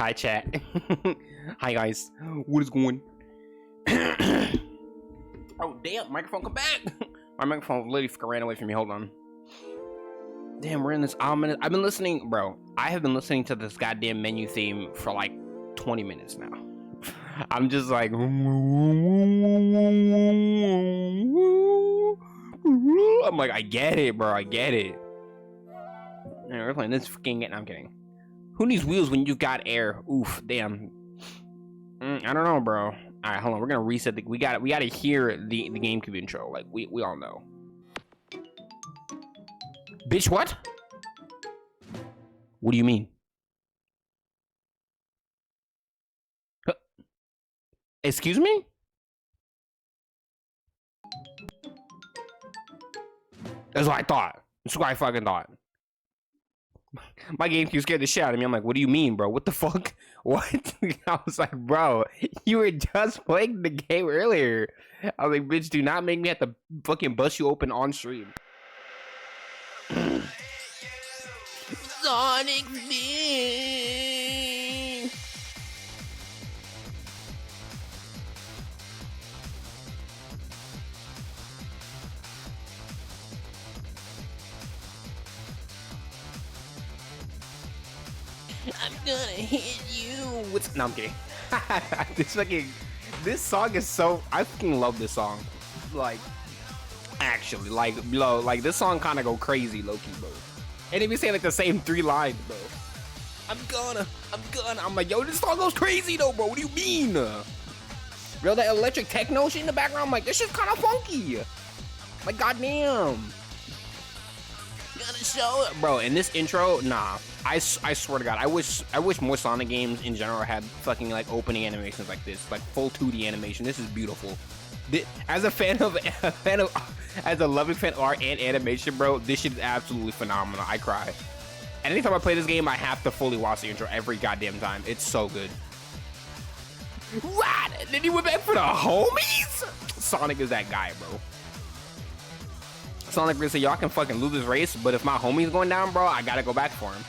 Hi, chat. Hi, guys. What is going? Oh, damn! Microphone, come back! My microphone literally ran away from me. Hold on. Damn, we're in this ominous. I've been listening, bro. I have been listening to this goddamn menu theme for like 20 minutes now. I'm just like, I'm like, I get it, bro. I get it. And we're playing this fucking. I'm kidding. Who needs wheels when you've got air? Oof, damn. I don't know, bro. All right, hold on. We're gonna reset the. We gotta hear the GameCube intro. Like we all know. Bitch, what? What do you mean? Excuse me? That's what I thought. That's what I fucking thought. My GameCube scared the shit out of me. I'm like, what do you mean, bro? What the fuck? What? I was like, bro, you were just playing the game earlier. I was like, bitch, do not make me have to fucking bust you open on stream. Sonic Speeeeeed. I'm gonna hit you with. No, I'm kidding. This song is so. I fucking love this song. Like, actually, like this song kind of go crazy, low key, bro. And they be saying like the same 3 lines, bro. I'm gonna. I'm like, yo, this song goes crazy though, bro. What do you mean? Bro, that electric techno shit in the background, I'm like, this shit's kind of funky. Like, goddamn. Gotta show it, bro. In this intro, nah. I swear to God, I wish more Sonic games in general had fucking like opening animations like this, like full 2D animation. This is beautiful. As a loving fan of art and animation, bro, this shit is absolutely phenomenal. I cry. And anytime I play this game, I have to fully watch the intro every goddamn time. It's so good. What? And then he went back for the homies? Sonic is that guy, bro. Sonic really said, y'all can fucking lose this race, but if my homie's going down, bro, I gotta go back for him.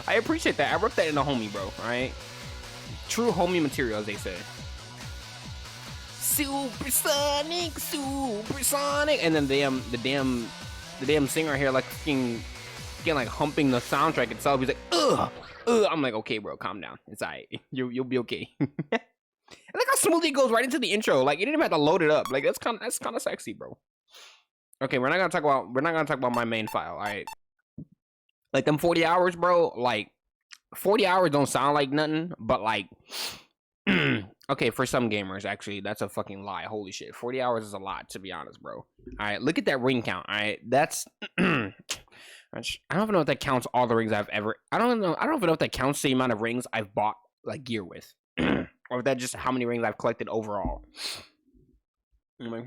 I appreciate that. I wrote that in a homie, bro. All right, true homie material, as they say. Supersonic, and then the damn singer here, like fucking like humping the soundtrack itself. He's like, ugh. I'm like, okay, bro, calm down. It's alright. You'll be okay. And look how smoothly it goes right into the intro. Like you didn't even have to load it up. Like that's kind of sexy, bro. Okay, we're not gonna talk about my main file. All right. Like them 40 hours, bro, like 40 hours don't sound like nothing, but like, okay, for some gamers, actually, that's a fucking lie. Holy shit. 40 hours is a lot, to be honest, bro. All right, look at that ring count. All right, that's, I don't even know if that counts all the rings I've ever, I don't even know if that counts the amount of rings I've bought like gear with, or if that's just how many rings I've collected overall. I'm like,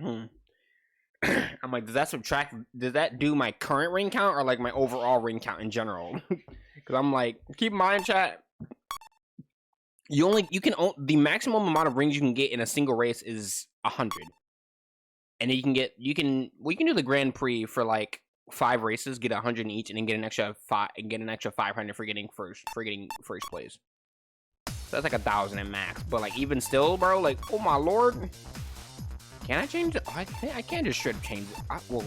I'm like, does that subtract? Does that do my current ring count or like my overall ring count in general? Because I'm like, keep in mind, chat. The maximum amount of rings you can get in a single race is 100, and then you can do the Grand Prix for like 5 races, get 100 in each, and then get an extra 500 for getting first place. So that's like 1,000 at max. But like even still, bro, like oh my lord. Can I change it? Oh, I can't just straight up change it. Well,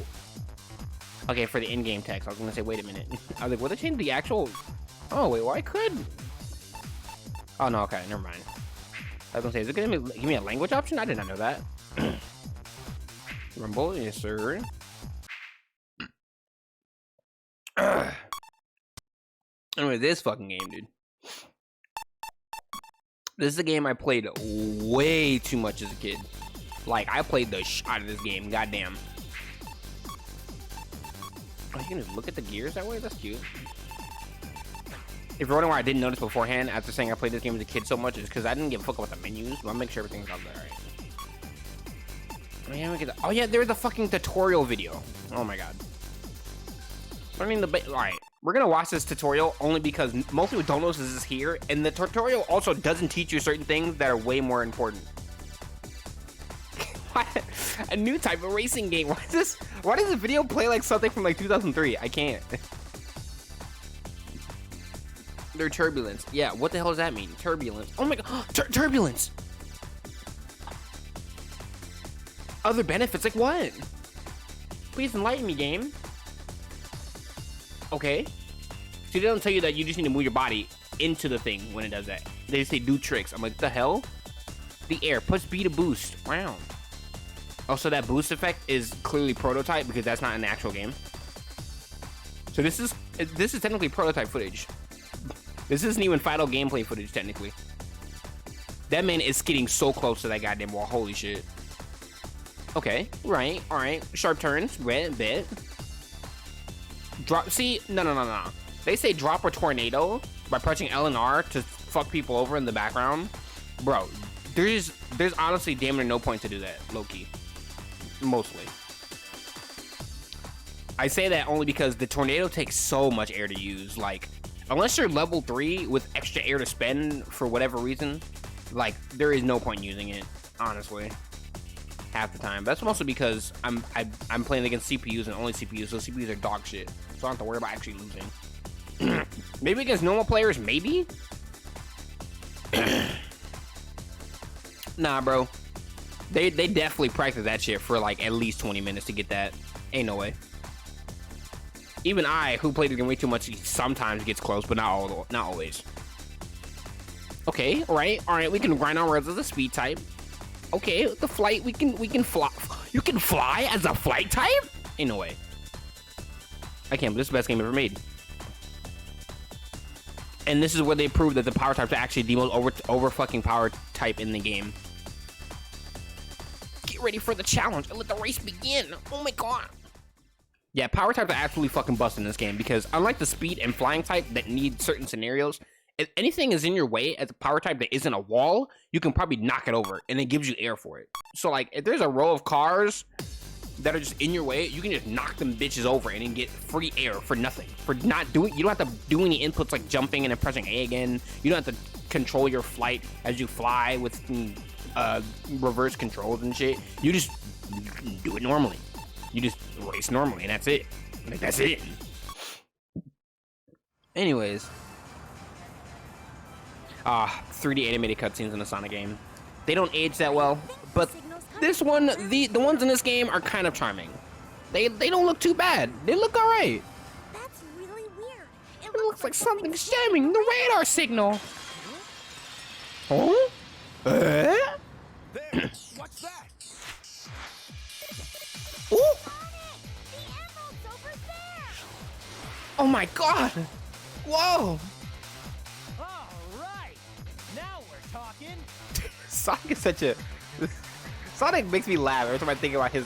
okay, for the in-game text. I was gonna say, wait a minute. I was like, will they change the actual? Oh wait, well I could. Oh no, okay, never mind. I was gonna say, is it gonna give me a language option? I did not know that. Rumble, yes sir. Anyway, this fucking game, dude. This is a game I played way too much as a kid. Like, I played the shit out of this game, goddamn. Oh, you can just look at the gears that way? That's cute. If you're wondering why I didn't notice beforehand after saying I played this game as a kid so much, it's because I didn't give a fuck about the menus. But I'll make sure everything's out there, right? Oh yeah, there's a fucking tutorial video. Oh my god. Alright, we're gonna watch this tutorial only because most people don't know this is here, and the tutorial also doesn't teach you certain things that are way more important. A new type of racing game. Why does this video play like something from like 2003? I can't. They're turbulence. Yeah, what the hell does that mean? Turbulence. Oh my god. Turbulence. Other benefits, like what? Please enlighten me, game. Okay. So they don't tell you that you just need to move your body into the thing when it does that. They just say do tricks. I'm like, the hell? The air. Push B to boost. Wow. Also, that boost effect is clearly prototype because that's not an actual game. So this is technically prototype footage. This isn't even final gameplay footage, technically. That man is getting so close to that goddamn wall. Holy shit. Okay, right, all right. Sharp turns, red bit. Drop, see, no. They say drop a tornado by pressing L and R to fuck people over in the background. Bro, there's honestly damn near no point to do that, low-key. Mostly. I say that only because the tornado takes so much air to use. Like, unless you're level 3 with extra air to spend for whatever reason, like, there is no point in using it, honestly. Half the time. That's mostly because I'm playing against CPUs and only CPUs, so CPUs are dog shit. So I don't have to worry about actually losing. Maybe against normal players, maybe? Nah, bro. They definitely practice that shit for like at least 20 minutes to get that. Ain't no way. Even I, who played the game way too much, sometimes gets close, but not always. Okay, all right. We can grind on res as a speed type. Okay, the flight, we can fly. You can fly as a flight type? Ain't no way. I can't, but this is the best game ever made. And this is where they prove that the power types are actually the most over fucking power type in the game. Get ready for the challenge and let the race begin. Oh my god. Yeah, power types are absolutely fucking busting in this game because unlike the speed and flying type that need certain scenarios, if anything is in your way as a power type that isn't a wall, you can probably knock it over and it gives you air for it. So like if there's a row of cars that are just in your way, you can just knock them bitches over and then get free air for nothing. For not doing, you don't have to do any inputs like jumping and then pressing A again. You don't have to control your flight as you fly with reverse controls and shit. You just do it normally. You just race normally and that's it. Like that's it. Anyways. 3D animated cutscenes in a Sonic game. They don't age that well, but this one, the ones in this game are kind of charming. They don't look too bad. They look all right. That's really weird. It looks like something's jamming the radar signal. Huh? There. What's that? Ooh! The emerald's over there. Oh my god! Whoa! All right. Now we're talking. Sonic is such a... Sonic makes me laugh every time I think about his...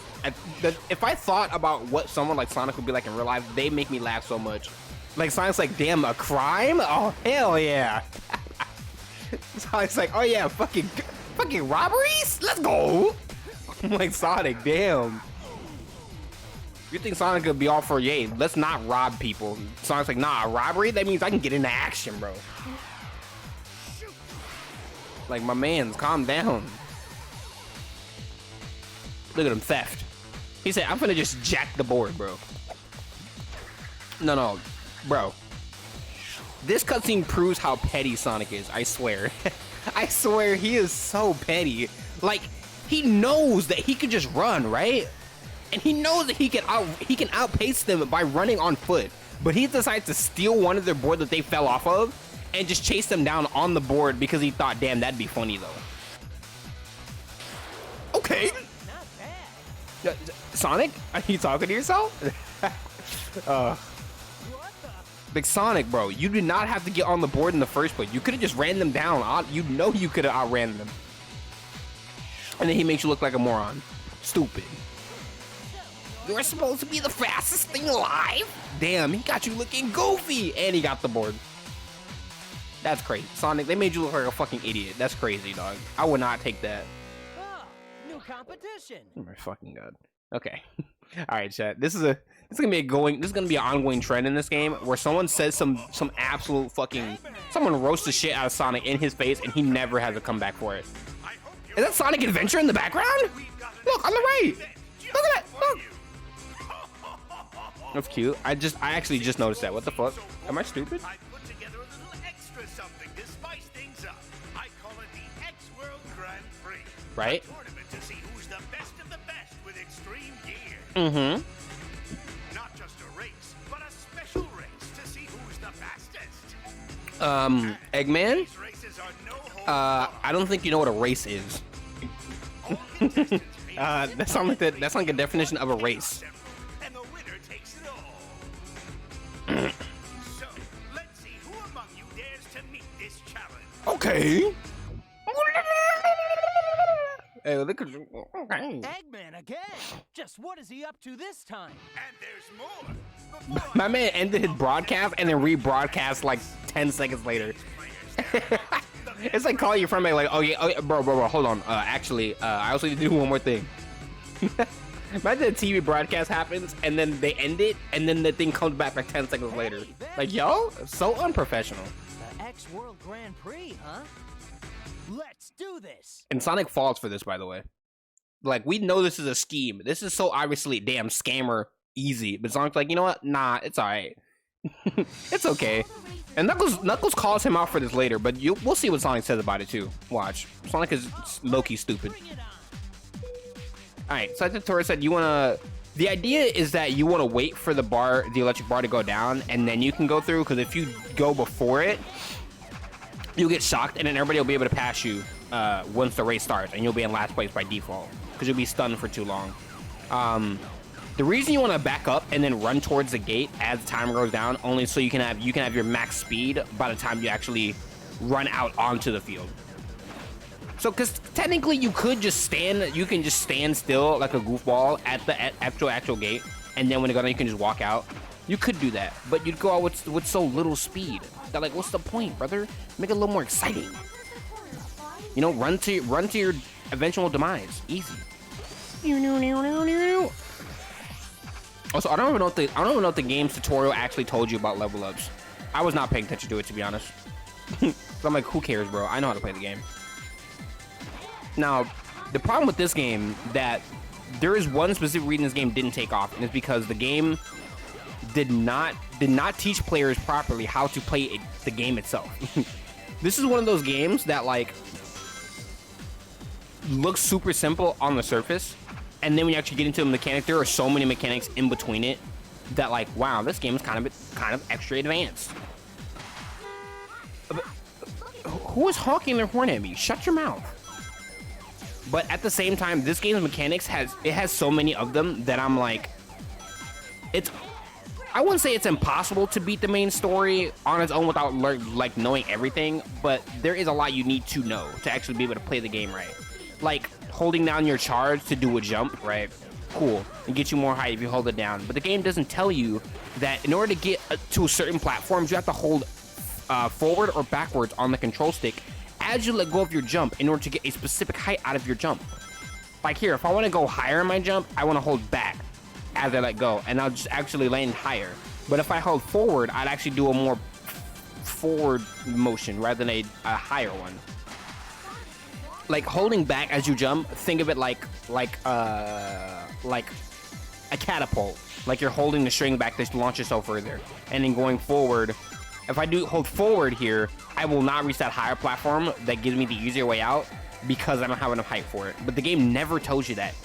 If I thought about what someone like Sonic would be like in real life, they make me laugh so much. Like, Sonic's like, damn, a crime? Oh, hell yeah. Sonic's like, oh yeah, fucking robberies? Let's go! I'm like, Sonic, damn. You think Sonic could be all for, yay, let's not rob people. Sonic's like, nah, a robbery? That means I can get into action, bro. Like, my mans, calm down. Look at him, theft. He said, I'm gonna just jack the board, bro. No, bro. This cutscene proves how petty Sonic is, I swear. I swear, he is so petty. Like, he knows that he could just run, right? And he knows that he can outpace them by running on foot. But he decides to steal one of their board that they fell off of and just chase them down on the board because he thought, damn, that'd be funny though. Okay. Not bad. Sonic, are you talking to yourself? Like, Sonic, bro, you did not have to get on the board in the first place. You could have just ran them down. You know you could have outran them. And then he makes you look like a moron. Stupid. You're supposed to be the fastest thing alive? Damn, he got you looking goofy. And he got the board. That's crazy. Sonic, they made you look like a fucking idiot. That's crazy, dog. I would not take that. Oh, new competition. Oh my fucking god. Okay. All right, chat. This is gonna be an ongoing trend in this game where someone says some absolute fucking, someone roasts the shit out of Sonic in his face and he never has a comeback for it. Is that Sonic Adventure in the background? Look on the right. Look at that. Look. That's cute. I actually just noticed that. What the fuck? Am I stupid? right? Tournament to see who's the best of the best with extreme gear. Mm-hmm. Not just a race, but a special race to see who's the fastest. Eggman? These races are no holds I don't think you know what a race is. That sounds like a definition of a race. and the winner takes it all. So, let's see who among you dares to meet this challenge. Okay. Hey, look at okay. Eggman again. Just what is he up to this time? And there's more. Before My man ended his broadcast and then rebroadcast like 10 seconds later. It's like calling your friend back like, oh yeah, bro, hold on. Actually, I also need to do one more thing. Imagine the TV broadcast happens and then they end it and then the thing comes back like 10 seconds later. Like, yo, so unprofessional. The X World Grand Prix, huh? Let's do this. And Sonic falls for this, by the way. Like, we know this is a scheme. This is so obviously damn scammer easy. But Sonic's like, you know what? Nah, it's alright. It's okay. And Knuckles calls him out for this later, but we'll see what Sonic says about it too. Watch. Sonic is low-key stupid. Bring it on. Alright, so I think Tora said you wanna... The idea is that you wanna wait for the electric bar to go down, and then you can go through, because if you go before it, you'll get shocked, and then everybody will be able to pass you once the race starts, and you'll be in last place by default, because you'll be stunned for too long. The reason you want to back up and then run towards the gate as the timer goes down, only so you can have your max speed by the time you actually run out onto the field. So, because technically you could just stand still like a goofball at the actual gate, and then when it goes down, you can just walk out. You could do that, but you'd go out with so little speed. That, like, what's the point, brother? Make it a little more exciting. You know, run to your eventual demise. Easy. Also, I don't even know if the game's tutorial actually told you about level ups. I was not paying attention to it, to be honest. So I'm like, who cares, bro? I know how to play the game. Now, the problem with this game that there is one specific reason this game didn't take off, and it's because the game did not teach players properly how to play the game itself. This is one of those games that, like, looks super simple on the surface, and then when you actually get into the mechanics, there are so many mechanics in between it that, like, wow, this game is kind of extra advanced. But who is honking their horn at me? Shut your mouth. But at the same time, this game's mechanics has so many of them that I'm like, I wouldn't say it's impossible to beat the main story on its own without like knowing everything, but there is a lot you need to know to actually be able to play the game right. Like holding down your charge to do a jump, right? Cool, and get you more height if you hold it down. But the game doesn't tell you that in order to get to certain platforms, you have to hold forward or backwards on the control stick as you let go of your jump in order to get a specific height out of your jump. Like here, if I want to go higher in my jump, I want to hold back as I let go, and I'll just actually land higher. But if I hold forward, I'd actually do a more forward motion rather than a higher one. Like holding back as you jump, think of it like a catapult. Like you're holding the string back to launch yourself further, and then going forward. If I do hold forward here, I will not reach that higher platform that gives me the easier way out because I don't have enough height for it. But the game never tells you that.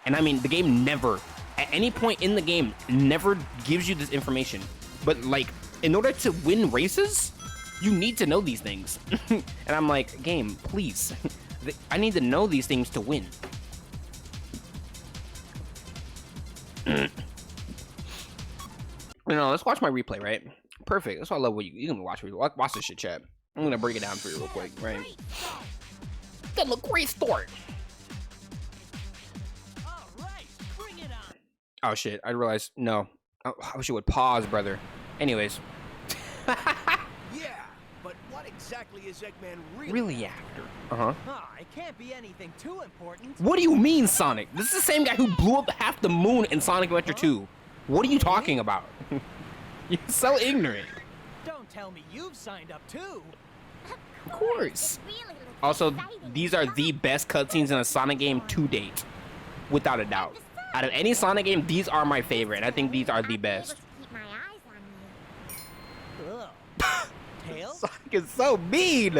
And I mean, the game never, at any point in the game, never gives you this information. But like, in order to win races, you need to know these things. And I'm like, game, please. I need to know these things to win. You know, let's watch my replay, right? Perfect. That's why I love what you can watch this shit, chat. I'm gonna break it down for you real quick, right? Got a great start. All right, bring it on. Oh shit! I realized no. I wish you would pause, brother. Anyways. Yeah, but what exactly is Eggman Really after? Uh-huh. Ah, it can't be anything too important. What do you mean, Sonic? This is the same guy who blew up half the moon in Sonic Adventure 2. What are you talking about? You're so ignorant. Don't tell me you've signed up too. Of course. It really looks Also, exciting. these are the best cutscenes in a Sonic game to date. Without a doubt. Out of any Sonic game, these are my favorite. I think these are the best. Keep my eyes on you. Ugh. Tails? Sonic is so mean.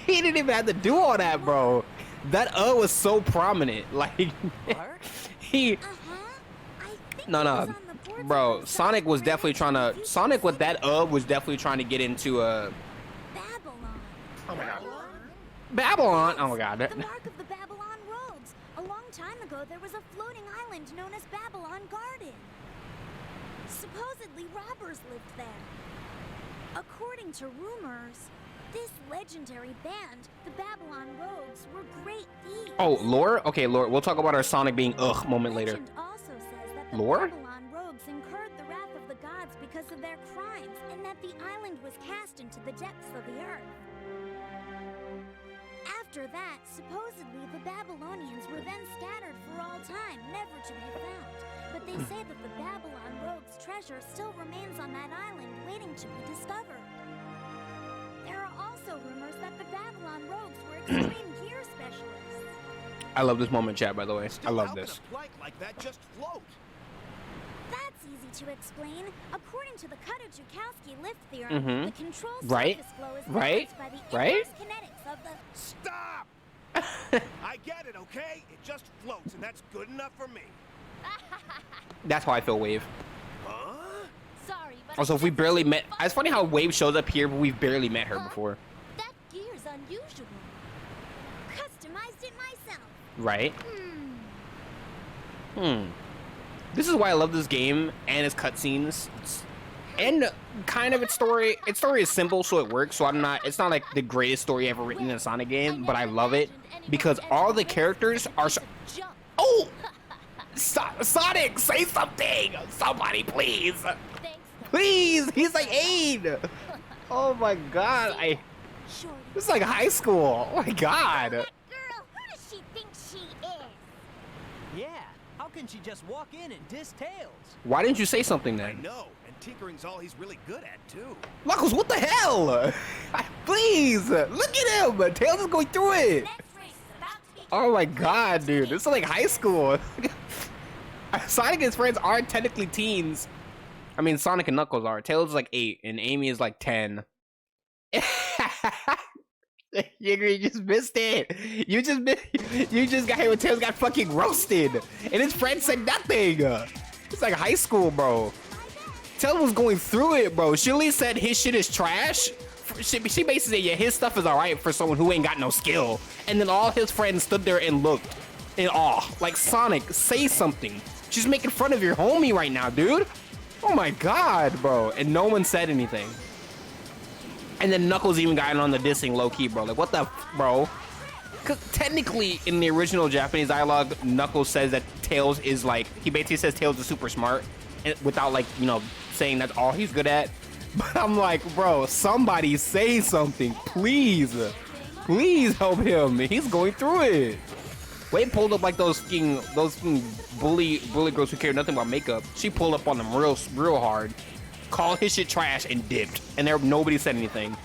He didn't even have to do all that, bro. That was so prominent. Like Bart? he I think no it was no on the boards bro, outside Sonic was where definitely trying to you Sonic with said that was definitely trying to get into Babylon. oh my god. Babylon. Oh my The god. mark of the Babylon roads. A long time ago, there was a floating island known as Babylon Garden. Supposedly, robbers lived there. According to rumors, this legendary band, the Babylon Rogues, were great thieves. Oh, lore? Okay, lore. We'll talk about our Sonic being moment later. Legend also says that the Lore? Babylon Rogues incurred the wrath of the gods because of their crimes, and that the island was cast into the depths of the earth. After that, supposedly the Babylonians were then scattered for all time, never to be found. But they say that the Babylon Rogues' treasure still remains on that island, waiting to be discovered. There are also rumors that the Babylon Rogues were extreme gear specialists. I love this moment, chat, by the way. I Still, love how can this. a plank like that just float? That's easy to explain. According to the Cutter-Joukowski lift theorem, Mhm. the control Right. surface flow is Right. balanced by the Right. inverse kinetics of the... Stop! I get it, okay? It just floats, and that's good enough for me. That's how I feel, Wave. Huh? Sorry, but Also, if we barely met, it's funny how Wave shows up here, but we've barely met her before. that gear's unusual. Customized it myself. Right? This is why I love this game and its cutscenes. And kind of its story. Its story is simple, so it works. So it's not like the greatest story ever written in a Sonic game, but I love it because all the characters are so. Jump. Oh! Sonic, say something! Somebody, please! Thanks. Please! He's like 8! Oh my god, Shorty. this is like high school. Oh my god. That girl, who does she think she is? Yeah. How can she just walk in and diss Tails? Why didn't you say something I then? know, and tinkering's all he's really good at, too. Knuckles, what the hell? Please! Look at him! Tails is going through it! Next race is about to be... Oh my god, dude. This is like high school. Sonic and his friends are technically teens. I mean, Sonic and Knuckles are. Tails is like 8, and Amy is like 10. You just missed it. You just got here when Tails got fucking roasted. And his friend said nothing. It's like high school, bro. Tails was going through it, bro. She at least said his shit is trash. She basically said, yeah, his stuff is alright for someone who ain't got no skill. And then all his friends stood there and looked in awe. Like, Sonic, say something. She's making fun of your homie right now, dude. Oh my god, bro. And no one said anything. And then Knuckles even got in on the dissing low-key, bro. Like, what the bro? Because technically, in the original Japanese dialogue, Knuckles says that Tails is like, he basically says Tails is super smart, and without like, you know, saying that's all he's good at. But I'm like, bro, somebody say something, please. Please help him. He's going through it. Wade pulled up like those bully girls who care nothing about makeup. She pulled up on them real hard, called his shit trash, and dipped. And nobody said anything.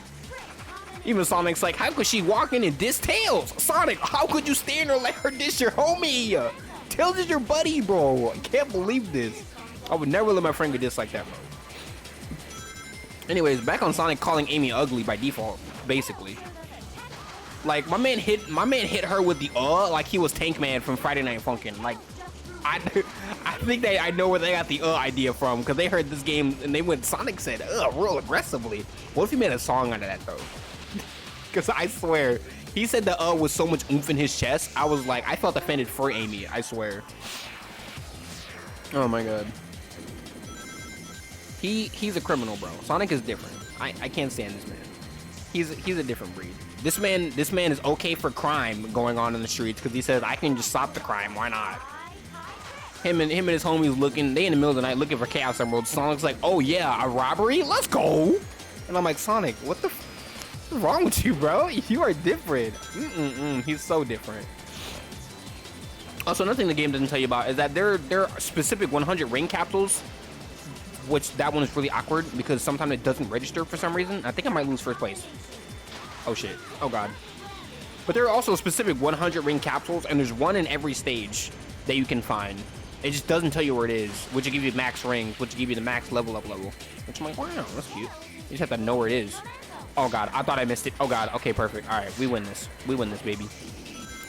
Even Sonic's like, how could she walk in and diss Tails? Sonic, how could you stand her and let her diss your homie? Tails is your buddy, bro. I can't believe this. I would never let my friend get dissed like that, bro. Anyways, back on Sonic calling Amy ugly by default, basically. Like, my man hit her with the like he was Tank Man from Friday Night Funkin'. Like, I think I know where they got the idea from, because they heard this game and they went, Sonic said real aggressively. What if he made a song out of that though? Because I swear, he said the with so much oomph in his chest. I was like, I felt offended for Amy, I swear. Oh my god. He's a criminal, bro. Sonic is different. I can't stand this man. He's a different breed. This man is okay for crime going on in the streets because he says I can just stop the crime. Why not? Him and his homies they in the middle of the night looking for Chaos Emeralds. Sonic's like, oh yeah, a robbery? Let's go. And I'm like, Sonic, what's wrong with you, bro? You are different. He's so different. Also, another thing the game doesn't tell you about is that there are specific 100 ring capsules, which that one is really awkward because sometimes it doesn't register for some reason. I think I might lose first place. Oh shit. Oh god. But there are also specific 100 ring capsules, and there's one in every stage that you can find. It just doesn't tell you where it is, which will give you max rings, which will give you the max level up level. Which I'm like, wow, that's cute. You just have to know where it is. Oh god, I thought I missed it. Oh god, okay, perfect. Alright, we win this. We win this, baby.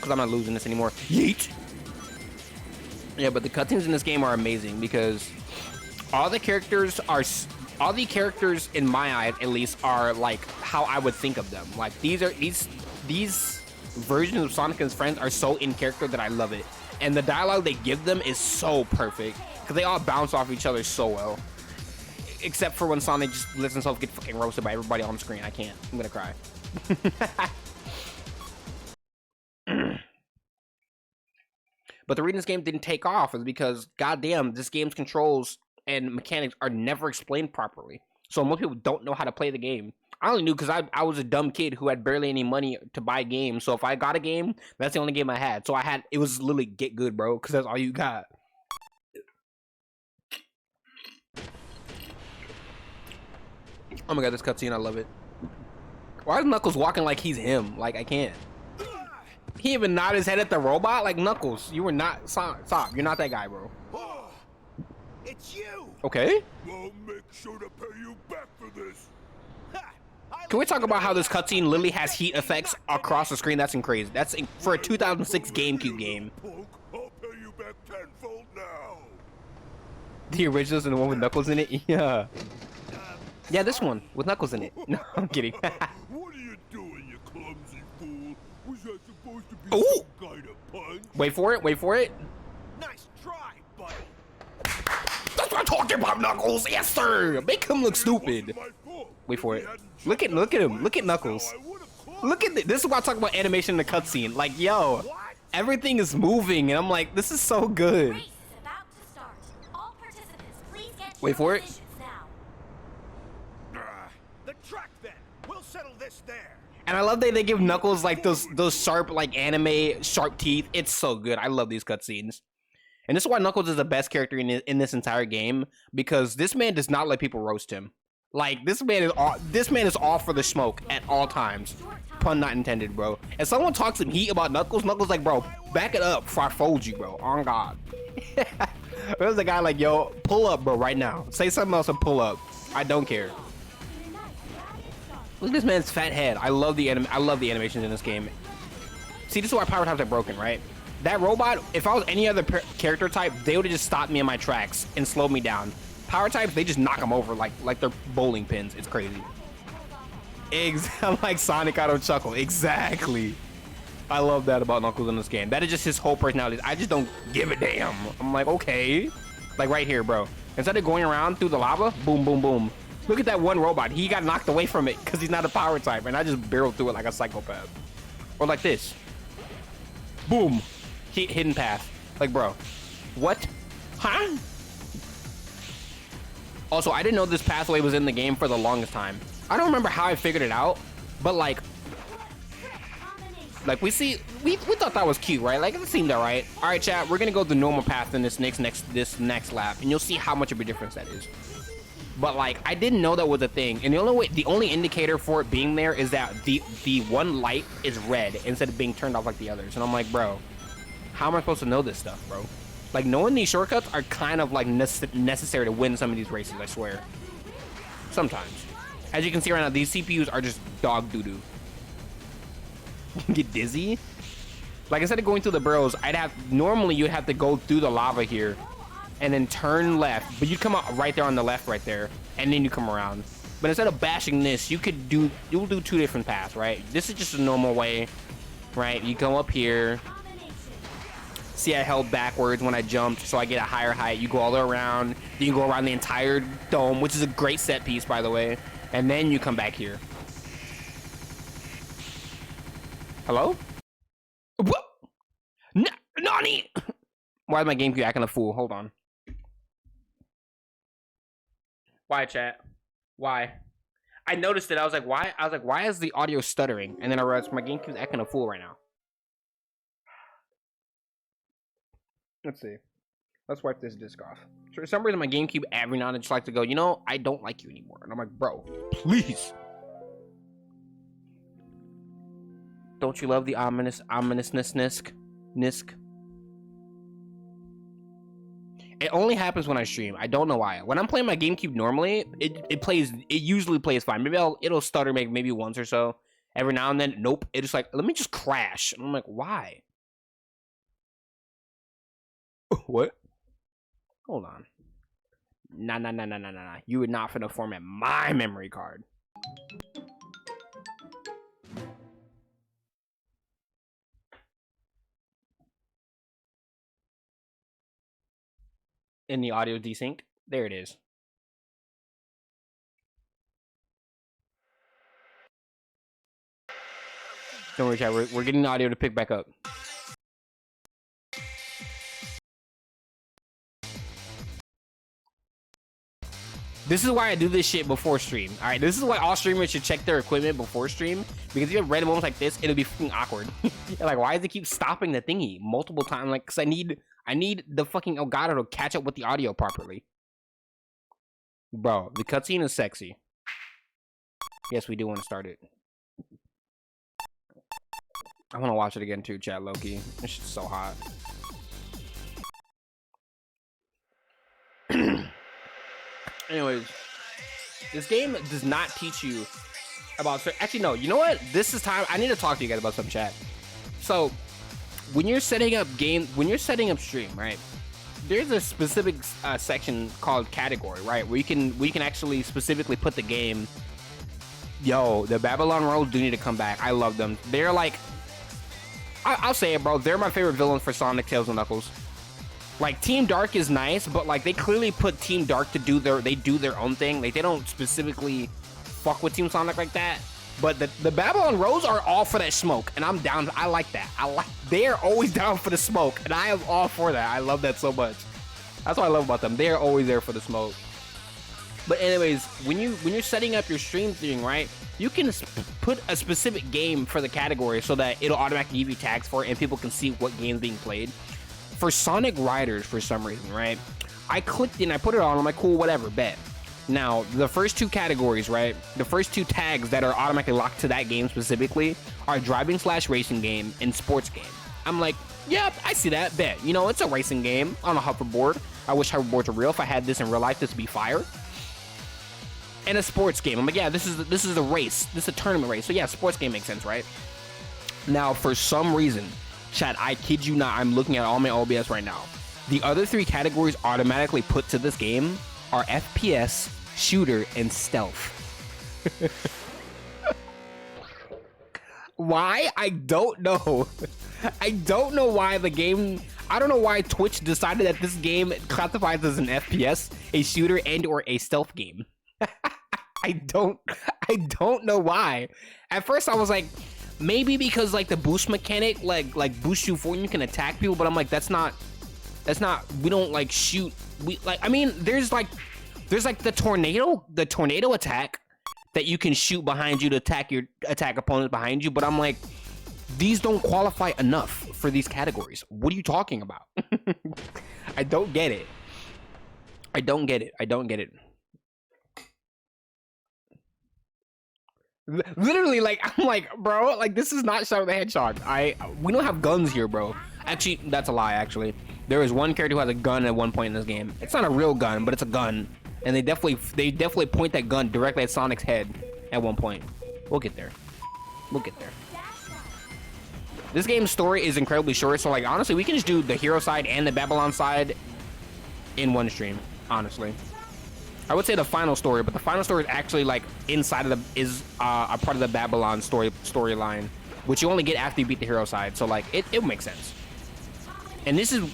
because I'm not losing this anymore. Yeet. Yeah, but the cutscenes in this game are amazing because all the characters in my eyes at least are like how I would think of them. Like these versions of Sonic and his friends are so in character that I love it. And the dialogue they give them is so perfect because they all bounce off each other so well. Except for when Sonic just lets himself get fucking roasted by everybody on screen. I can't. I'm gonna cry. But the reason this game didn't take off is because, goddamn, this game's controls and mechanics are never explained properly. So most people don't know how to play the game. I only knew because I was a dumb kid who had barely any money to buy games. So if I got a game, that's the only game I had. So it was literally get good, bro, because that's all you got. Oh my god, this cutscene, I love it. Why is Knuckles walking like he's him? Like, I can't. He even nodded his head at the robot? Like, Knuckles, you were not... Stop, you're not that guy, bro. Oh, it's you. Okay. I'll make sure to pay you back for this. Can we talk about how this cutscene literally has heat effects across the screen? That's crazy. That's for a 2006 GameCube game. I'll pay you back tenfold now. The originals and the one with Knuckles in it? Yeah. Yeah, this one with Knuckles in it. No, I'm kidding. What are you doing, you clumsy fool? Was that supposed to be Ooh. some kind of punch? Wait for it, wait for it. Nice try, buddy. That's what I'm talking about, Knuckles. Yes, sir. Make him look stupid. Wait for it. Look at him. Look at Knuckles. Look at this is why I talk about animation in the cutscene. Like, yo, everything is moving, and I'm like, this is so good. Race is about to start. All participants, please get Wait to for your it. positions now. The track then. We'll settle this there. And I love that they give Knuckles like those sharp, like anime sharp teeth. It's so good. I love these cutscenes. And this is why Knuckles is the best character in this entire game, because this man does not let people roast him. Like, this man is all for the smoke at all times. Pun not intended, bro. If someone talks some heat about Knuckles, Knuckles like, bro, back it up before I fold you, bro. On God. There's a guy like, yo, pull up, bro, right now. Say something else and pull up. I don't care. Look at this man's fat head. I love the animations in this game. See, this is why power types are broken, right? That robot, if I was any other character type, they would have just stopped me in my tracks and slowed me down. Power types, they just knock them over like they're bowling pins. It's crazy. I'm like Sonic, I don't chuckle. Exactly. I love that about Knuckles in this game. That is just his whole personality. I just don't give a damn. I'm like, okay. Like right here, bro. Instead of going around through the lava, boom, boom, boom. Look at that one robot. He got knocked away from it because he's not a power type. And I just barreled through it like a psychopath. Or like this. Boom. Hidden path. Like, bro. What? Huh? Also, I didn't know this pathway was in the game for the longest time. I don't remember how I figured it out, but like we thought that was cute, right? Like it seemed alright. All right, chat, we're gonna go the normal path in this next lap, and you'll see how much of a difference that is. But like, I didn't know that was a thing, and the only indicator for it being there is that the one light is red instead of being turned off like the others. And I'm like, bro, how am I supposed to know this stuff, bro? Like, knowing these shortcuts are kind of like necessary to win some of these races, I swear. Sometimes. As you can see right now, these CPUs are just dog doo-doo. Get dizzy? Like, instead of going through the barrels, normally you'd have to go through the lava here and then turn left, but you come out right there on the left right there, and then you come around. But instead of bashing this, you'll do two different paths, right? This is just a normal way, right? You come up here. See, I held backwards when I jumped, so I get a higher height. You go all the way around. Then you go around the entire dome, which is a great set piece, by the way. And then you come back here. Hello? What? Nani? Why is my GameCube acting a fool? Hold on. Why, chat? Why? I noticed it. I was like, why? I was like, why is the audio stuttering? And then I realized my GameCube's acting a fool right now. Let's see. Let's wipe this disc off. For some reason, my GameCube every now and then just like to go, you know, I don't like you anymore. And I'm like, bro, please. Don't you love the ominousness, Nisk? It only happens when I stream. I don't know why. When I'm playing my GameCube normally, it usually plays fine. Maybe it'll stutter maybe once or so. Every now and then, nope. It's just like, let me just crash. And I'm like, why? What? Hold on. Nah. You would not finna format my memory card. And the audio desynced. There it is. Don't worry, chat. We're getting the audio to pick back up. This is why I do this shit before stream. All right, this is why all streamers should check their equipment before stream, because if you have random moments like this, it'll be fucking awkward. Like, why does it keep stopping the thingy multiple times? Like, cause I need the fucking Elgato to catch up with the audio properly. Bro, the cutscene is sexy. Yes, we do want to start it. I want to watch it again too, chat. Loki, this shit's so hot. Anyways, this game does not teach you about. Actually, no. You know what? This is time. I need to talk to you guys about some chat. So, when you're setting up stream, right? There's a specific section called category, right? Where we can actually specifically put the game. Yo, the Babylon Roads do need to come back. I love them. They're like, I'll say it, bro. They're my favorite villains for Sonic, Tails, and Knuckles. Like, Team Dark is nice, but like they clearly put Team Dark to do their own thing. Like, they don't specifically fuck with Team Sonic like that. But the Babylon Roads are all for that smoke, and I'm down. I like that. They are always down for the smoke, and I am all for that. I love that so much. That's what I love about them. They are always there for the smoke. But anyways, when you're setting up your stream thing, right, you can put a specific game for the category so that it'll automatically give you tags for it, and people can see what game's being played. For Sonic Riders, for some reason, right, I clicked in, I put it on, I'm like, cool, whatever, bet. Now, the first two categories, right, the first two tags that are automatically locked to that game specifically are driving/racing game and sports game. I'm like, yep, I see that, bet. You know, it's a racing game on a hoverboard. I wish hoverboards were real. If I had this in real life, this would be fire. And a sports game. I'm like, yeah, this is a race. This is a tournament race. So yeah, sports game makes sense, right? Now, for some reason, chat, I kid you not, I'm looking at all my OBS right now. The other three categories automatically put to this game are FPS, shooter, and stealth. Why? I don't know. I don't know why the game... I don't know why Twitch decided that this game classifies as an FPS, a shooter, and or a stealth game. I don't know why. At first I was like, maybe because like the boost mechanic like boosts you forward and you can attack people, but I'm like, that's not we don't like shoot. We like, I mean, there's like the tornado attack that you can shoot behind you to attack opponents behind you, but I'm like, these don't qualify enough for these categories. What are you talking about? I don't get it. I don't get it. Literally, like, I'm like, bro, like, this is not Shadow the Hedgehog. We don't have guns here, bro. Actually, that's a lie, actually. There is one character who has a gun at one point in this game. It's not a real gun, but it's a gun. And they definitely point that gun directly at Sonic's head at one point. We'll get there. We'll get there. This game's story is incredibly short, so, like, honestly, we can just do the hero side and the Babylon side in one stream, honestly. I would say the final story, but the final story is actually like inside of a part of the Babylon storyline, which you only get after you beat the hero side. So like it makes sense. And this is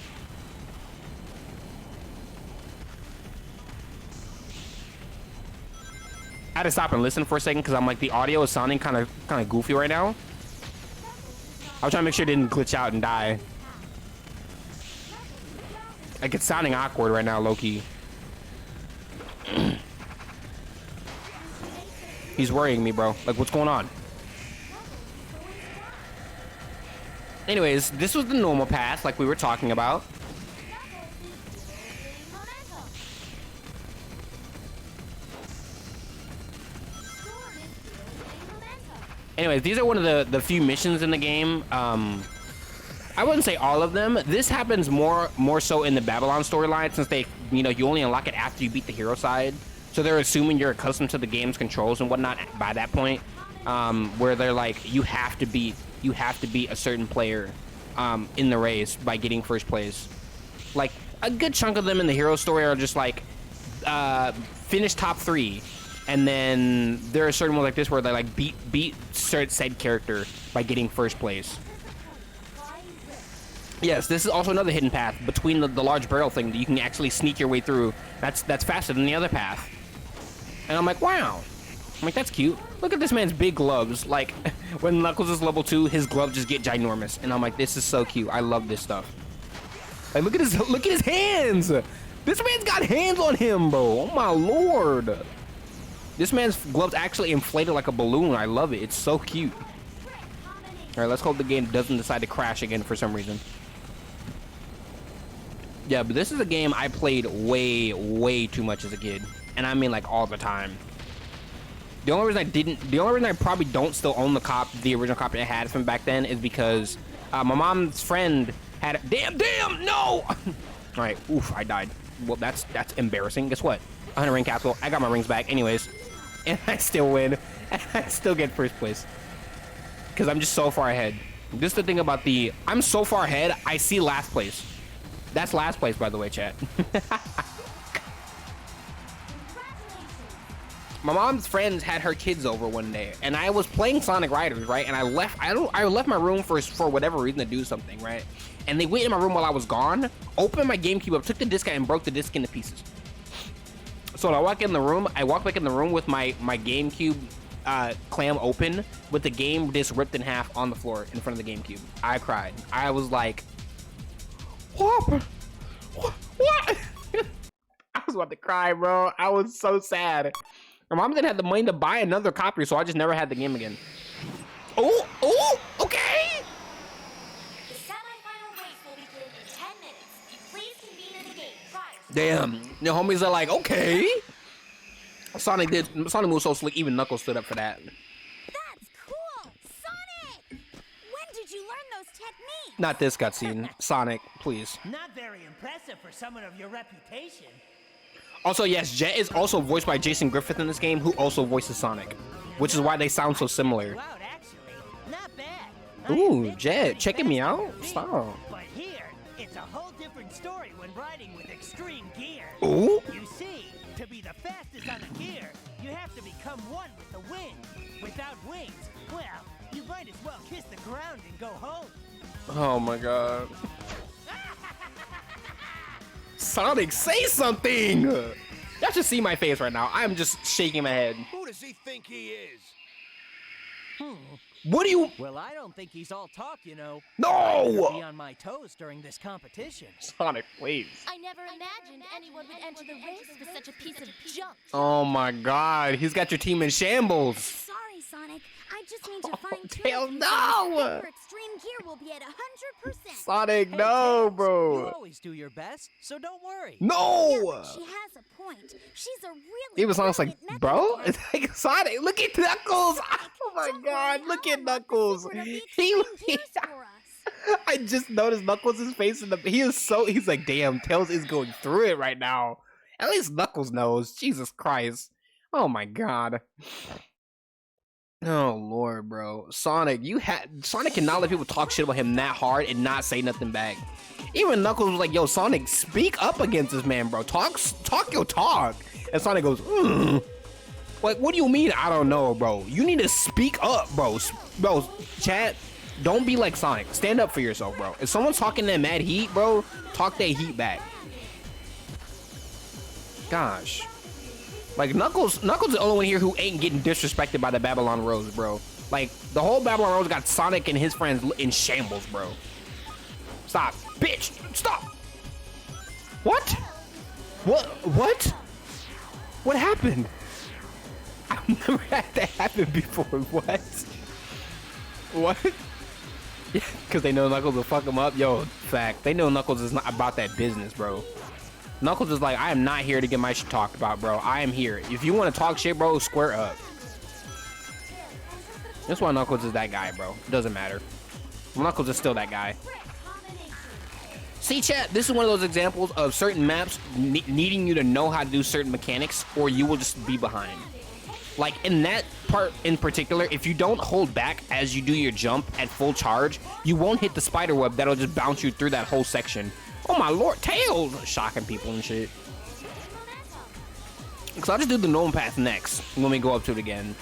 I had to stop and listen for a second because I'm like, the audio is sounding kind of goofy right now. I was trying to make sure it didn't glitch out and die. Like, it's sounding awkward right now, low-key. He's worrying me, bro. Like, what's going on? Anyways, this was the normal path, like we were talking about. Anyways, these are one of the few missions in the game. I wouldn't say all of them. This happens more so in the Babylon storyline, since you only unlock it after you beat the hero side. So they're assuming you're accustomed to the game's controls and whatnot by that point, where they're like, you have to beat a certain player in the race by getting first place. Like a good chunk of them in the hero story are just like finish top 3, and then there are certain ones like this where they like beat said character by getting first place. Yes, this is also another hidden path between the large barrel thing that you can actually sneak your way through. That's faster than the other path. And I'm like, wow. I'm like, that's cute. Look at this man's big gloves. Like, when Knuckles is level 2, his gloves just get ginormous. And I'm like, this is so cute. I love this stuff. Like, look at his hands. This man's got hands on him, bro. Oh my lord. This man's gloves actually inflated like a balloon. I love it. It's so cute. All right, let's hope the game doesn't decide to crash again for some reason. Yeah, but this is a game I played way too much as a kid, and I mean like all the time. The only reason I probably don't still own the original copy I had from back then is because my mom's friend had it. Damn, no! All right, oof, I died. Well, that's embarrassing. Guess what? 100 ring capsule. I got my rings back, anyways, and I still win. And I still get first place because I'm just so far ahead. This is the thing about I'm so far ahead. I see last place. That's last place, by the way, chat. My mom's friends had her kids over one day, and I was playing Sonic Riders, right? And I left my room for whatever reason to do something, right? And they went in my room while I was gone, opened my GameCube up, took the disc out, and broke the disc into pieces. So when I walk back in the room with my GameCube clam open, with the game disc ripped in half on the floor in front of the GameCube. I cried. I was like, what? I was about to cry, bro. I was so sad. My mom didn't have the money to buy another copy, so I just never had the game again. Oh, okay. The semi-final race will begin in 10 minutes. Please convene at the gate prior to... Damn. The homies are like, okay. Sonic moved so slick, even Knuckles stood up for that. That's cool! Sonic! When did you learn those techniques? Not this cutscene. Sonic, please. Not very impressive for someone of your reputation. Also, yes, Jet is also voiced by Jason Griffith in this game, who also voices Sonic, which is why they sound so similar. Wow, actually, not bad. Ooh, Jet, checking me out? Stop. But here, it's a whole different story when riding with extreme gear. Ooh. You see, to be the fastest on a gear, you have to become one with the wind. Without wings, well, you might as well kiss the ground and go home. Oh my god. Sonic, say something! Y'all should see my face right now. I'm just shaking my head. Who does he think he is? What do you... Well, I don't think he's all talk, you know. No! Be on my toes during this competition. Sonic, please. I never imagined anyone would enter the race with such a piece of junk. Oh my god, he's got your team in shambles. Sorry, Sonic. I just need to fine-tune hell a few no! things. Your extreme gear will be at 100%. Sonic, Hey, no, Tails, You bro. always do your best, so don't worry. Yeah, No! but she has a point. She's a really Even Sonic's like, brilliant bro? method It's like, Sonic, look at Knuckles! Oh my Don't god, worry, look I'll at unlock the Knuckles. secret of the He, extreme gears for us. I just noticed Knuckles' face in the... He's like, damn, Tails is going through it right now. At least Knuckles knows. Jesus Christ. Oh my god. Oh lord, bro. Sonic cannot let people talk shit about him that hard and not say nothing back. Even Knuckles was like, yo, Sonic, speak up against this man, bro. Talk your talk. And Sonic goes, Like, what do you mean? I don't know, bro. You need to speak up, bro. Bro, chat, don't be like Sonic. Stand up for yourself, bro. If someone's talking that mad heat, bro, talk that heat back. Gosh. Like, Knuckles is the only one here who ain't getting disrespected by the Babylon Rose, bro. Like, the whole Babylon Rose got Sonic and his friends in shambles, bro. Stop. Bitch, stop. What? What? What happened? I've never had that happen before. What? What? Yeah, because they know Knuckles will fuck them up. Yo, fact. They know Knuckles is not about that business, bro. Knuckles is like, I am not here to get my shit talked about, bro. I am here. If you want to talk shit, bro, square up. That's why Knuckles is that guy, bro. It doesn't matter. Knuckles is still that guy. See, chat, this is one of those examples of certain maps needing you to know how to do certain mechanics, or you will just be behind. Like, in that part in particular, if you don't hold back as you do your jump at full charge, you won't hit the spider web that'll just bounce you through that whole section. Oh my lord, Tails! Shocking people and shit. So I'll just do the normal path next when we go up to it again.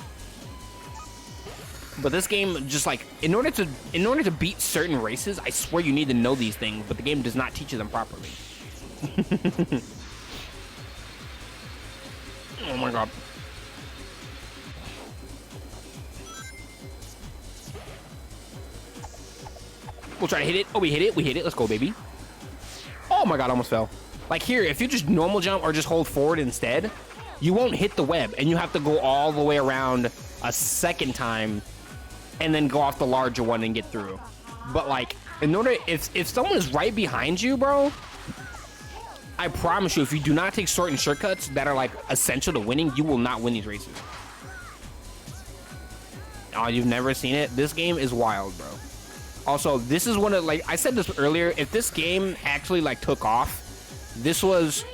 But this game, just like, in order to beat certain races, I swear you need to know these things, but the game does not teach you them properly. Oh my god. We'll try to hit it. Oh, we hit it. We hit it. Let's go, baby. Oh my god, I almost fell. Like here, if you just normal jump or just hold forward instead, you won't hit the web, and you have to go all the way around a second time and then go off the larger one and get through. But like, in order, if someone is right behind you, bro, I promise you, if you do not take certain shortcuts that are like essential to winning, you will not win these races. Oh, you've never seen it? This game is wild, bro. Also, this is one of, like I said this earlier, if this game actually like took off, this was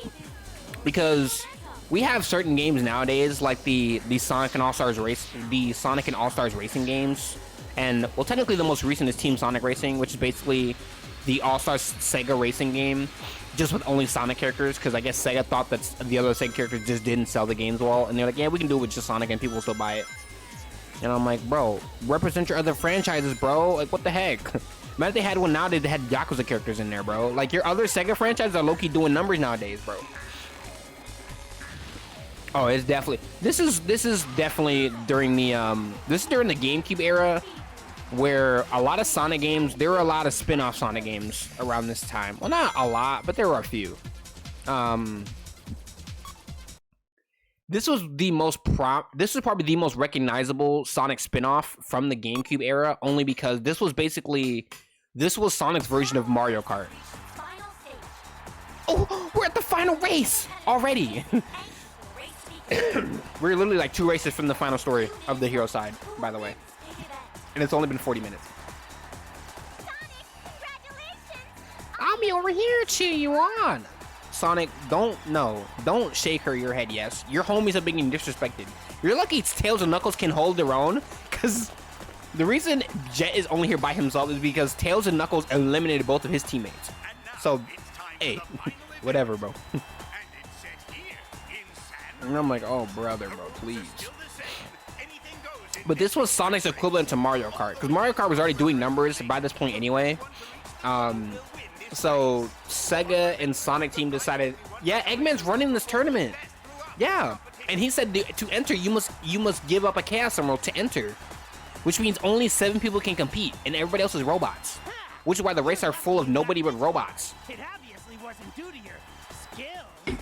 because we have certain games nowadays like the Sonic and All-Stars Racing games, and well, technically the most recent is Team Sonic Racing, which is basically the All-Stars Sega racing game, just with only Sonic characters, because I guess Sega thought that the other Sega characters just didn't sell the games well, and they're like, yeah, we can do it with just Sonic and people will still buy it. And I'm like, bro, represent your other franchises, bro. Like, what the heck? Imagine if they had one now, they had Yakuza characters in there, bro. Like, your other Sega franchises are low-key doing numbers nowadays, bro. Oh, it's definitely... This is definitely during the, this is during the GameCube era, where a lot of Sonic games, there were a lot of spin-off Sonic games around this time. Well, not a lot, but there were a few. This was probably the most recognizable Sonic spin-off from the GameCube era, only because this was Sonic's version of Mario Kart. Oh, we're at the final race already. We're literally like 2 races from the final story of the hero side, by the way. And it's only been 40 minutes. I'll be over here to cheer you on. Sonic, don't shake your head, yes. Your homies are being disrespected. You're lucky Tails and Knuckles can hold their own, because the reason Jet is only here by himself is because Tails and Knuckles eliminated both of his teammates. So, hey, whatever, bro. And I'm like, oh, brother, bro, please. But this was Sonic's equivalent to Mario Kart, because Mario Kart was already doing numbers by this point anyway. So Sega and Sonic team decided, yeah, Eggman's running this tournament. Yeah, and he said to enter, you must give up a Chaos Emerald to enter, which means only 7 people can compete, and everybody else is robots. Which is why the races are full of nobody but robots. It obviously wasn't due to your skill.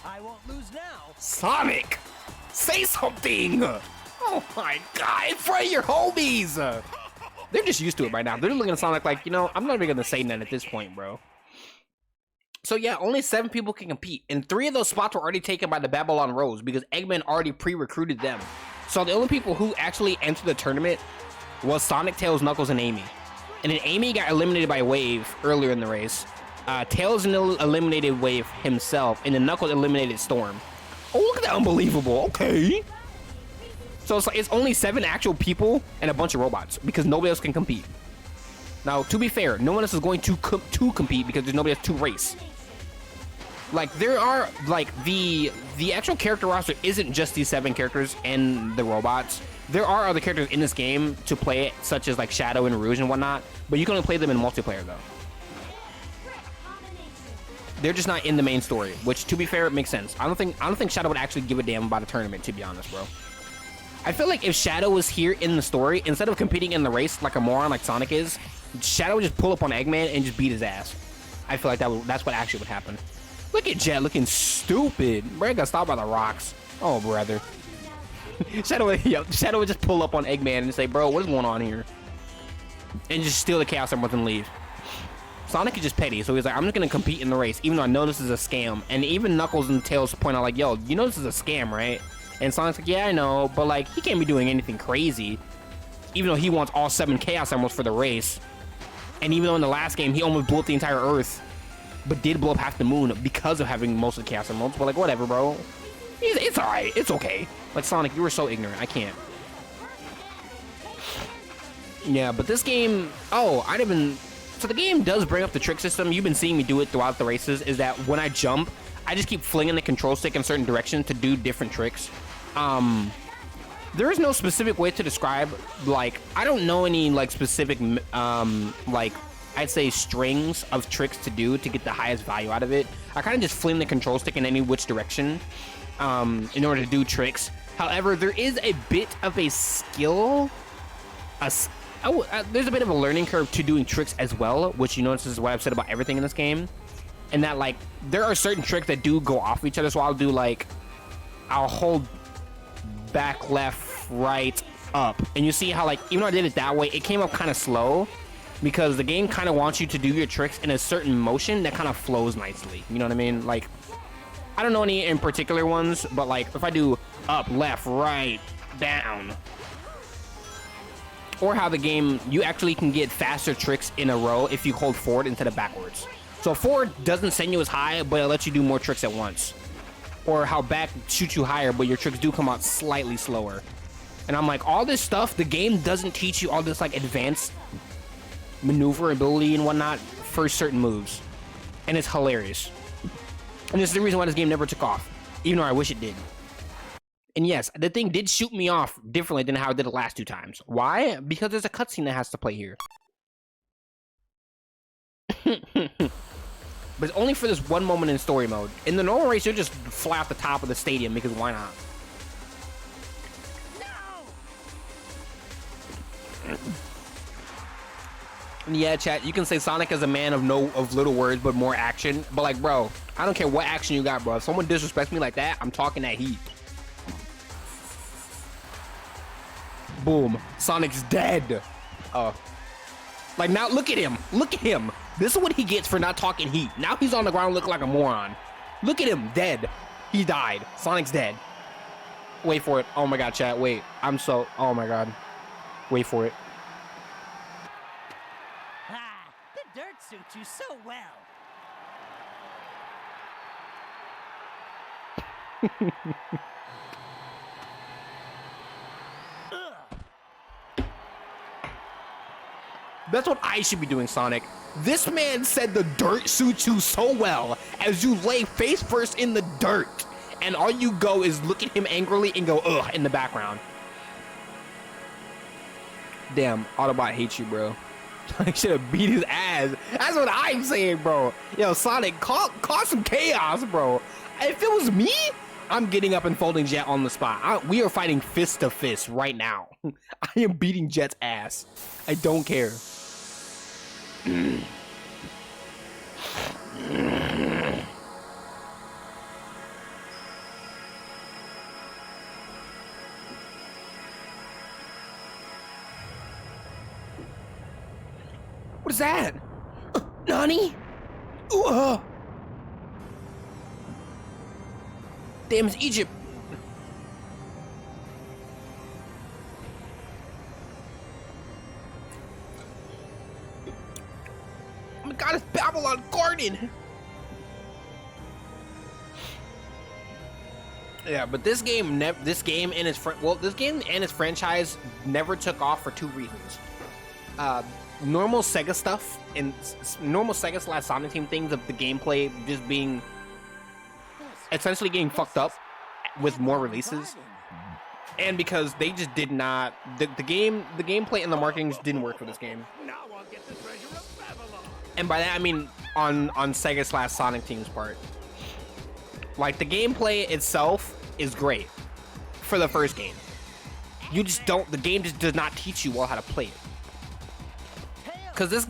I won't lose now. Sonic, say something! Oh my god, in front of your homies! They're just used to it by now. They're looking at Sonic like, you know, I'm not even gonna say nothing at this point, bro. So yeah, only 7 people can compete, and 3 of those spots were already taken by the Babylon Rose because Eggman already pre-recruited them. So the only people who actually entered the tournament was Sonic, Tails, Knuckles, and Amy. And then Amy got eliminated by Wave earlier in the race. Tails eliminated Wave himself, and then Knuckles eliminated Storm. Oh, look at that, unbelievable. Okay. So it's only 7 actual people and a bunch of robots because nobody else can compete. Now, to be fair, no one else is going to compete because there's nobody else to race. Like, there are, like, the actual character roster isn't just these 7 characters and the robots. There are other characters in this game to play it, such as, like, Shadow and Rouge and whatnot, but you can only play them in multiplayer, though. They're just not in the main story, which, to be fair, it makes sense. I don't think Shadow would actually give a damn about a tournament, to be honest, bro. I feel like if Shadow was here in the story, instead of competing in the race like a moron like Sonic is, Shadow would just pull up on Eggman and just beat his ass. I feel like that's what actually would happen. Look at Jet looking stupid. Bro, got stopped by the rocks. Oh, brother. Shadow would just pull up on Eggman and say, bro, what is going on here? And just steal the Chaos Emerald and leave. Sonic is just petty, so he's like, I'm just going to compete in the race, even though I know this is a scam. And even Knuckles and Tails point out, like, yo, you know this is a scam, right? And Sonic's like, yeah, I know, but, like, he can't be doing anything crazy. Even though he wants all 7 Chaos Emeralds for the race. And even though in the last game, he almost blew up the entire Earth, but did blow up half the moon because of having most of the Chaos Emeralds. But, like, whatever, bro. It's alright. It's okay. Like, Sonic, you were so ignorant. I can't. Yeah, but this game... Oh, I didn't even... So the game does bring up the trick system. You've been seeing me do it throughout the races, is that when I jump, I just keep flinging the control stick in certain directions to do different tricks. There is no specific way to describe, like, I don't know any, like, specific, like, I'd say strings of tricks to do to get the highest value out of it. I kind of just fling the control stick in any which direction in order to do tricks. However, there is a bit of a skill, there's a bit of a learning curve to doing tricks as well, which you notice is what I've said about everything in this game. And that, like, there are certain tricks that do go off each other, so I'll do, like, I'll hold back, left, right, up. And you see how, like, even though I did it that way, it came up kind of slow because the game kind of wants you to do your tricks in a certain motion that kind of flows nicely. You know what I mean? Like, I don't know any in particular ones, but, like, if I do up, left, right, down, or how the game, you actually can get faster tricks in a row if you hold forward instead of backwards. So forward doesn't send you as high, but it lets you do more tricks at once. Or how back shoots you higher, but your tricks do come out slightly slower. And I'm like, all this stuff, the game doesn't teach you all this, like, advanced maneuverability and whatnot for certain moves. And it's hilarious. And this is the reason why this game never took off, even though I wish it did. And yes, the thing did shoot me off differently than how it did the last 2 times. Why? Because there's a cutscene that has to play here. But it's only for this one moment in story mode. In the normal race, you'll just fly off the top of the stadium because why not? No! Yeah, chat, you can say Sonic is a man of little words but more action. But like, bro, I don't care what action you got, bro. If someone disrespects me like that, I'm talking that heat. Boom. Sonic's dead. Like, now look at him. Look at him. This is what he gets for not talking heat. Now he's on the ground looking like a moron. Look at him. Dead. He died. Sonic's dead. Wait for it. Oh my god, chat. Wait. Oh my god. Wait for it. Ah, the dirt suits you so well. That's what I should be doing, Sonic. This man said the dirt suits you so well as you lay face first in the dirt. And all you go is look at him angrily and go, ugh, in the background. Damn, Autobot hates you, bro. I should have beat his ass. That's what I'm saying, bro. Yo, Sonic, cause some chaos, bro. If it was me, I'm getting up and folding Jet on the spot. We are fighting fist to fist right now. I am beating Jet's ass. I don't care. What is that? Nani? Damn, it's Egypt. Oh my god, it's Babylon Garden. Yeah, but this game and its franchise never took off for 2 reasons. Normal Sega stuff and normal Sega / Sonic Team things of the gameplay just being essentially getting fucked up with more releases, and because they just did not the gameplay and the marketing just didn't work for this game. Now I'll get the treasure of Babylon. And by that I mean on Sega / Sonic Team's part. Like, the gameplay itself is great for the first game. The game just does not teach you well how to play it. Because this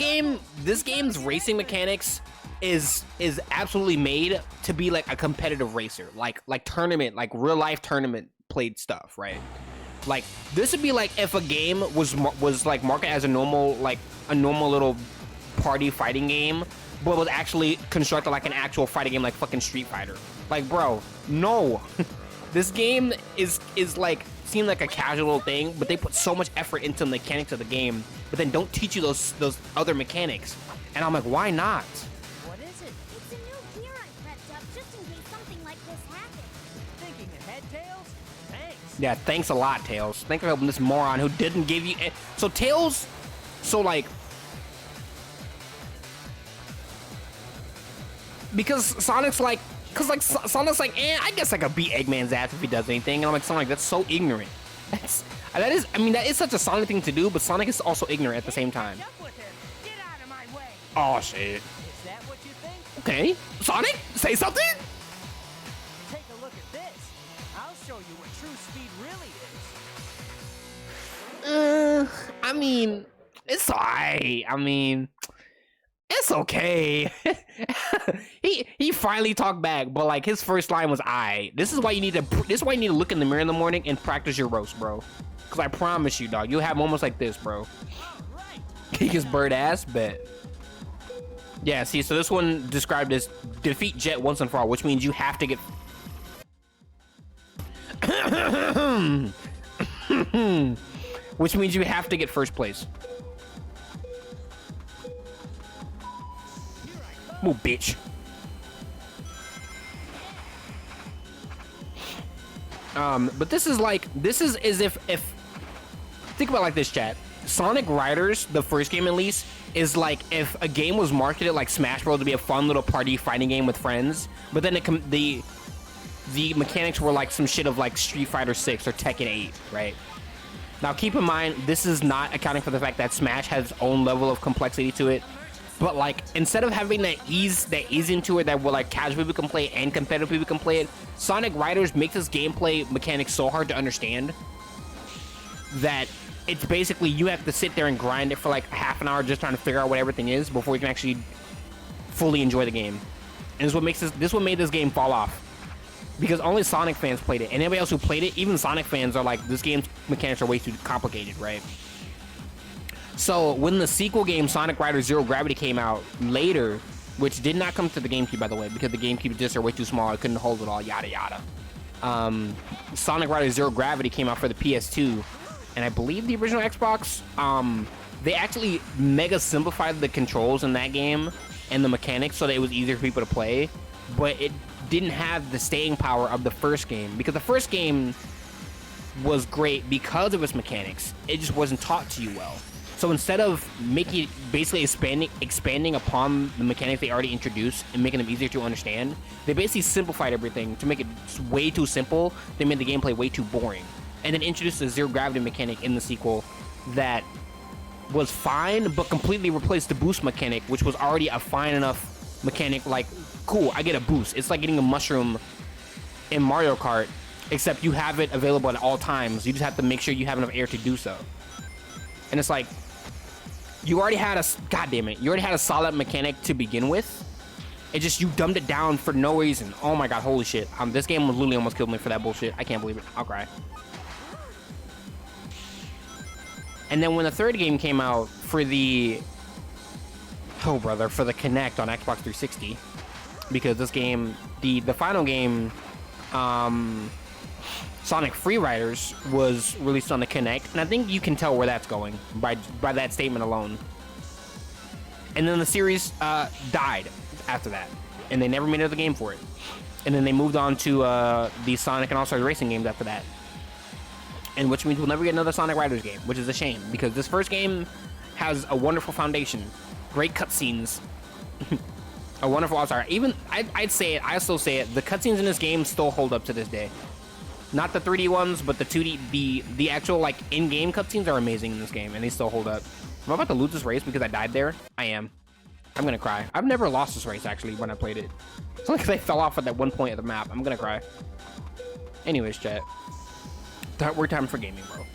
game's racing mechanics is absolutely made to be like a competitive racer, like tournament, like real life tournament played stuff, right? Like, this would be like if a game was like marketed as a normal little party fighting game, but was actually constructed like an actual fighting game, like fucking Street Fighter. Like, bro, no. This game is like seem like a casual thing, but they put so much effort into the mechanics of the game, but then don't teach you those other mechanics. And I'm like, why not? What is it? It's a new gear I prepped up just in case something like this happens. Thinking ahead, Tails? Thanks. Yeah, thanks a lot, Tails. Thanks for helping this moron who didn't give you... So, Tails... So, like... because Sonic's like, Sonic's like, I guess I could beat Eggman's ass if he does anything, and I'm like, Sonic, that's so ignorant. I mean, that is such a Sonic thing to do, but Sonic is also ignorant at the same time. Up with him. Get out of my way. Oh shit. Is that what you think? Okay, Sonic, say something. Take a look at this. I'll show you what true speed really is. I mean, it's alright. I mean, it's okay. he finally talked back, but like his first line was "I." This is why you need to look in the mirror in the morning and practice your roast, bro. Cause I promise you, dog, you'll have moments like this, bro. Kick his bird ass, bet. Yeah, see, so this one described as defeat Jet once and for all, which means you have to get. Which means you have to get first place. Move, bitch. But this is as if think about it like this, chat. Sonic Riders, the first game at least, is like if a game was marketed like Smash Bros. To be a fun little party fighting game with friends, but then the mechanics were like some shit of like Street Fighter 6 or Tekken 8, right? Now keep in mind, this is not accounting for the fact that Smash has its own level of complexity to it. But like, instead of having that ease into it that where like casual people can play and competitive people can play it, Sonic Riders makes this gameplay mechanic so hard to understand that it's basically you have to sit there and grind it for like half an hour just trying to figure out what everything is before you can actually fully enjoy the game. And this what made this game fall off. Because only Sonic fans played it, and anybody else who played it, even Sonic fans are like, this game's mechanics are way too complicated, right? So when the sequel game Sonic Riders Zero Gravity came out later, which did not come to the GameCube, by the way, because the GameCube discs are way too small, it couldn't hold it all, yada yada. Sonic Riders Zero Gravity came out for the PS2, and I believe the original Xbox. They actually mega simplified the controls in that game and the mechanics so that it was easier for people to play, but it didn't have the staying power of the first game, because the first game was great because of its mechanics. It just wasn't taught to you well. So instead of making it basically expanding upon the mechanics they already introduced and making them easier to understand, they basically simplified everything to make it way too simple. They made the gameplay way too boring, and then introduced a zero gravity mechanic in the sequel that was fine, but completely replaced the boost mechanic, which was already a fine enough mechanic. Like, cool, I get a boost. It's like getting a mushroom in Mario Kart, except you have it available at all times. You just have to make sure you have enough air to do so. And it's like, you already had you already had a solid mechanic to begin with. It just, you dumbed it down for no reason. Oh my god, holy shit. This game literally almost killed me for that bullshit. I can't believe it. I'll cry. And then when the third game came out for the for the Kinect on Xbox 360, because this game, the final game, Sonic Free Riders, was released on the Kinect, and I think you can tell where that's going by that statement alone. And then the series died after that, and they never made another game for it. And then they moved on to the Sonic and All-Stars Racing games after that. And which means we'll never get another Sonic Riders game, which is a shame, because this first game has a wonderful foundation, great cutscenes, a wonderful all-star. Even I still say it, the cutscenes in this game still hold up to this day. Not the 3D ones, but the 2D, the actual like in-game cutscenes are amazing in this game, and they still hold up. Am I about to lose this race because I died there? I am. I'm gonna cry. I've never lost this race actually when I played it. It's only because I fell off at that one point of the map. I'm gonna cry. Anyways, chat. We're time for gaming, bro.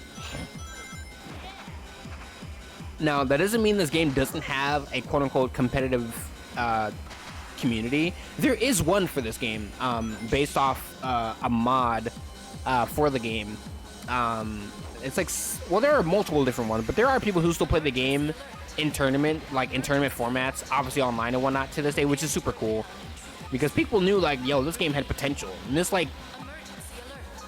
Now, that doesn't mean this game doesn't have a quote-unquote competitive community. There is one for this game, based off a mod for the game. It's like, well, there are multiple different ones, but there are people who still play the game in tournament formats, obviously online and whatnot to this day, which is super cool, because people knew like, yo, this game had potential. And this, like,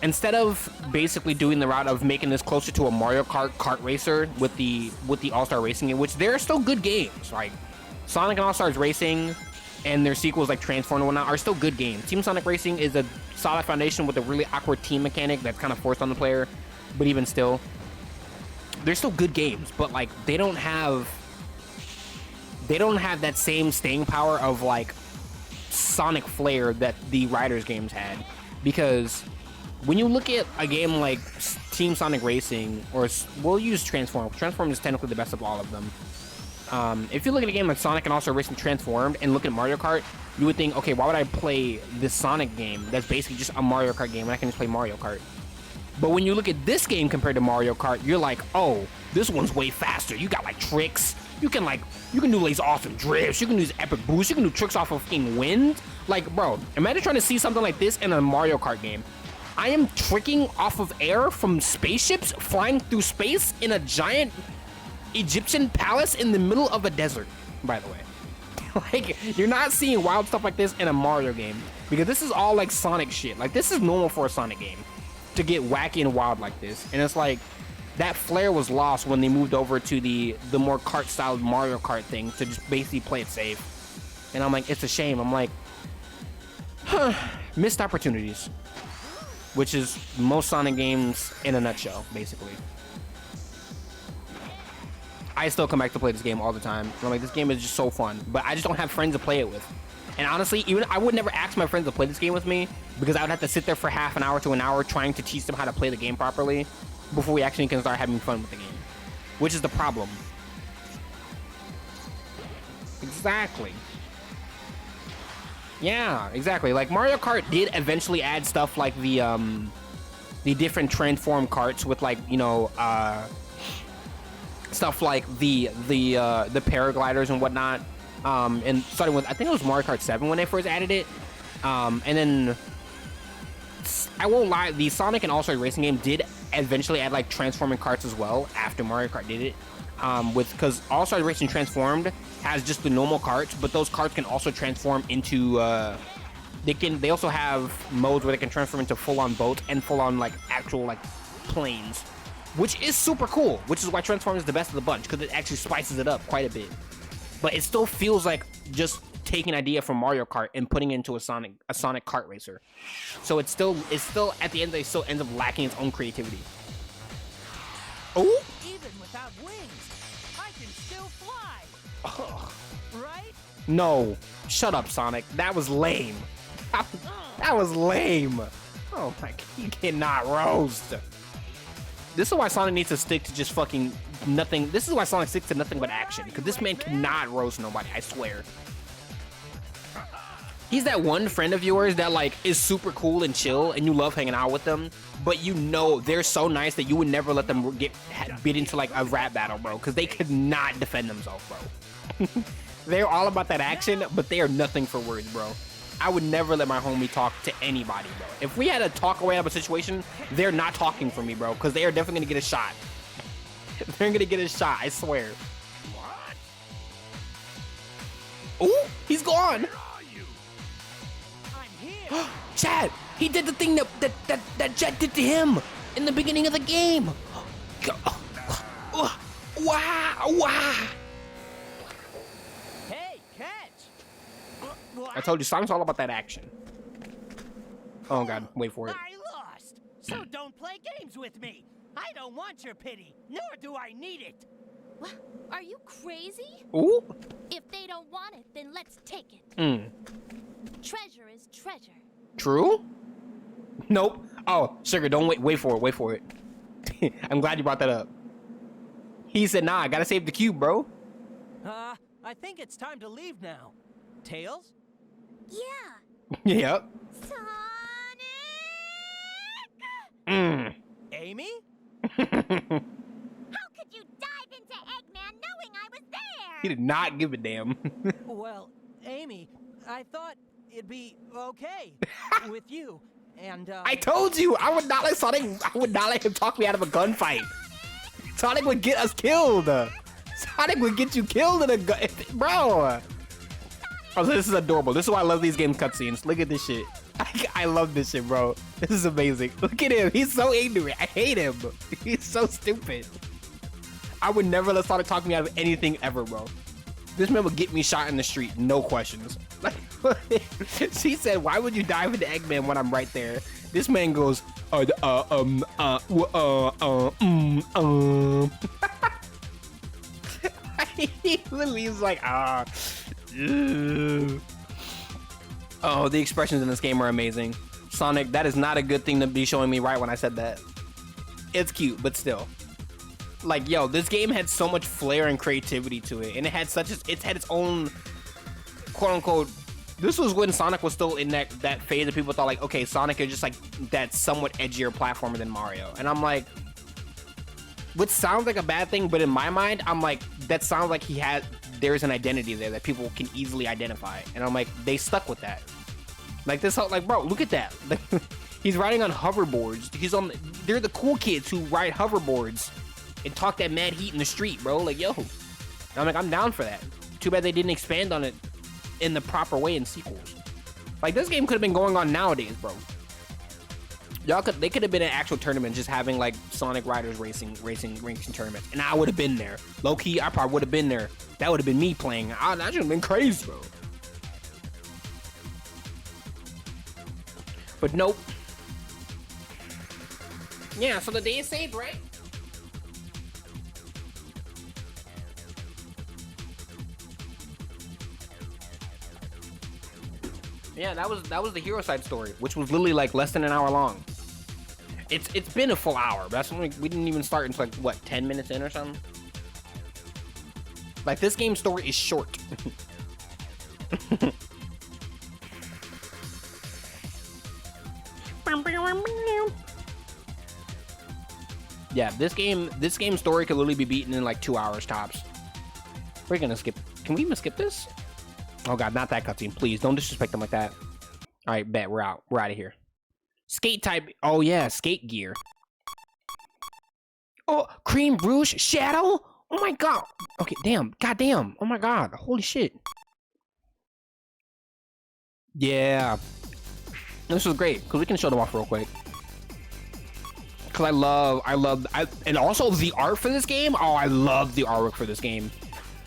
instead of basically doing the route of making this closer to a Mario Kart racer with the All-Star Racing game, which there are still good games, like Sonic and All-Stars Racing and their sequels like Transform and whatnot are still good games. Team Sonic Racing is a solid foundation with a really awkward team mechanic that's kind of forced on the player, but even still, they're still good games. But like, they don't have that same staying power of like Sonic flair that the Riders games had, because when you look at a game like Team Sonic Racing, or we'll use Transform. Transform is technically the best of all of them. If you look at a game like Sonic and also Racing Transformed and look at Mario Kart, you would think, okay, why would I play this Sonic game that's basically just a Mario Kart game when I can just play Mario Kart? But when you look at this game compared to Mario Kart, you're like, oh, this one's way faster. You got like tricks. You can do these awesome drifts. You can do these epic boosts. You can do tricks off of fucking wind. Like, bro, imagine trying to see something like this in a Mario Kart game. I am tricking off of air from spaceships flying through space in a giant Egyptian palace in the middle of a desert, by the way. Like, you're not seeing wild stuff like this in a Mario game, because this is all like Sonic shit. Like, this is normal for a Sonic game to get wacky and wild like this. And it's like, that flair was lost when they moved over to the more kart-styled Mario Kart thing to just basically play it safe. And I'm like, it's a shame. I'm like, missed opportunities. Which is most Sonic games in a nutshell, basically. I still come back to play this game all the time. I'm like, this game is just so fun, but I just don't have friends to play it with. And honestly, even I would never ask my friends to play this game with me, because I would have to sit there for half an hour to an hour trying to teach them how to play the game properly before we actually can start having fun with the game, which is the problem. Exactly. Yeah, exactly. Like, Mario Kart did eventually add stuff like the different transform carts with, like, you know, stuff like the paragliders and whatnot. And starting with, I think it was Mario Kart 7 when they first added it. And then, I won't lie, the Sonic and All-Star Racing game did eventually add, like, transforming carts as well after Mario Kart did it. Because All-Star Racing Transformed has just the normal carts, but those carts can also transform into, they also have modes where they can transform into full-on boats and full-on, like, actual, like, planes, which is super cool, which is why Transform is the best of the bunch, because it actually spices it up quite a bit. But it still feels like just taking an idea from Mario Kart and putting it into a Sonic kart racer. So it's still at the end, they still ends up lacking its own creativity. Oh! Even without wings, I can still fly. Ugh. Right? No, shut up, Sonic. That was lame. That was lame. Oh my, you cannot roast. This is why Sonic needs to stick to just fucking nothing. This is why Sonic sticks to nothing but action, because this man cannot roast nobody, I swear. He's that one friend of yours that, like, is super cool and chill and you love hanging out with them, but you know they're so nice that you would never let them get bit into, like, a rap battle, bro, because they could not defend themselves, bro. They're all about that action, but they are nothing for words, bro. I would never let my homie talk to anybody, bro. If we had to talk away out of a situation, they're not talking for me, bro, because they are definitely gonna get a shot. They're gonna get a shot, I swear. Ooh, he's gone. Chad, he did the thing that Jet did to him in the beginning of the game. Wow. Hey, catch! I told you, Sonic's all about that action. Oh god, wait for it. I lost! So don't play games with me! I don't want your pity, nor do I need it! What? Are you crazy? Ooh. If they don't want it, then let's take it. Treasure is treasure. True? Nope. Oh, Sugar, don't wait for it. I'm glad you brought that up. He said, nah, I gotta save the cube, bro. I think it's time to leave now. Tails? Yeah. Yep. Sonic! Amy? How could you dive into Eggman knowing I was there? He did not give a damn. Well, Amy, I thought it'd be okay with you, and I told you, I would not let Sonic, I would not let him talk me out of a gunfight. Sonic would get us killed. Sonic would get you killed in a gun, bro. Oh, this is adorable. This is why I love these game cutscenes. Look at this shit. I love this shit, bro. This is amazing. Look at him. He's so ignorant. I hate him. He's so stupid. I would never let Sonic talk me out of anything ever, bro. This man would get me shot in the street, no questions. She said, why would you dive into Eggman when I'm right there? This man goes, He literally is like, Oh, the expressions in this game are amazing. Sonic, that is not a good thing to be showing me right when I said that. It's cute, but still. Like, yo, this game had so much flair and creativity to it, and it had its own quote unquote. This was when Sonic was still in that phase that people thought like, okay, Sonic is just like that somewhat edgier platformer than Mario, and I'm like, which sounds like a bad thing, but in my mind, I'm like, that sounds like there's an identity there that people can easily identify, and I'm like, they stuck with that. Like this whole, like, bro, look at that. He's riding on hoverboards. They're the cool kids who ride hoverboards and talk that mad heat in the street, bro. Like, yo. And I'm like, I'm down for that. Too bad they didn't expand on it in the proper way in sequels. Like, this game could have been going on nowadays, bro. They could have been an actual tournament, just having like Sonic Riders racing tournaments, and I would have been there. Low key, I probably would have been there. That would have been me playing. That should have been crazy, bro. But nope. Yeah, so the day is saved, right? Yeah, that was the hero side story, which was literally like less than an hour long. It's been a full hour, but that's when we didn't even start until like what, 10 minutes in or something. Like, this game's story is short. Yeah, this game's story could literally be beaten in like 2 hours tops. We're gonna skip. Can we even skip this? Oh god, not that cutscene. Please don't disrespect them like that. All right, bet we're out. We're out of here. Skate type. Oh yeah, skate gear. Oh, Cream Rouge Shadow. Oh my god. Okay, damn. God damn. Oh my god. Holy shit. Yeah. This was great because we can show them off real quick. Because and also the art for this game. Oh, I love the artwork for this game.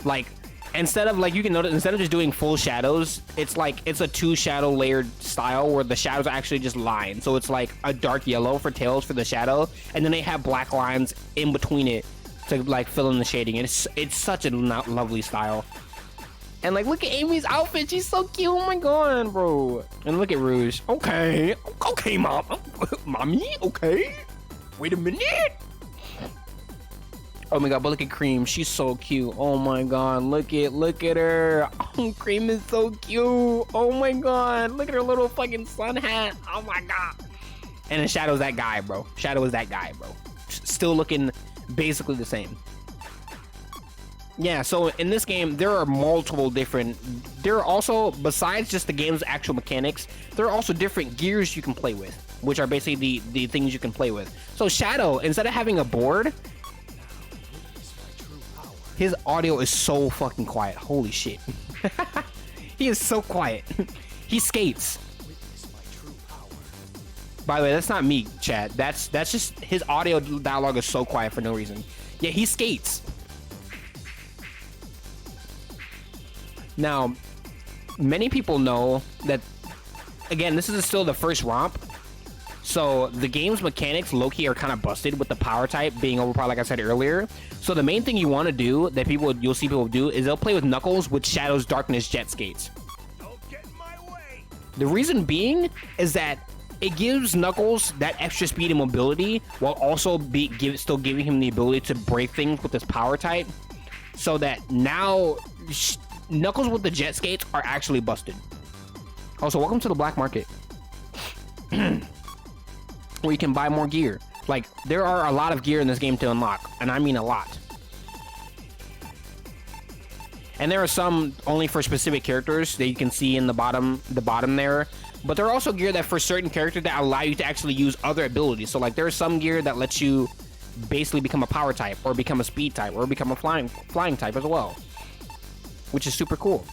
Like, instead of, like, you can notice, instead of just doing full shadows, it's like, it's a 2 shadow layered style where the shadows are actually just lines. So it's like a dark yellow for tails for the shadow, and then they have black lines in between it to like fill in the shading. And it's such a lovely style. And like, look at Amy's outfit. She's so cute. Oh my god, bro. And look at Rouge. Okay, mom. Mommy, okay. Wait a minute. Oh my god, but look at Cream. She's so cute. Oh my god, look at her. Oh, Cream is so cute. Oh my god, look at her little fucking sun hat. Oh my god. And then Shadow's that guy, bro. Shadow is that guy, bro. Still looking basically the same. Yeah, so in this game, there are multiple different... There are also, besides just the game's actual mechanics, there are also different gears you can play with, which are basically the things you can play with. So Shadow, instead of having a board, his audio is so fucking quiet. Holy shit. He is so quiet. He skates. By the way, that's not me, chat. That's just his audio dialogue is so quiet for no reason. Yeah, he skates. Now, many people know that, again, this is still the first romp, so the game's mechanics low-key are kind of busted with the power type being overpowered, like I said earlier. So the main thing you want to do that you'll see people do is they'll play with Knuckles with Shadow's Darkness jet skates. Don't get in my way. The reason being is that it gives Knuckles that extra speed and mobility while also still giving him the ability to break things with his power type, so that now Knuckles with the jet skates are actually busted. Also, welcome to the black market. Where you can buy more gear. Like, there are a lot of gear in this game to unlock, and I mean a lot. And there are some only for specific characters that you can see in the bottom there. But there are also gear that for certain characters that allow you to actually use other abilities. So like, there's some gear that lets you basically become a power type, or become a speed type, or become a flying type as well, which is super cool.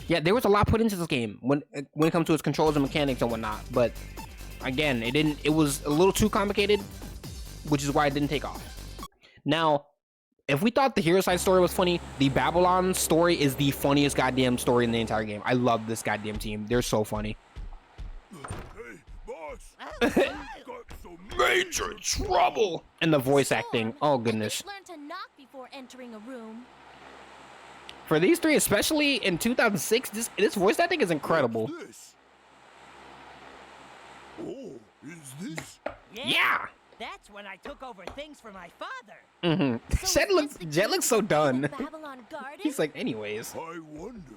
Yeah, there was a lot put into this game when it comes to its controls and mechanics and whatnot. But again, it was a little too complicated, which is why it didn't take off. Now, if we thought the hero side story was funny, the Babylon story is the funniest goddamn story in the entire game. I love this goddamn team. They're so funny. Hey, boss. Got some Major trouble. And the voice acting. Oh goodness. Learn to knock before entering a room. For these three, especially in 2006, this voice acting is incredible. What's this? Oh, is this? Yeah. That's when I took over things for my father. Mm-hmm. Jet looks so done. Babylon Garden? He's like, anyways. I wonder,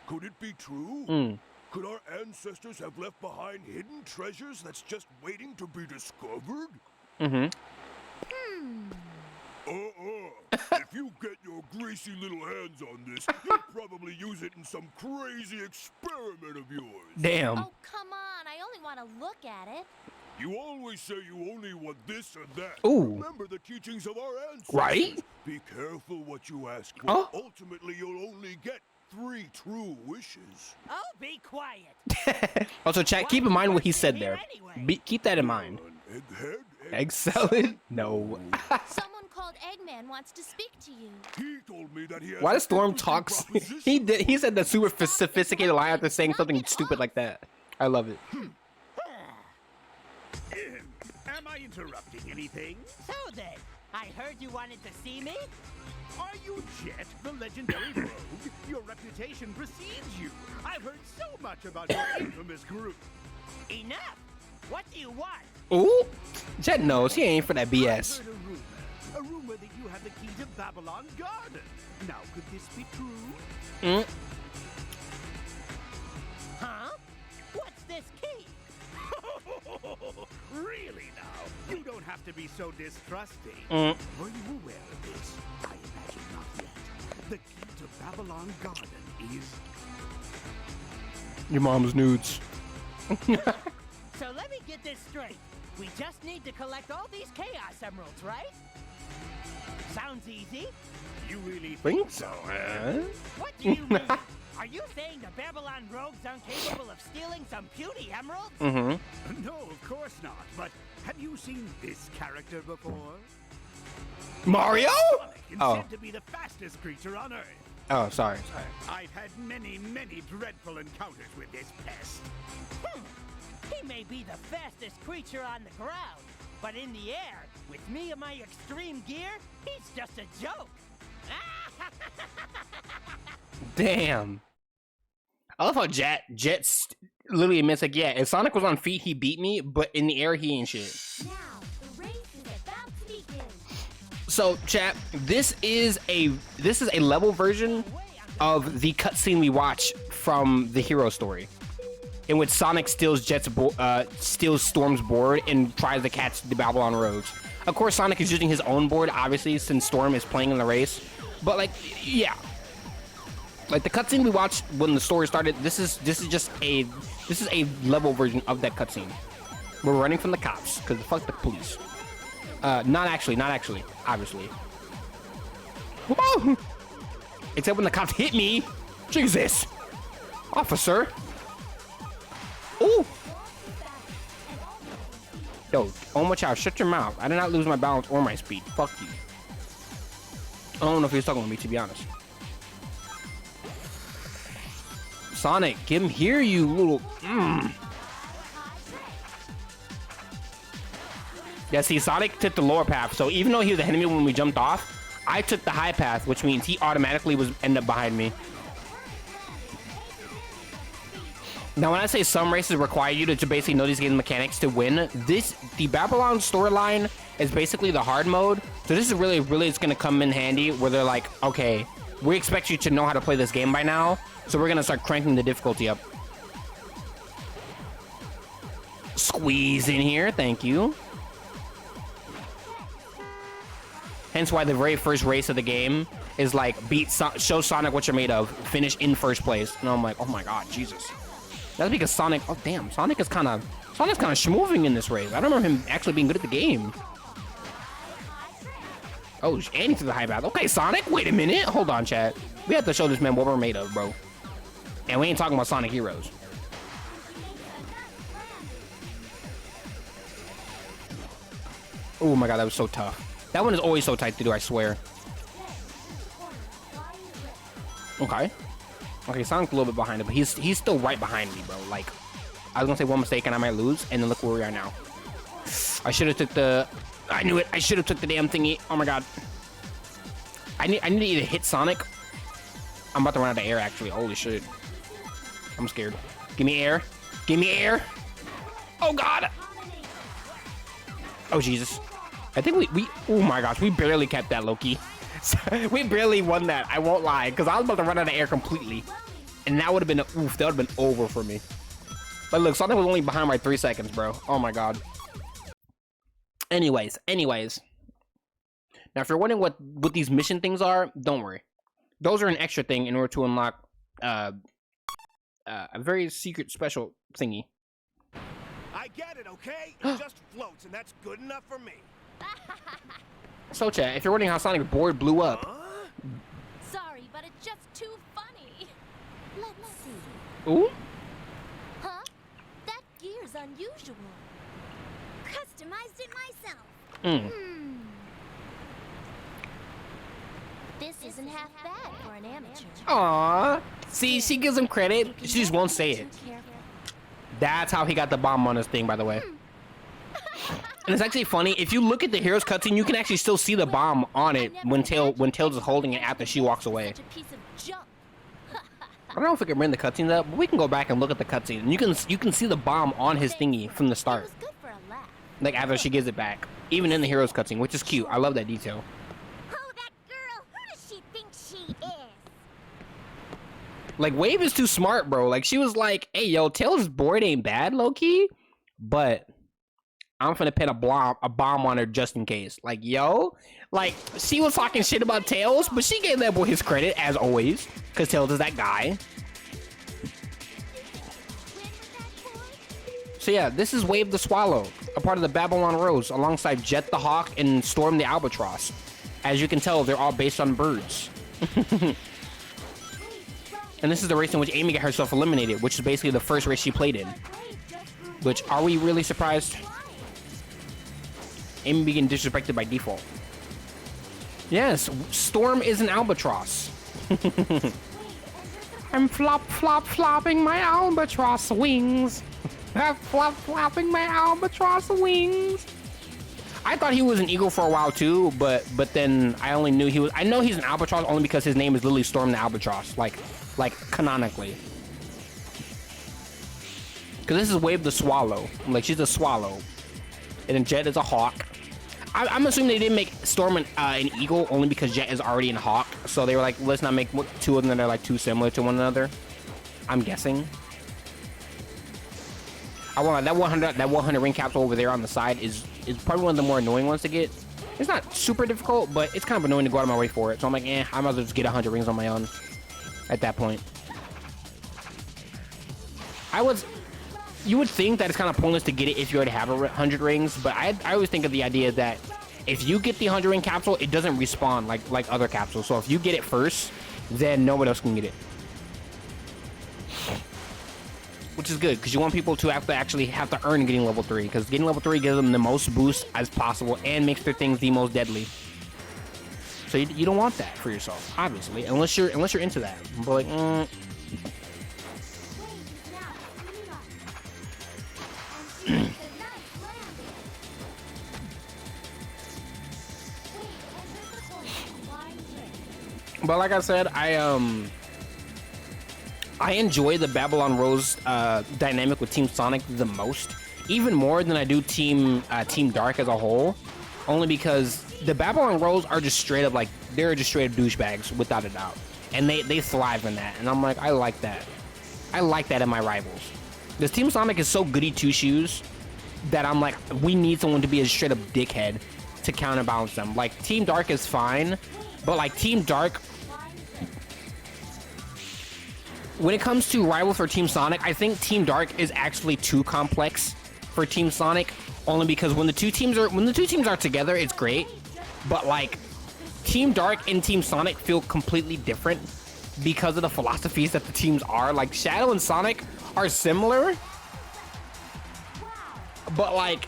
could it be true? Could our ancestors have left behind hidden treasures that's just waiting to be discovered? If you get your greasy little hands on this, you'll probably use it in some crazy experiment of yours. Damn. Oh, come on. I only want to look at it. You always say you only want this or that. Ooh. Remember the teachings of our ancestors. Right? Be careful what you ask for. Huh? Ultimately, you'll only get 3 true wishes. Oh, be quiet. Also, chat, keep in mind what he said there. Keep that in mind. An egghead? Egg salad? No. Someone called Eggman wants to speak to you. He told me that he has Why does an Storm interesting talk? proposition. He said that super sophisticated lie after saying something stupid like that. I love it. Am I interrupting anything? So then, I heard you wanted to see me? Are you Jet, the legendary rogue? Your reputation precedes you. I've heard so much about your infamous group. Enough. What do you want? Ooh, Jet knows he ain't for that BS. I heard a rumor that you have the key to Babylon Garden. Now, could this be true? Huh? What's this key? Really now? You don't have to be so distrusting. Mm. Are you aware of this? I imagine not yet. The key to Babylon Garden is... Your mom's nudes. So let me get this straight. We just need to collect all these Chaos Emeralds, right? Sounds easy. You really Think so, huh? What do you mean? Are you saying the Babylon rogues aren't capable of stealing some puny emeralds? No, of course not. But have you seen this character before? Mario? Sonic is Oh. said to be the fastest creature on Earth. Oh, sorry. I've had many, many dreadful encounters with this pest. He may be the fastest creature on the ground, but in the air, with me and my extreme gear, he's just a joke. Damn. I love how Jet literally admits like, yeah, if Sonic was on feet, he beat me, but in the air, he ain't shit. Now, the race is about to begin. So, chat, this is a level version of the cutscene we watch from the hero story, in which Sonic steals Storm's board and tries to catch the Babylon rogues. Of course, Sonic is using his own board, obviously, since Storm is playing in the race. But like, yeah, like the cutscene we watched when the story started. This is a level version of that cutscene. We're running from the cops because fuck the police. Not actually, obviously. Whoa! Except when the cops hit me. Jesus, officer. Ooh. Yo, oh my child, shut your mouth. I did not lose my balance or my speed. Fuck you. I don't know if he was talking to me, to be honest. Sonic, get him here, you little... Yeah, see, Sonic took the lower path, so even though he was ahead of me when we jumped off, I took the high path, which means he automatically ended up behind me. Now, when I say some races require you to basically know these game mechanics to win, the Babylon storyline is basically the hard mode. So this is really it's going to come in handy where they're like, okay, we expect you to know how to play this game by now, so we're going to start cranking the difficulty up. Squeeze in here, thank you. Hence why the very first race of the game is like, show Sonic what you're made of, finish in first place. And I'm like, oh my god, Jesus. That's because Sonic, oh damn, Sonic's kind of schmoving in this race. I don't remember him actually being good at the game. Oh, and he threw the high path. Okay, Sonic, wait a minute. Hold on, chat. We have to show this man what we're made of, bro. And we ain't talking about Sonic Heroes. Oh my god, that was so tough. That one is always so tight to do, I swear. Okay. Okay, Sonic's a little bit behind it, but he's still right behind me, bro. Like, I was gonna say one mistake and I might lose, and then look where we are now. I should have took the... I knew it. I should have took the damn thingy. Oh my god. I need to either hit Sonic I'm about to run out of air, actually. Holy shit. I'm scared. Give me air. Give me air. Oh, God. Oh, Jesus. I think we oh, my gosh. We barely kept that, Loki. We barely won that. I won't lie. Because I was about to run out of air completely. And that would have been, oof, that would have been over for me. But look, Sonic was only behind by 3 seconds, bro. Oh, my God. Anyways. Now, if you're wondering what these mission things are, don't worry. Those are an extra thing in order to unlock a very secret special thingy. I get it, okay? It just floats, and that's good enough for me. So, chat, if you're wondering how Sonic's board blew up. Sorry, but it's just too funny. Let's see. Ooh? Huh? That gear's unusual. Customized it myself. This isn't half bad for an amateur. Aww. See, she gives him credit. She just won't say it. That's how he got the bomb on his thing, by the way. And it's actually funny. If you look at the hero's cutscene, you can actually still see the bomb on it when Tails is holding it after she walks away. I don't know if we can bring the cutscenes up, but we can go back and look at the cutscene. And you can see the bomb on his thingy from the start. Like after she gives it back. Even in the hero's cutscene, which is cute. I love that detail. Like, Wave is too smart, bro. Like, she was like, hey, yo, Tails' board ain't bad, low-key, but I'm finna pin a bomb on her just in case. Like, yo, like, she was talking shit about Tails, but she gave that boy his credit, as always, because Tails is that guy. So, yeah, this is Wave the Swallow, a part of the Babylon Rose, alongside Jet the Hawk and Storm the Albatross. As you can tell, they're all based on birds. And this is the race in which Amy got herself eliminated, which is basically the first race she played in. Which, are we really surprised? Amy being disrespected by default. Yes, Storm is an albatross. I'm flopping my albatross wings. I'm flopping my albatross wings. I thought he was an eagle for a while too, but then I only knew he was. I know he's an albatross only because his name is literally Storm the Albatross, like canonically. Because this is Wave the Swallow. Like, she's a swallow, and then Jet is a hawk. I'm assuming they didn't make Storm an eagle only because Jet is already in hawk, so they were like, let's not make two of them that are like too similar to one another. I'm guessing. I want that 100 ring capsule over there on the side is probably one of the more annoying ones to get. It's not super difficult, but it's kind of annoying to go out of my way for it. So I'm like, I might as well just get 100 rings on my own at that point. You would think that it's kind of pointless to get it if you already have 100 rings, but I always think of the idea that if you get the 100 ring capsule, it doesn't respawn like other capsules. So if you get it first, then no one else can get it. Which is good, because you want people to actually have to earn getting level 3, because getting level 3 gives them the most boost as possible and makes their things the most deadly. So you don't want that for yourself, obviously, unless you're into that. But like, but like I said, I enjoy the Babylon Rose dynamic with Team Sonic the most, even more than I do Team Dark as a whole, only because the Babylon Rose are just straight up like, they're just straight up douchebags without a doubt, and they thrive in that, and I'm like, I like that in my rivals. This Team Sonic is so goody two shoes that I'm like, we need someone to be a straight up dickhead to counterbalance them. Like, Team Dark is fine, but like Team Dark, when it comes to rivals for Team Sonic, I think Team Dark is actually too complex for Team Sonic, only because when the two teams are together, it's great, but like Team Dark and Team Sonic feel completely different because of the philosophies that the teams are. Like, Shadow and Sonic are similar, but like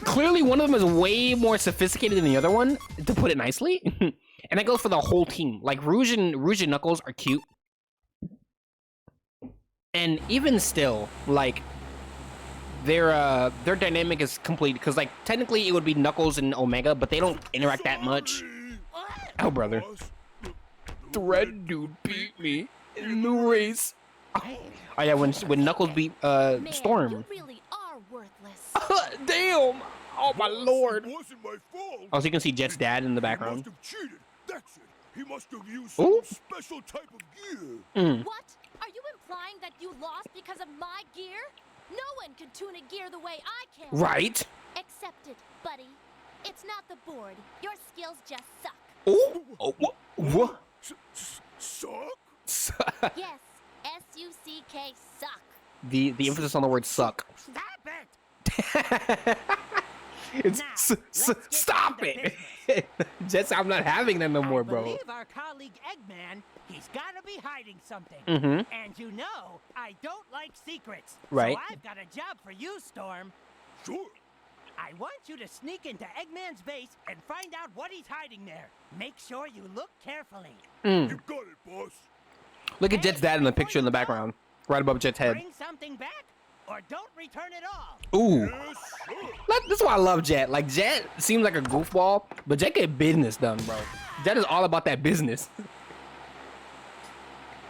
clearly one of them is way more sophisticated than the other one, to put it nicely. And that goes for the whole team. Like, Rouge and Knuckles are cute, and even still, like, their dynamic is complete, because like technically it would be Knuckles and Omega, but they don't interact that much. Oh, brother. the red dude beat me in the race. Oh yeah, when Knuckles beat Storm. You really are worthless. Damn! Oh my lord! It wasn't my fault. Oh, so you can see Jet's dad in the He background. must have cheated. That's it. He must have used Ooh. some special type of gear. What? Are you implying that you lost because of my gear? No one can tune a gear the way I can. Right? Accept it, buddy. It's not the board. Your skills just suck. Ooh. Oh, what? Suck? Yes, S-U-C-K, suck. The emphasis on the word suck. Stop it! It's Now, let's get stop down to it. Jets, I'm not having that no more, I bro. believe our colleague Eggman, he's gotta be hiding something. Mhm. And you know, I don't like secrets. Right. So I've got a job for you, Storm. Sure. I want you to sneak into Eggman's base and find out what he's hiding there. Make sure you look carefully. You got it, boss. Look at Jet's dad in the picture in the background, right above Jet's head. Bring something back, or don't return it all. Ooh. Yes, sir. This is why I love Jet. Like, Jet seems like a goofball, but Jet get business done, bro. Jet is all about that business.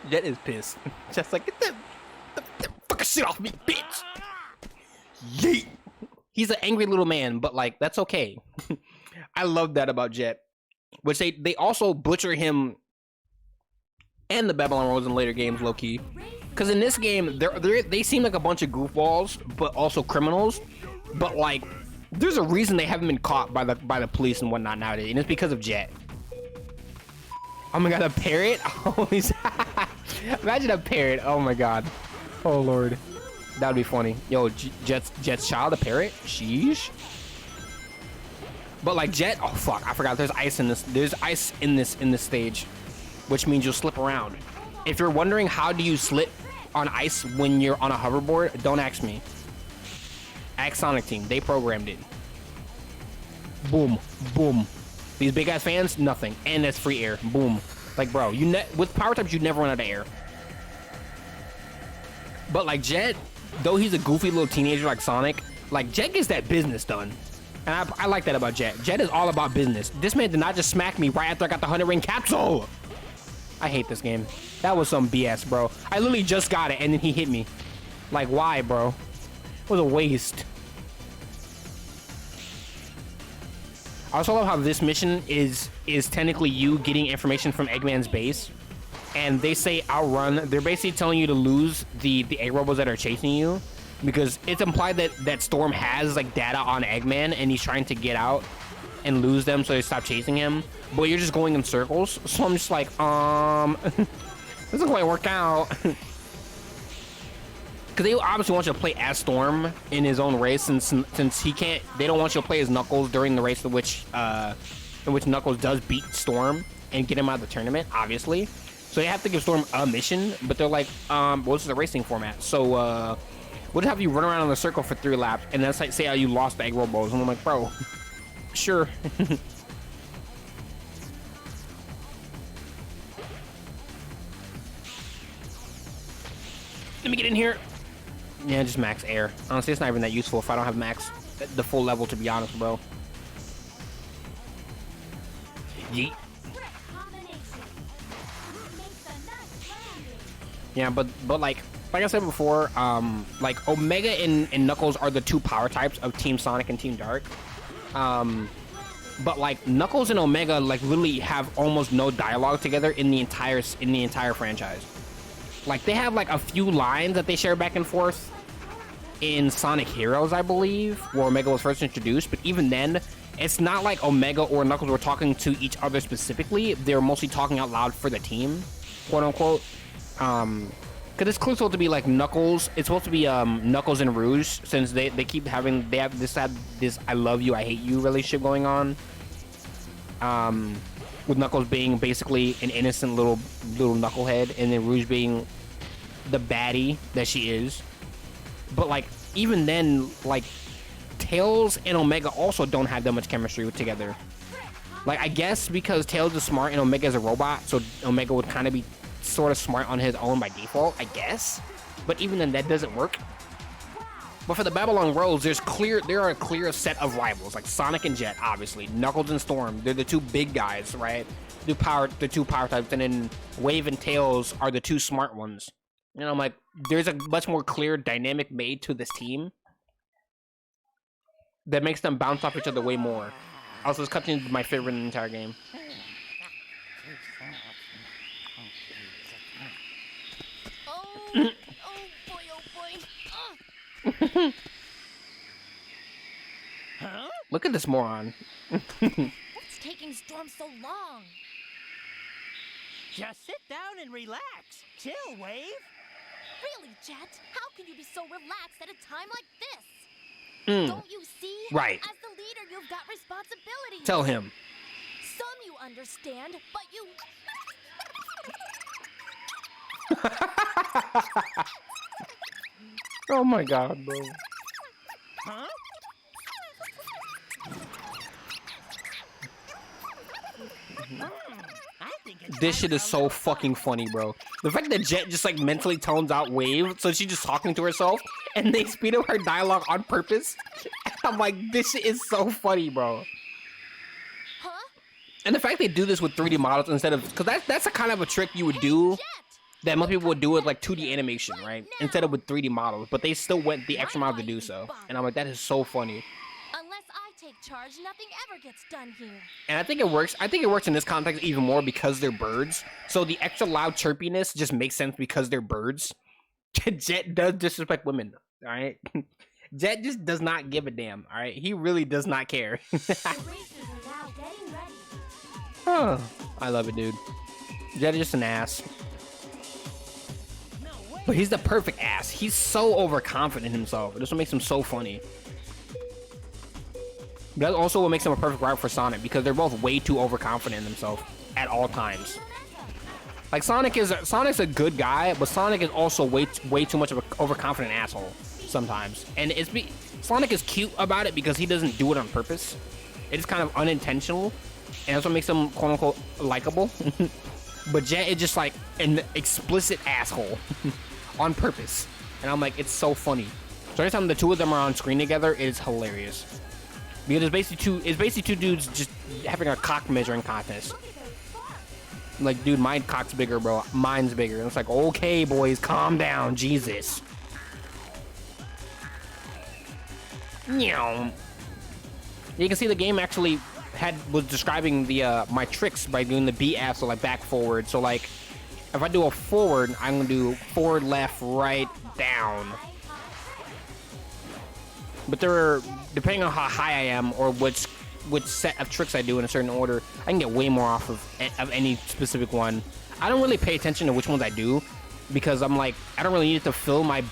Jet is pissed. Jet's like, get the fucking shit off me, bitch. Yeet. He's an angry little man, but like, that's okay. I love that about Jet. Which they also butcher him and the Babylon Rolls in later games, low-key. Because in this game, they seem like a bunch of goofballs, but also criminals. But like, there's a reason they haven't been caught by the police and whatnot nowadays, and it's because of Jet. Oh my god, a parrot? Oh, imagine a parrot. Oh my god. Oh lord, that would be funny. Yo, Jet's child, a parrot? Sheesh. But like Jet, oh fuck, I forgot. There's ice in this. There's ice in this stage, which means you'll slip around. If you're wondering how do you slip on ice when you're on a hoverboard, don't ask me. Ask Sonic Team. They programmed it. Boom, boom. These big ass fans, nothing, and that's free air. Boom. Like, bro, with power types, you never run out of air. But like Jet, though he's a goofy little teenager like Sonic, like Jet gets that business done. And I like that about Jet. Jet is all about business. This man did not just smack me right after I got the 100 ring capsule. I hate this game. That was some BS, bro. I literally just got it and then he hit me. Like, why, bro? It was a waste. I also love how this mission is technically you getting information from Eggman's base. And they say outrun. They're basically telling you to lose the egg robots that are chasing you. Because it's implied that Storm has like data on Eggman and he's trying to get out and lose them so they stop chasing him. But you're just going in circles. So I'm just like, this isn't quite work out. Because they obviously want you to play as Storm in his own race since he can't, they don't want you to play as Knuckles during the race in which Knuckles does beat Storm and get him out of the tournament, obviously. So they have to give Storm a mission, but they're like, well, this is a racing format. So, we'll just have you run around in a circle for 3 laps, and that's like say how you lost the egg robos. And I'm like, bro, sure. Let me get in here. Yeah, just max air. Honestly, it's not even that useful if I don't have max the full level, to be honest, bro. Yeet. Yeah, but like I said before, like Omega and Knuckles are the 2 power types of Team Sonic and Team Dark. But like Knuckles and Omega like literally have almost no dialogue together in the entire franchise. Like they have like a few lines that they share back and forth in Sonic Heroes, I believe, where Omega was first introduced. But even then, it's not like Omega or Knuckles were talking to each other specifically. They're mostly talking out loud for the team, quote unquote. Because it's clearly supposed to be like Knuckles. It's supposed to be Knuckles and Rouge, since they have this I love you, I hate you relationship going on. With Knuckles being basically an innocent little knucklehead, and then Rouge being the baddie that she is. But like even then, like Tails and Omega also don't have that much chemistry together. Like I guess because Tails is smart and Omega is a robot, so Omega would kind of be sort of smart on his own by default, I guess. But even then, that doesn't work. But for the Babylon Roads, there are a clear set of rivals, like Sonic and Jet, obviously. Knuckles and Storm, they're the two big guys, right? The two power types, and then Wave and Tails are the two smart ones. You know, I'm like, there's a much more clear dynamic made to this team that makes them bounce off each other way more. Also, this cutscene is my favorite in the entire game. Oh boy. Huh? Look at this moron. What's taking Storm so long? Just sit down and relax. Chill, Wave. Really, Jet? How can you be so relaxed at a time like this? Don't you see? Right. As the leader, you've got responsibilities. Tell him. Some you understand, but you... Oh my god, bro. Huh? I think it's This time shit for is a so little fucking fun. funny, bro. The fact that Jet just like mentally tones out Wave, so she's just talking to herself, and they speed up her dialogue on purpose. I'm like, this shit is so funny, bro. Huh? And the fact they do this with 3D models instead of, because that's a kind of a trick you would do Jet! that most people would do with like 2D animation, right? Instead of with 3D models, but they still went the extra mile to do so. And I'm like, that is so funny. Unless I take charge, nothing ever gets done here. And I think it works. I think it works in this context even more because they're birds. So the extra loud chirpiness just makes sense because they're birds. Jet does disrespect women, all right? Jet just does not give a damn, all right? He really does not care. The racers are now getting ready. Oh, I love it, dude. Jet is just an ass. No way. But he's the perfect ass. He's so overconfident in himself. This what makes him so funny. But that's also what makes him a perfect rival for Sonic, because they're both way too overconfident in themselves at all times. Like Sonic's a good guy, but Sonic is also way too much of an overconfident asshole sometimes. And Sonic is cute about it because he doesn't do it on purpose. It's kind of unintentional, and that's what makes him quote unquote likable. But Jet is just like an explicit asshole on purpose, and I'm like, it's so funny. So every time the two of them are on screen together, it is hilarious. Because it's basically two dudes just having a cock measuring contest. Like, dude, my cock's bigger, bro. Mine's bigger. And it's like, okay, boys, calm down, Jesus. Meow. You can see the game actually was describing the my tricks by doing the B F, so like back forward. So like, if I do a forward, I'm gonna do forward, left, right, down. But depending on how high I am or which set of tricks I do in a certain order, I can get way more off of any specific one. I don't really pay attention to which ones I do because I'm like, I don't really need to fill my.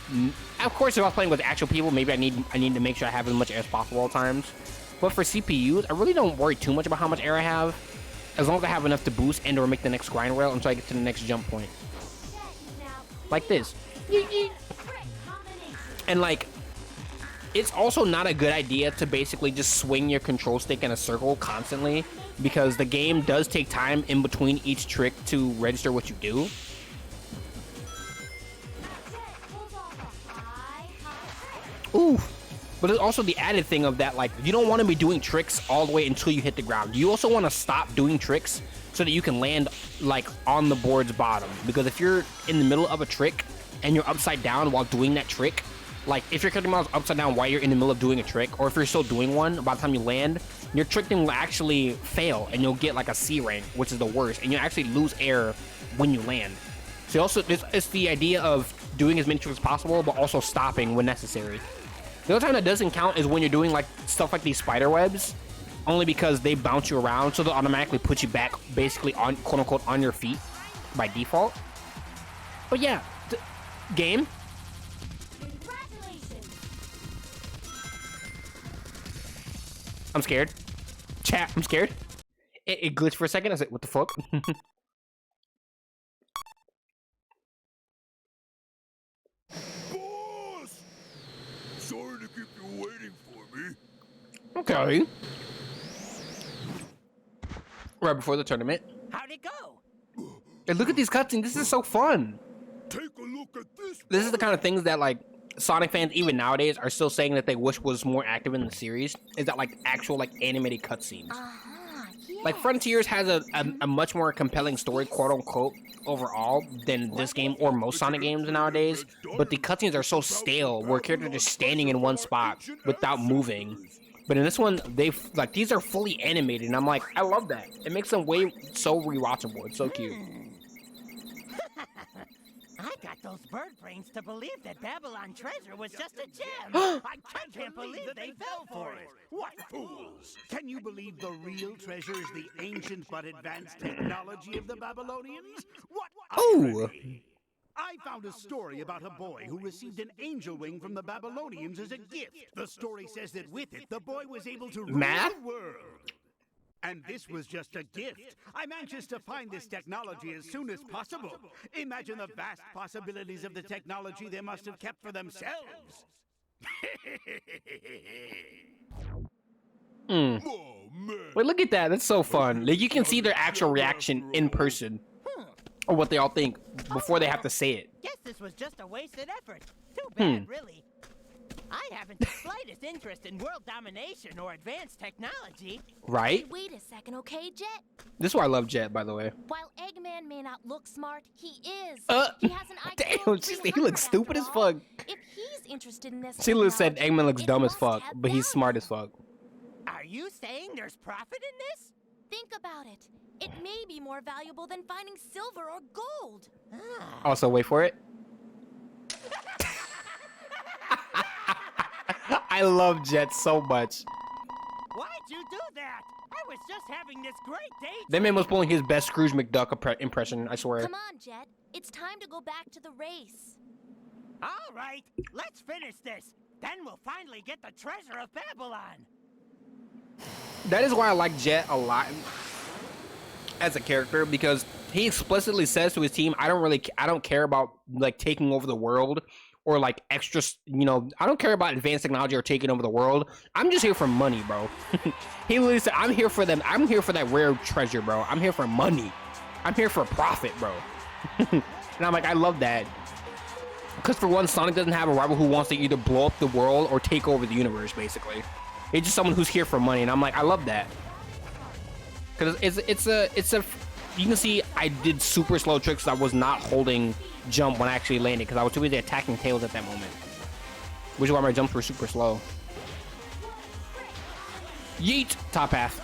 Of course, if I was playing with actual people, maybe I need to make sure I have as much air as possible all times. But for CPUs, I really don't worry too much about how much air I have, as long as I have enough to boost and or make the next grind rail until I get to the next jump point. Like this. And like, it's also not a good idea to basically just swing your control stick in a circle constantly, because the game does take time in between each trick to register what you do. Ooh. But there's also the added thing of that, like, you don't want to be doing tricks all the way until you hit the ground. You also want to stop doing tricks so that you can land, like, on the board's bottom. Because if you're in the middle of a trick and you're upside down while doing that trick, like, if your character model's upside down while you're in the middle of doing a trick, or if you're still doing one, by the time you land, your trick thing will actually fail, and you'll get, like, a C rank, which is the worst, and you actually lose air when you land. So also, it's the idea of doing as many tricks as possible, but also stopping when necessary. The other time that doesn't count is when you're doing, like, stuff like these spider webs, only because they bounce you around, so they'll automatically put you back, basically, on, quote-unquote, on your feet by default. But yeah, game. I'm scared. Chat, I'm scared. It glitched for a second. I was like, what the fuck? Boss! Sorry to keep you waiting for me. Okay. Right before the tournament. How'd it go? And look at these cutscenes. This is so fun. Take a look at this. This is the kind of things that, like, Sonic fans, even nowadays, are still saying that they wish was more active in the series is that like actual like animated cutscenes. Like Frontiers has a much more compelling story, quote unquote, overall than this game or most Sonic games nowadays. But the cutscenes are so stale, where characters are just standing in one spot without moving. But in this one, these are fully animated, and I'm like, I love that. It makes them so rewatchable. It's so cute. I got those bird brains to believe that Babylon treasure was just a gem. I can't believe they fell for it. What fools! Can you believe the real treasure is the ancient but advanced technology of the Babylonians? What irony! I found a story about a boy who received an angel wing from the Babylonians as a gift. The story says that with it, the boy was able to rule the world. And this was just a gift. I'm anxious to find this technology as soon as possible. Imagine the vast possibilities of the technology they must have kept for themselves. Oh, man. Wait, look at that. That's so fun. Like, you can see their actual reaction in person. Or what they all think before they have to say it. Guess this was just a wasted effort. Too bad, really. I haven't the slightest interest in world domination or advanced technology. Right? Wait a second, okay, Jet? This is why I love Jet, by the way. While Eggman may not look smart, he is. Uh, He has an IQ Damn, of he 300 looks stupid after as all. fuck. If he's interested in this Sheila said technology, Eggman looks it dumb as must fuck, have but he's value. smart as fuck. Are you saying there's profit in this? Think about it. It may be more valuable than finding silver or gold. Also, wait for it. I love Jet so much. Why'd you do that? I was just having this great date. That man was pulling his best Scrooge McDuck impression, I swear. Come on, Jet. It's time to go back to the race. All right, let's finish this. Then we'll finally get the treasure of Babylon. That is why I like Jet a lot as a character, because he explicitly says to his team, I don't care about like taking over the world or like extra, I don't care about advanced technology or taking over the world. I'm just here for money, bro. He literally said, I'm here for them. I'm here for that rare treasure, bro. I'm here for money. I'm here for profit, bro. And I'm like, I love that. Because for one, Sonic doesn't have a rival who wants to either blow up the world or take over the universe, basically. It's just someone who's here for money, and I'm like, I love that. Because it's a you can see I did super slow tricks. I was not holding jump when I actually landed because I was too busy attacking Tails at that moment, which is why my jumps were super slow. Yeet! Top path.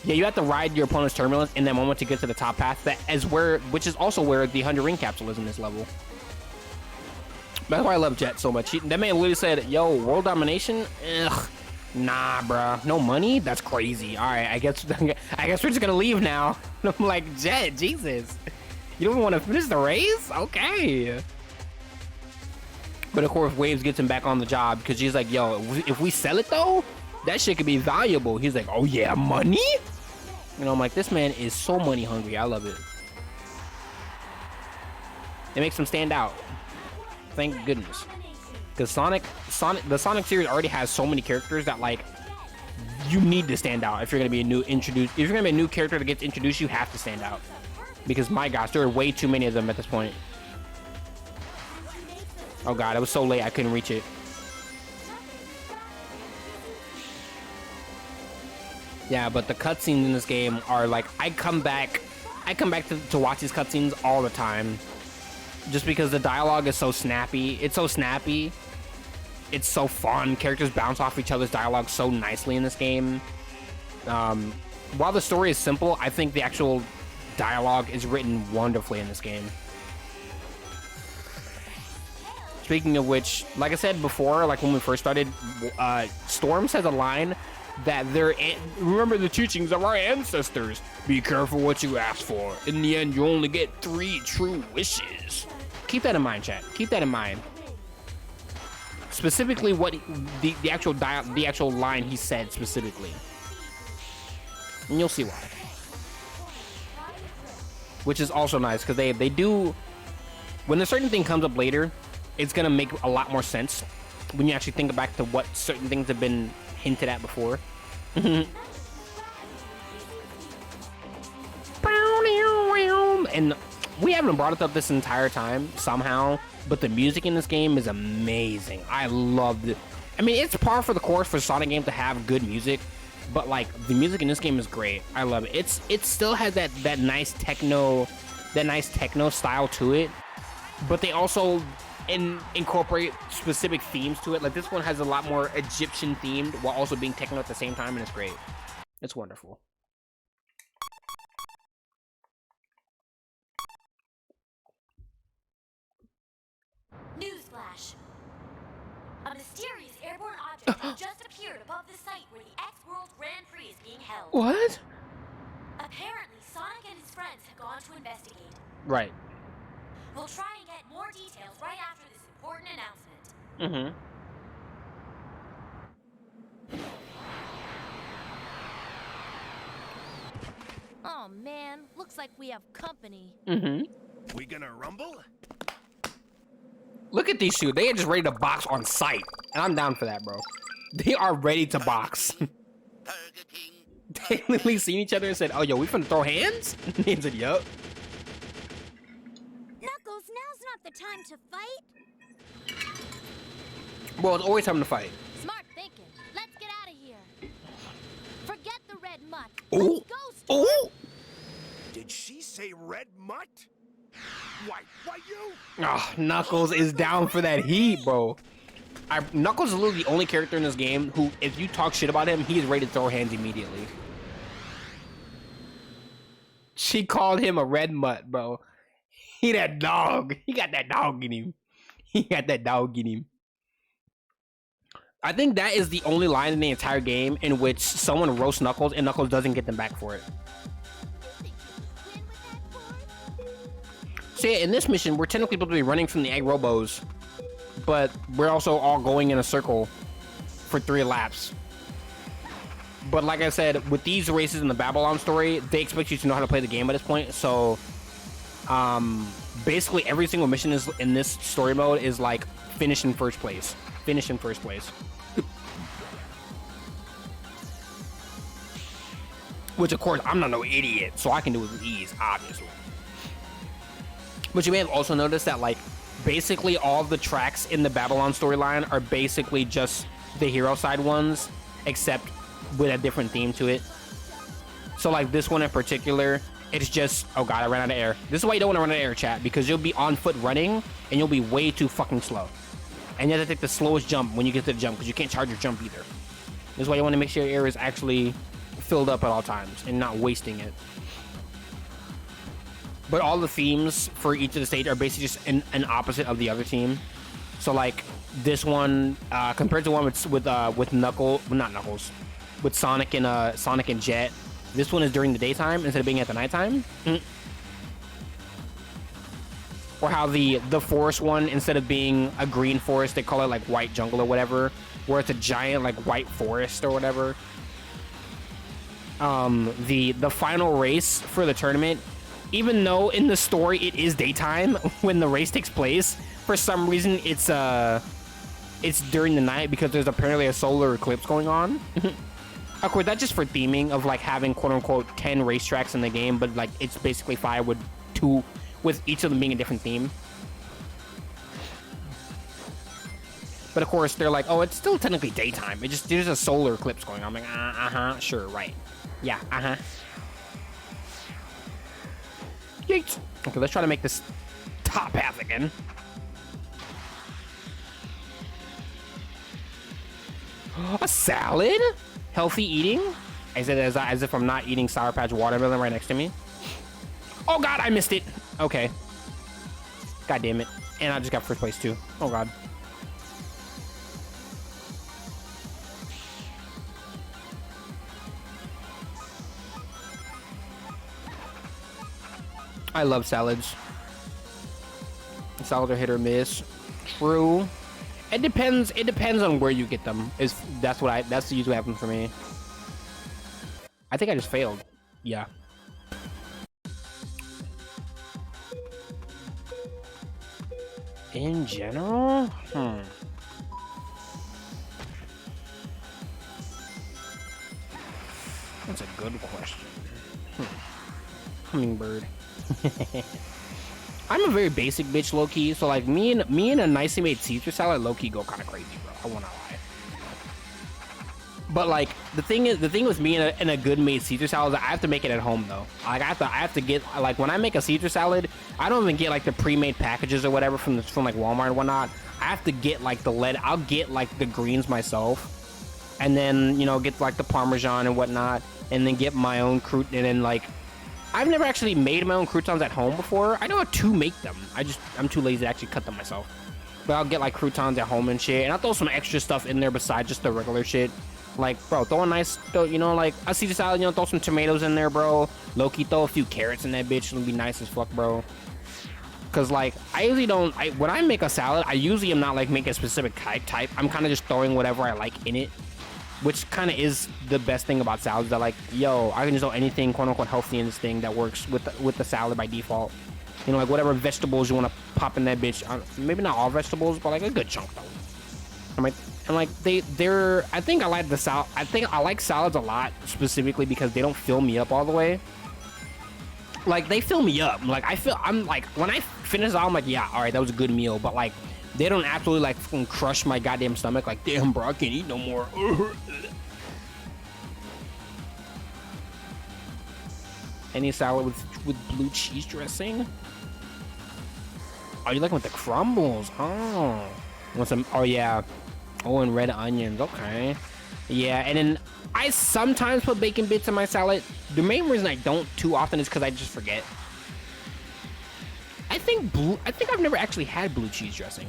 Yeah, you have to ride your opponent's turbulence in that moment to get to the top path. Which is also where the 100 ring capsule is in this level. That's why I love Jet so much. That man literally said, "Yo, world domination? Ugh, nah, bruh. No money? That's crazy. All right, I guess we're just gonna leave now." And I'm like, Jet, Jesus, you don't even want to finish the race? Okay. But of course, Waves gets him back on the job because she's like, "Yo, if we sell it though, that shit could be valuable." He's like, "Oh yeah, money?" I'm like, this man is so money hungry. I love it. It makes him stand out. Thank goodness. Because the Sonic series already has so many characters that like you need to stand out if you're gonna be if you're gonna be a new character that gets introduced, you have to stand out. Because my gosh, there are way too many of them at this point. Oh god, it was so late I couldn't reach it. Yeah, but the cutscenes in this game are like I come back to watch these cutscenes all the time. Just because the dialogue is so snappy. It's so snappy. It's so fun. Characters bounce off each other's dialogue so nicely in this game. While the story is simple, I think the actual dialogue is written wonderfully in this game. Speaking of which, like I said before, like when we first started, Storm says a line that remember the teachings of our ancestors. Be careful what you ask for. In the end, you only get 3 true wishes. Keep that in mind, chat. Keep that in mind. Specifically, what the actual line he said specifically, and you'll see why. Which is also nice because they do. When a certain thing comes up later, it's gonna make a lot more sense when you actually think back to what certain things have been hinted at before. And we haven't brought it up this entire time somehow, but the music in this game is amazing. I loved it. I mean, it's par for the course for Sonic game to have good music, but like the music in this game is great. I love it. It still has that nice techno style to it, but they also incorporate specific themes to it. Like this one has a lot more Egyptian themed while also being techno at the same time, and it's great. It's wonderful. Newsflash. A mysterious airborne object has just appeared above the site where the X-World Grand Prix is being held. What? Apparently, Sonic and his friends have gone to investigate. Right. We'll try and get more details right after this important announcement. Oh man, looks like we have company. We gonna rumble? Look at these two. They are just ready to box on sight. And I'm down for that, bro. They are ready to box. They literally seen each other and said, oh, yo, we finna throw hands? And he said, yup. Knuckles, now's not the time to fight. Bro, it's always time to fight. Smart thinking. Let's get out of here. Forget the red mutt. Oh, Let's go, Storm. oh. Did she say red mutt? Why you? Oh, Knuckles is down for that heat, bro. Knuckles is literally the only character in this game who, if you talk shit about him, he is ready to throw hands immediately. She called him a red mutt, bro. He that dog. He got that dog in him. He got that dog in him. I think that is the only line in the entire game in which someone roasts Knuckles and Knuckles doesn't get them back for it. So yeah, in this mission, we're technically supposed to be running from the Egg Robos, but we're also all going in a circle for 3 laps. But like I said, with these races in the Babylon story, they expect you to know how to play the game at this point. So basically every single mission is in this story mode is like finish in first place. Finish in first place. Which of course, I'm not no idiot, so I can do it with ease, obviously. But you may have also noticed that, like, basically all the tracks in the Babylon storyline are basically just the hero side ones, except with a different theme to it. So, like, this one in particular, it's just, oh god, I ran out of air. This is why you don't want to run out of air, chat, because you'll be on foot running, and you'll be way too fucking slow. And you have to take the slowest jump when you get to the jump, because you can't charge your jump either. This is why you want to make sure your air is actually filled up at all times, and not wasting it. But all the themes for each of the stage are basically just an opposite of the other team. So like this one, compared to one with Sonic and Jet, this one is during the daytime instead of being at the nighttime. Or how the forest one, instead of being a green forest, they call it like white jungle or whatever, where it's a giant like white forest or whatever. The final race for the tournament, even though in the story it is daytime when the race takes place, for some reason it's during the night because there's apparently a solar eclipse going on. Of course, that's just for theming of like having quote unquote 10 racetracks in the game, but like it's basically 5 with each of them being a different theme. But of course they're like, oh, it's still technically daytime. There's a solar eclipse going on. I'm like, sure, right. Yeah, Yeet. Okay, let's try to make this top half again. A salad? Healthy eating? As if I'm not eating Sour Patch watermelon right next to me. Oh god, I missed it. Okay. God damn it. And I just got first place too. Oh god. I love salads. Salads are hit or miss. True. It depends on where you get them. That's usually what happens for me. I think I just failed. Yeah. In general? That's a good question. Hummingbird. I'm a very basic bitch, low key. So like me and a nicely made Caesar salad, low key go kind of crazy, bro. I wanna lie. But like the thing with me and a good made Caesar salad is I have to make it at home though. Like I have to get like when I make a Caesar salad, I don't even get like the pre-made packages or whatever from like Walmart and whatnot. I have to get like I'll get like the greens myself, and then you know get like the Parmesan and whatnot, and then get my own crouton. And then like I've never actually made my own croutons at home before. I know how to make them. I'm too lazy to actually cut them myself. But I'll get like croutons at home and shit, and I'll throw some extra stuff in there besides just the regular shit. Like, bro, throw a nice, you know, like, a Caesar salad, you know, throw some tomatoes in there, bro. Low-key, throw a few carrots in that bitch. It'll be nice as fuck, bro. Because, like, I usually don't, when I make a salad, I usually am not, like, making a specific type. I'm kind of just throwing whatever I like in it. Which kind of is the best thing about salads. That, like, yo, I can just throw anything, quote-unquote, healthy in this thing that works with the salad by default. You know, like, whatever vegetables you want to pop in that bitch. Maybe not all vegetables, but, like, a good chunk, though. And like they're I think I like the salad. I think I like salads a lot specifically because they don't fill me up all the way. Like they fill me up. Like I'm like when I finish I'm like, yeah, all right, that was a good meal. But like they don't absolutely like fucking crush my goddamn stomach. Like, damn, bro, I can't eat no more. Any salad with blue cheese dressing? Oh, you like with the crumbles? Oh, want some? Oh yeah. Oh, and red onions. Okay. Yeah, and then I sometimes put bacon bits in my salad. The main reason I don't too often is because I just forget. I think I've never actually had blue cheese dressing.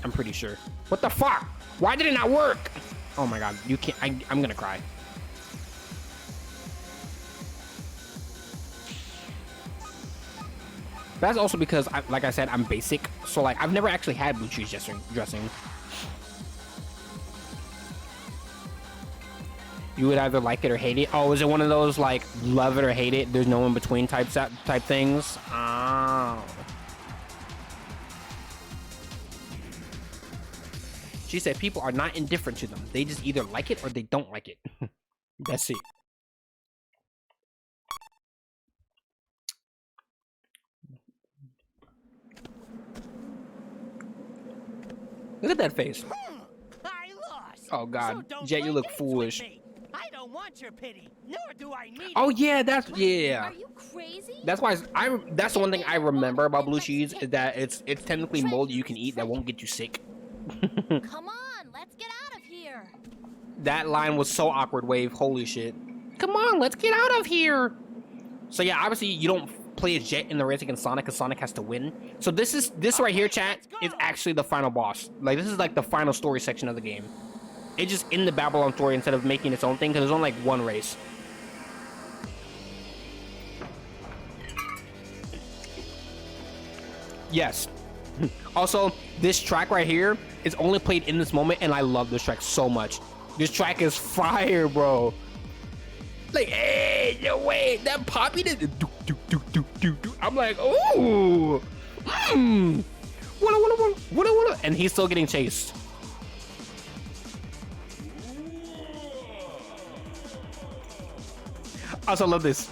I'm pretty sure. What the fuck? Why did it not work? Oh my god, you can't. I'm gonna cry. That's also because, like I said, I'm basic. So like, I've never actually had blue cheese dressing. You would either like it or hate it. Oh, is it one of those like love it or hate it? There's no in between type things. Oh. She said people are not indifferent to them. They just either like it or they don't like it. That's it. Look at that face. I lost. Oh god, So Jet, you look foolish. I don't want your pity, nor do I need Oh it. yeah, yeah. Are you crazy? That's why that's the one thing I remember about blue cheese is that it's technically mold you can eat that won't get you sick. Come on, let's get out of here. That line was so awkward, Wave. Holy shit. Come on, let's get out of here. So yeah, obviously you don't play as Jet in the race against Sonic because Sonic has to win. So this right here, chat, is actually the final boss. Like this is like the final story section of the game. It's just in the Babylon story instead of making its own thing because there's only like one race. Yes. Also, this track right here is only played in this moment, and I love this track so much. This track is fire, bro. Like, hey, no way, that Poppy did. I'm like, ooh, walla, and he's still getting chased. I also love this.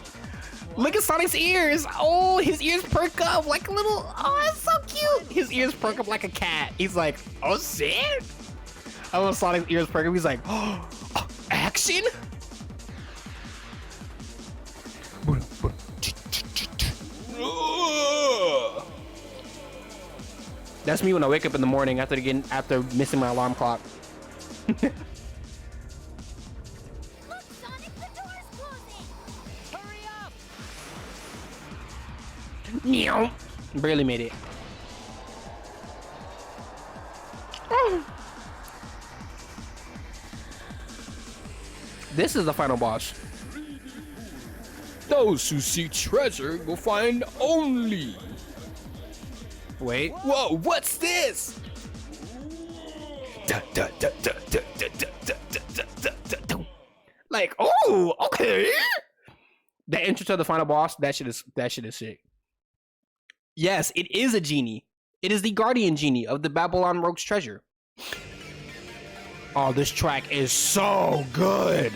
Look at Sonic's ears. Oh, his ears perk up like a little. Oh, it's so cute. His ears perk up like a cat. He's like, oh shit. I love Sonic's ears perk up. He's like, oh, action. That's me when I wake up in the morning after missing my alarm clock. Look, Sonic, the door's closing. Hurry up! Meow. Barely made it. This is the final boss. Those who seek treasure will find only. Wait. Whoa, what's this? Like, oh, okay. The entrance to the final boss, that shit is sick. Yes, it is a genie. It is the guardian genie of the Babylon Rogue's treasure. Oh, this track is so good.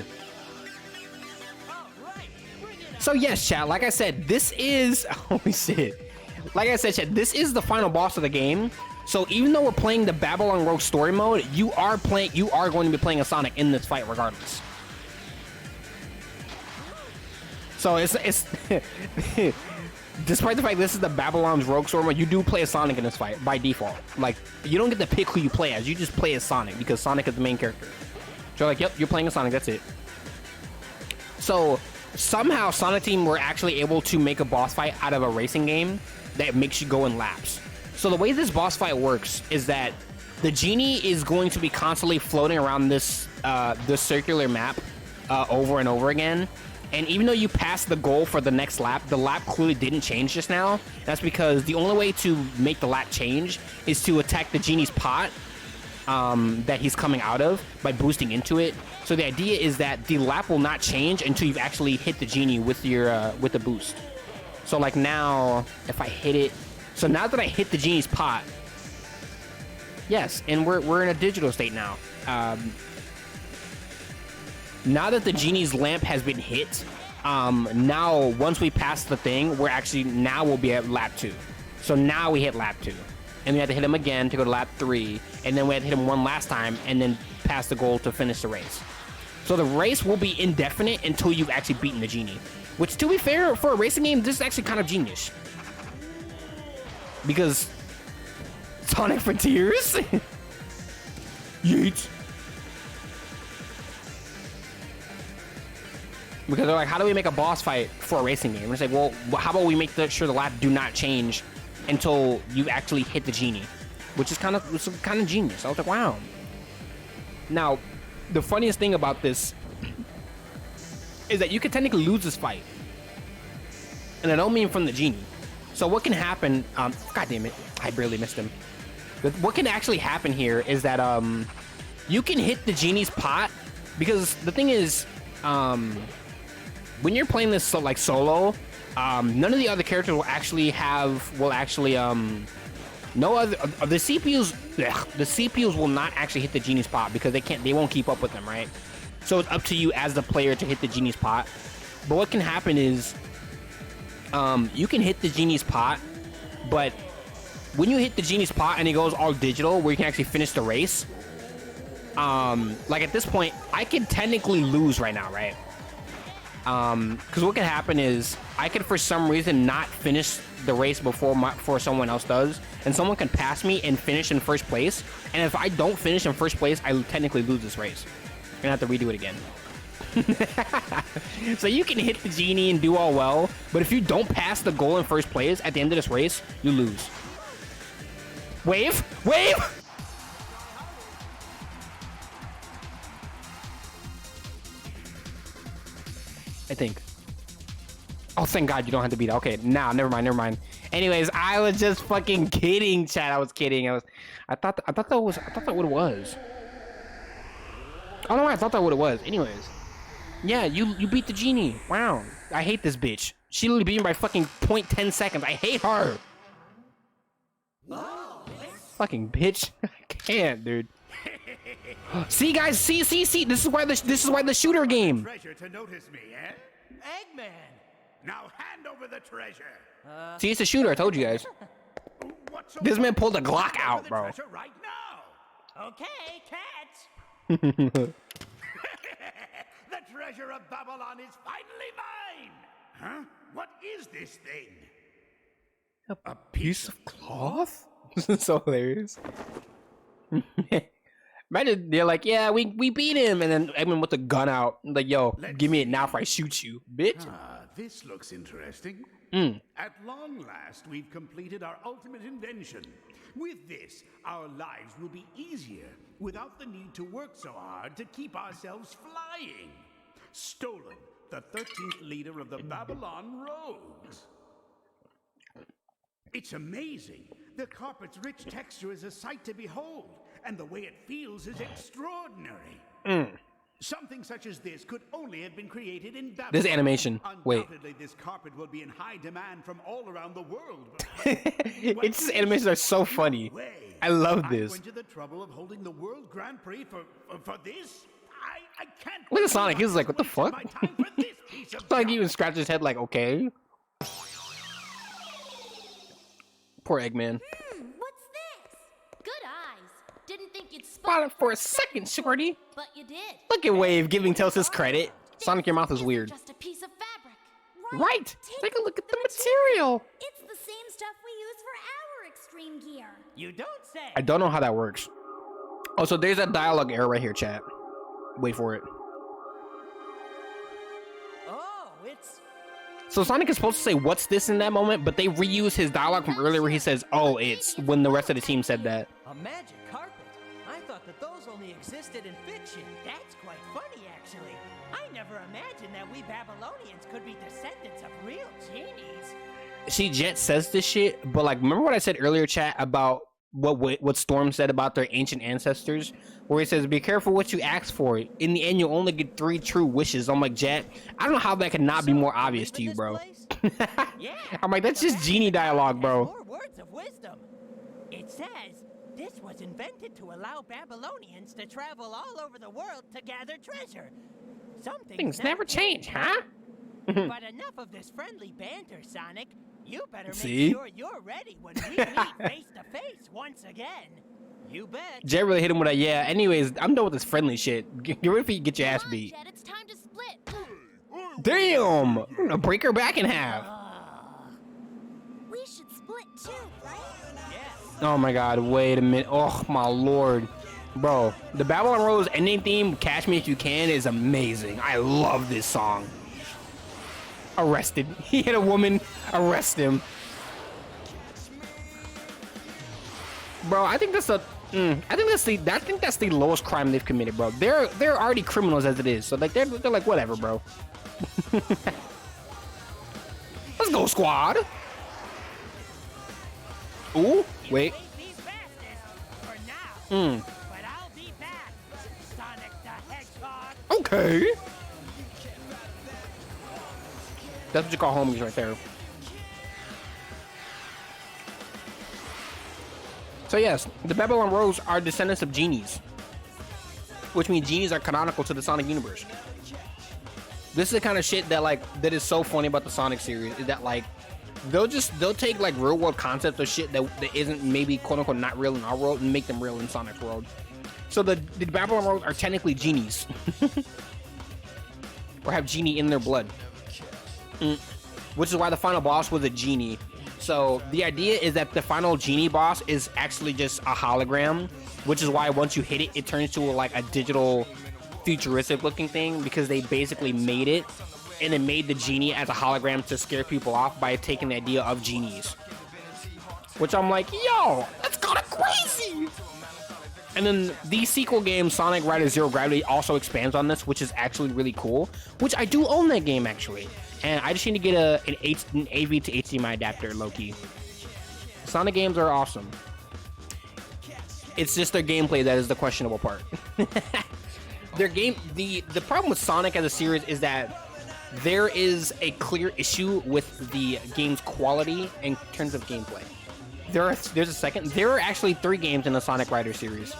So yes, chat, like I said, this is, holy shit. like I said, Chad, this is the final boss of the game. So even though we're playing the Babylon Rogue story mode, you are going to be playing a Sonic in this fight regardless. So it's despite the fact this is the Babylon's Rogue story mode, you do play as Sonic in this fight by default. Like, you don't get to pick who you play as, you just play as Sonic because Sonic is the main character. So like, yep, you're playing as Sonic, that's it. So somehow Sonic Team were actually able to make a boss fight out of a racing game that makes you go in laps. So the way this boss fight works is that the genie is going to be constantly floating around this circular map over and over again. And even though you pass the goal for the next lap, the lap clearly didn't change just now. That's because the only way to make the lap change is to attack the genie's pot that he's coming out of by boosting into it. So the idea is that the lap will not change until you've actually hit the genie with your with the boost. So like now, if I hit it, so now that I hit the genie's pot, yes, and we're in a digital state now. Now that the genie's lamp has been hit, now once we pass the thing, we'll be at lap 2. So now we hit lap 2. And we have to hit him again to go to lap 3, and then we have to hit him one last time, and then pass the goal to finish the race. So the race will be indefinite until you've actually beaten the genie. Which, to be fair, for a racing game, this is actually kind of genius. Because Sonic Frontiers? Yeet. Because they're like, how do we make a boss fight for a racing game? And it's like, well, how about we make sure the lap do not change until you actually hit the genie, which is kind of genius. I was like, wow. Now, the funniest thing about this is that you could technically lose this fight, and I don't mean from the genie. So what can happen? God damn it, I barely missed him. What can actually happen here is that you can hit the genie's pot, because the thing is, when you're playing this like solo, none of the other characters will actually no other the CPUs will not actually hit the genie's pot because they won't keep up with them, right? So it's up to you as the player to hit the genie's pot. But what can happen is you can hit the genie's pot, but when you hit the genie's pot and it goes all digital where you can actually finish the race, like at this point I can technically lose right now, right? Because what can happen is I could for some reason not finish the race before someone else does, and someone can pass me and finish in first place, and if I don't finish in first place, I technically lose this race. I'm gonna have to redo it again. So you can hit the genie and do all well, but if you don't pass the goal in first place at the end of this race, you lose. Wave! Wave! I think. Oh, thank God you don't have to beat it. Okay, nah, never mind. Anyways, I was just fucking kidding, chat. I was kidding. I thought that what it was. I don't know why I thought that what it was. Anyways, yeah, you beat the genie. Wow, I hate this bitch. She literally beat me by fucking 0.10 seconds. I hate her. Fucking bitch. I can't, dude. See, guys, see. This is why the shooter game. Treasure to notice me, eh? Eggman! Now hand over the treasure. See, it's a shooter. I told you guys. What's so This man pulled a Hand Glock over out, the bro. treasure right now. Okay, catch! The treasure of Babylon is finally mine. Huh? What is this thing? A piece of cloth? This is so hilarious. Imagine they're like, yeah, we beat him, and then Eggman with the gun out, like, yo, give me it now before I shoot you, bitch. This looks interesting. At long last, we've completed our ultimate invention. With this, our lives will be easier without the need to work so hard to keep ourselves flying. Stolen, the 13th leader of the Babylon Rogues. It's amazing. The carpet's rich texture is a sight to behold, and the way it feels is extraordinary. Something such as this could only have been created in Babylon. This animation. Wait. Undoubtedly, this carpet will be in high demand from all around the world. Its animations are so funny. I love this. I went to the trouble of holding the World Grand Prix for this? I can't. Look at Sonic. He's like, what the fuck? My time for this piece of Sonic junk. even scratched his head like, okay. Poor Eggman. What's this? Good eyes. Didn't think you'd Spot spot it for a second, shorty. but you did. Look at Wave giving Tails his credit. Sonic, your mouth is weird. Just a piece of fabric. Right. Take a look at the material. It's the same stuff we use for our extreme gear. You don't say. I don't know how that works. Oh, so there's a dialogue error right here, chat. Wait for it. Oh, it's. So Sonic is supposed to say, "What's this?" in that moment, but they reuse his dialogue from earlier where he says, "Oh, it's," when the rest of the team said that. A magic carpet? I thought that those only existed in fiction. That's quite funny, actually. I never imagined that we Babylonians could be descendants of real genies. See, Jet says this shit, but like, remember what I said earlier, chat, about what Storm said about their ancient ancestors, where he says, "Be careful what you ask for. In the end, you'll only get 3 true wishes." I'm like, Jet, I don't know how that could not be more obvious to you, bro. Yeah. I'm like, that's just genie dialogue, bro. More words of wisdom. It says this was invented to allow Babylonians to travel all over the world to gather treasure. Some Things never change, huh? But enough of this friendly banter, Sonic. You better See? make sure you're ready when we meet face to face once again. You bet. Jet really hit him with a yeah. Anyways, I'm done with this friendly shit. Get ready for you to get your ass Come on, beat. Jet, it's time to split. Damn! I'm gonna break her back in half. We should split too, right? Oh my god, wait a minute. Oh my lord. Bro, the Babylon Rose ending theme, Catch Me If You Can, is amazing. I love this song. Arrested. He hit a woman. Arrest him. Bro, I think that's I think that's the lowest crime they've committed, bro. They're already criminals as it is. So like they're like whatever, bro. Let's go, squad. Ooh, wait. But I'll be back, Sonic the Hedgehog. Okay. That's what you call homies right there. So yes, the Babylon Rose are descendants of genies, which means genies are canonical to the Sonic universe. This is the kind of shit that is so funny about the Sonic series, is that like they'll take like real world concepts or shit that isn't maybe quote unquote not real in our world and make them real in Sonic's world. So the Babylon Rose are technically genies, or have genie in their blood. Which is why the final boss was a genie. So the idea is that the final genie boss is actually just a hologram, which is why once you hit it, it turns to like a digital futuristic looking thing, because they basically made it and it made the genie as a hologram to scare people off by taking the idea of genies. Which I'm like, yo, that's kind of crazy. And then the sequel game, Sonic Riders Zero Gravity, also expands on this, which is actually really cool. Which I do own that game, actually. And I just need to get an AV to HDMI adapter, low-key. Sonic games are awesome. It's just their gameplay that is the questionable part. The problem with Sonic as a series is that there is a clear issue with the game's quality in terms of gameplay. There are actually 3 games in the Sonic Riders series.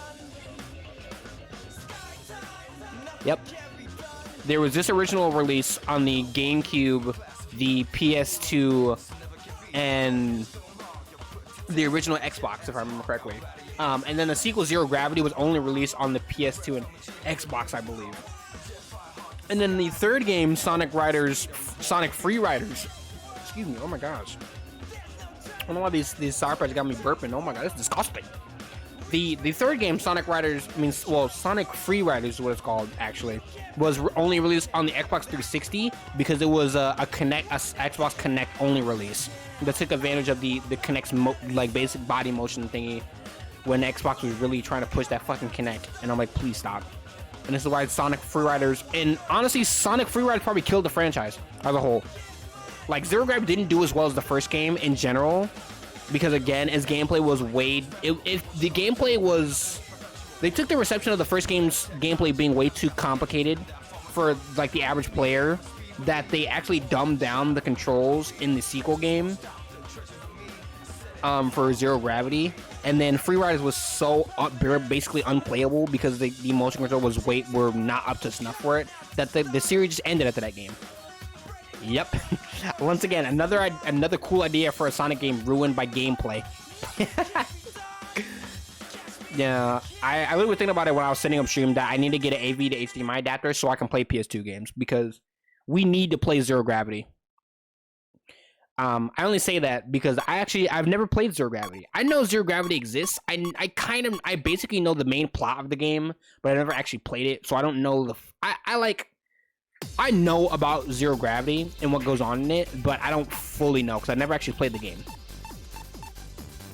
Yep. There was this original release on the GameCube, the PS2, and the original Xbox, if I remember correctly. And then the sequel, Zero Gravity, was only released on the PS2 and Xbox, I believe. And then the third game, Sonic Free Riders. Excuse me, oh my gosh. I don't know why these sour patches got me burping. Oh my god, that's disgusting. The third game, Sonic Free Riders is what it's called, actually, was only released on the Xbox 360 because it was a Xbox Connect only release that took advantage of the Kinect's basic body motion thingy when Xbox was really trying to push that fucking Kinect. And I'm like, please stop. And this is why Sonic Free Riders, and honestly, Sonic Free Riders probably killed the franchise as a whole. Like, Zero Gravity didn't do as well as the first game in general, because again, its gameplay was they took the reception of the first game's gameplay being way too complicated for like the average player, that they actually dumbed down the controls in the sequel game for Zero Gravity. And then Free Riders was so basically unplayable because the motion control were not up to snuff for it, that the series just ended after that game. Yep. Once again, another cool idea for a Sonic game ruined by gameplay. Yeah, I really was thinking about it when I was setting up stream that I need to get an AV to HDMI adapter so I can play PS2 games because we need to play Zero Gravity. I only say that because I've never played Zero Gravity. I know Zero Gravity exists. I basically know the main plot of the game, but I never actually played it, so I don't know I know about Zero Gravity and what goes on in it, but I don't fully know because I never actually played the game.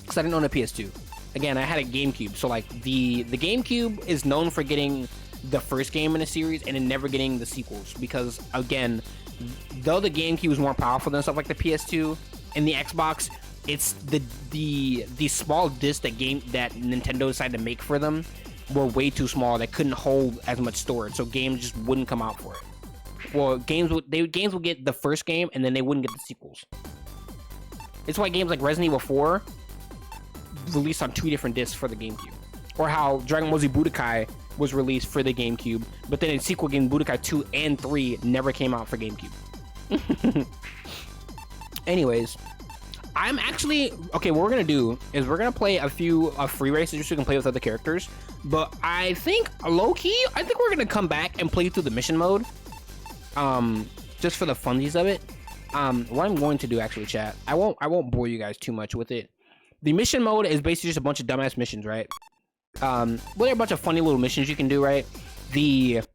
Because I didn't own a PS2. Again, I had a GameCube, so like the GameCube is known for getting the first game in a series and then never getting the sequels because again, though the GameCube is more powerful than stuff like the PS2 and the Xbox, it's the small discs that Nintendo decided to make for them were way too small. They couldn't hold as much storage, so games just wouldn't come out for it. Well, games would get the first game and then they wouldn't get the sequels. It's why games like Resident Evil 4 released on 2 different discs for the GameCube, or how Dragon Ball Z Budokai was released for the GameCube, but then a sequel game Budokai 2 and 3 never came out for GameCube. Anyways, I'm actually okay. What we're gonna do is we're gonna play a few free races just so we can play with other characters. But I think low key, I think we're gonna come back and play through the mission mode, just for the funsies of it. What I'm going to do actually, chat. I won't bore you guys too much with it. The mission mode is basically just a bunch of dumbass missions, right? Well, there are a bunch of funny little missions you can do, right? That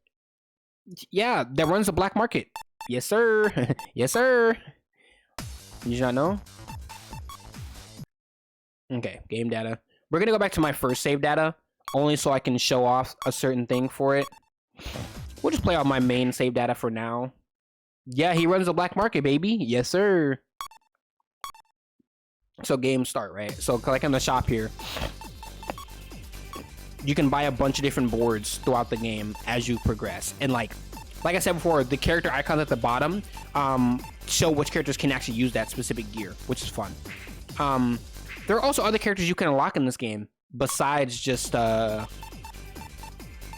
runs the black market. Yes, sir. Yes, sir. Did you not know? Okay, game data. We're gonna go back to my first save data, only so I can show off a certain thing for it. We'll just play on my main save data for now. Yeah, he runs the black market, baby. Yes, sir. So game start, right? So click on the shop here. You can buy a bunch of different boards throughout the game as you progress. And like I said before, the character icons at the bottom show which characters can actually use that specific gear, which is fun. There are also other characters you can unlock in this game besides just there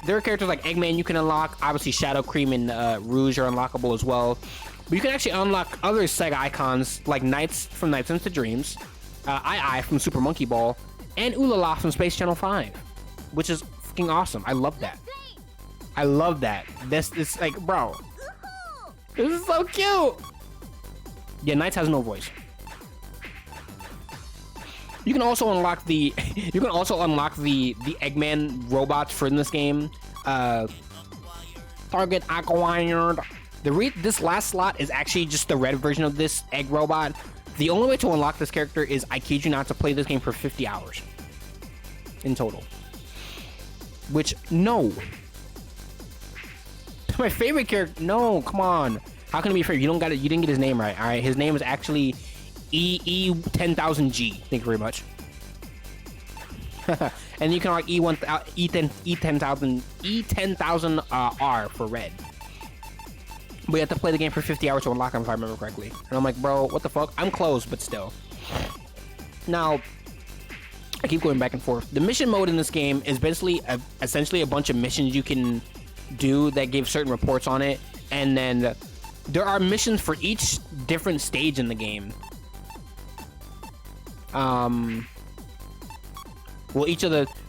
are characters like Eggman you can unlock. Obviously Shadow Cream and Rouge are unlockable as well. But you can actually unlock other Sega icons like Knights from Nights into Dreams, I from Super Monkey Ball, and Ulala from Space Channel 5, which is fucking awesome. I love that. I love that. This is like, bro, this is so cute. Yeah, Knights has no voice. You can also unlock the Eggman robots for in this game. Target acquired. This last slot is actually just the red version of this egg robot. The only way to unlock this character is, I kid you not, to play this game for 50 hours in total. Which, no. My favorite character, no, come on. How can it be fair? You didn't get his name right, all right? His name is actually E10000G. Thank you very much. And you can unlock E10000R for red. But you have to play the game for 50 hours to unlock him, if I remember correctly. And I'm like, bro, what the fuck? I'm close, but still. Now, I keep going back and forth. The mission mode in this game is basically essentially a bunch of missions you can do that give certain reports on it. And then there are missions for each different stage in the game. Well,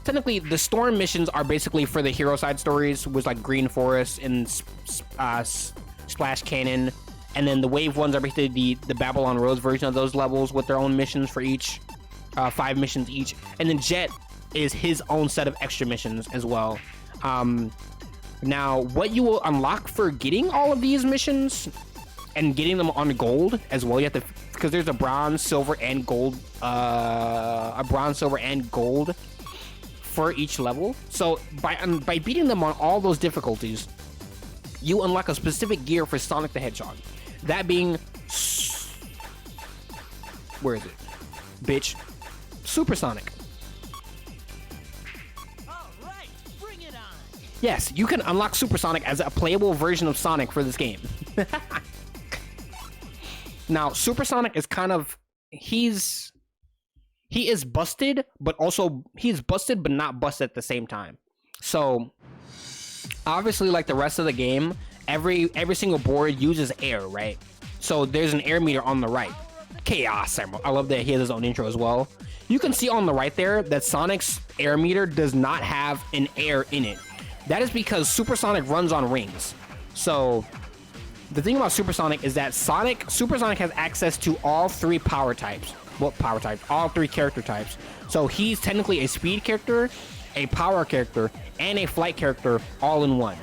technically, the storm missions are basically for the hero side stories, with like Green Forest and Splash Cannon, and then the wave ones are basically the Babylon Roads version of those levels with their own missions for each, 5 missions each, and then Jet is his own set of extra missions as well. Now, what you will unlock for getting all of these missions and getting them on gold as well, you have to, because there's a bronze, silver, and gold, for each level. So by beating them on all those difficulties, you unlock a specific gear for Sonic the Hedgehog. That being, where is it? Bitch. Supersonic. All right, bring it on. Yes, you can unlock Supersonic as a playable version of Sonic for this game. Now, Supersonic is kind of, he is busted, but also he's busted but not busted at the same time. So obviously, like the rest of the game, every single board uses air, right? So there's an air meter on the right. Chaos Emerald. I love that he has his own intro as well. You can see on the right there that Sonic's air meter does not have an air in it. That is because Supersonic runs on rings. So the thing about Supersonic is that Supersonic has access to all three power types. Well, power types, all three character types. So he's technically a speed character, a power character, and a flight character all in one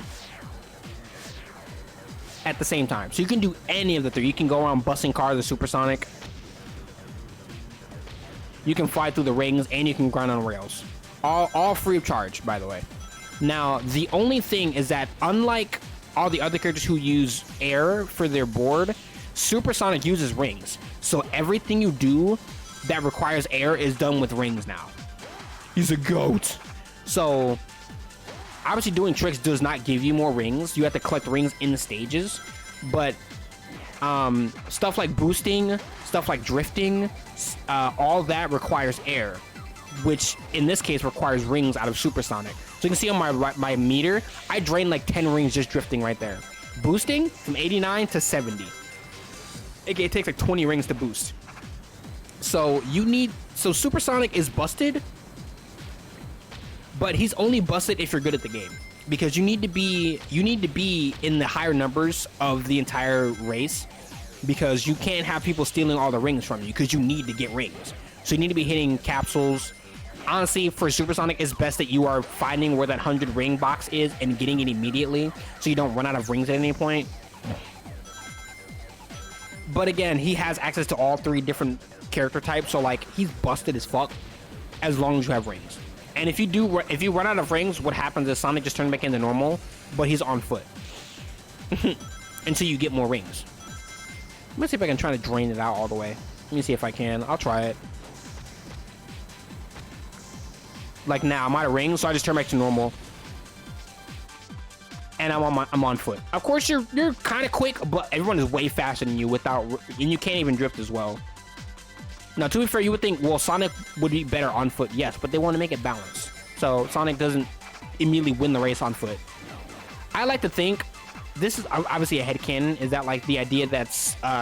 at the same time. So you can do any of the three. You can go around busting cars with Supersonic. You can fly through the rings, and you can grind on rails. All free of charge, by the way. Now, the only thing is that unlike all the other characters who use air for their board, Supersonic uses rings. So everything you do that requires air is done with rings now. He's a goat. So obviously doing tricks does not give you more rings. You have to collect rings in the stages. But stuff like boosting, stuff like drifting, all that requires air, which in this case requires rings out of Supersonic. So you can see on my meter, I drained like 10 rings just drifting right there. Boosting from 89 to 70. It takes like 20 rings to boost. So Supersonic is busted, but he's only busted if you're good at the game, because you need to be in the higher numbers of the entire race, because you can't have people stealing all the rings from you, because you need to get rings. So you need to be hitting capsules. Honestly, for Supersonic, it's best that you are finding where that 100 ring box is and getting it immediately, so you don't run out of rings at any point. But again, he has access to all three different character types, so like he's busted as fuck as long as you have rings. And if you run out of rings, what happens is Sonic just turns back into normal, but he's on foot until you get more rings. I'm gonna see if I can try to drain it out all the way. Let me see if I can. I'll try it. Like now, I'm out of rings, so I just turn back to normal, and I'm on foot. Of course, you're kind of quick, but everyone is way faster than you and you can't even drift as well. Now, to be fair, you would think, well, Sonic would be better on foot, yes, but they want to make it balanced, so Sonic doesn't immediately win the race on foot. I like to think, this is obviously a headcanon, is that like the idea that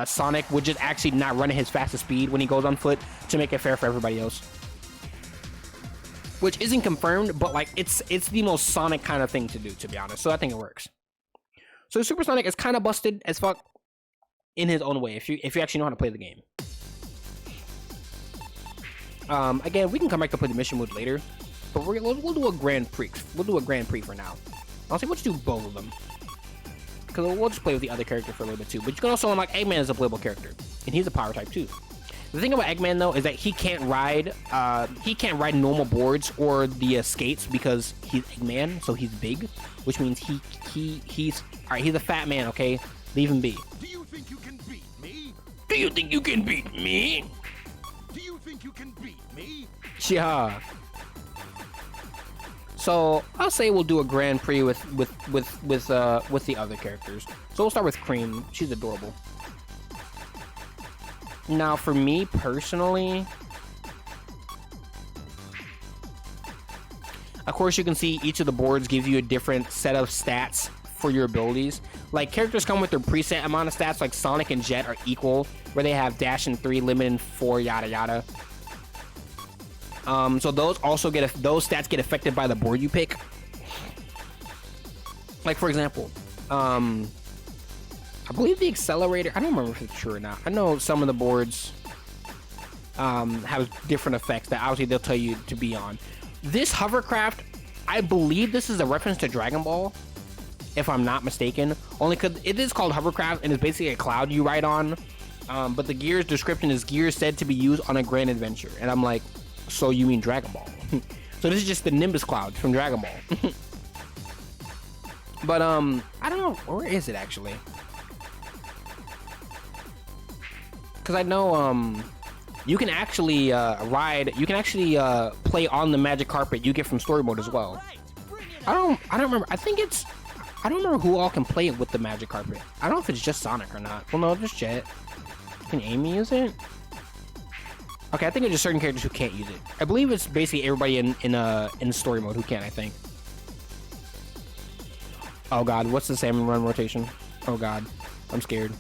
Sonic would just actually not run at his fastest speed when he goes on foot to make it fair for everybody else. Which isn't confirmed, but like it's the most Sonic kind of thing to do, to be honest. So I think it works. So Supersonic is kind of busted as fuck in his own way, if you actually know how to play the game. Again, we can come back to play the mission mode later, but we'll do a Grand Prix. We'll do a Grand Prix for now. Honestly, let's do both of them, because we'll just play with the other character for a little bit too. But you can also unlock Eggman as a playable character, and he's a power type too. The thing about Eggman though is that he can't ride normal boards or the skates because he's Eggman, so he's big, which means he's all right. He's a fat man. Okay, leave him be. Do you think you can beat me? Do you think you can beat me? Do you think you can beat me? Yeah. So I'll say we'll do a Grand Prix with the other characters. So we'll start with Cream. She's adorable. Now, for me personally, of course, you can see each of the boards gives you a different set of stats for your abilities. Like, characters come with their preset amount of stats, like Sonic and Jet are equal, where they have dash in 3, limit in 4, yada yada. So those stats get affected by the board you pick. Like, for example, I believe the accelerator, I don't remember if it's true or not. I know some of the boards have different effects that obviously they'll tell you to be on. This hovercraft, I believe this is a reference to Dragon Ball, if I'm not mistaken. Only because it is called hovercraft and it's basically a cloud you ride on. But the gear's description is gear said to be used on a grand adventure. And I'm like, so you mean Dragon Ball? So this is just the Nimbus cloud from Dragon Ball. But I don't know, where is it actually? Because I know you can actually play on the magic carpet you get from story mode as well. I don't remember. I don't remember who all can play it with the magic carpet. I don't know if it's just Sonic or not. Well, no, just Jet. Can Amy use it? Okay, I think it's just certain characters who can't use it. I believe it's basically everybody in story mode who can, I think. Oh god, what's the salmon run rotation? Oh god, I'm scared.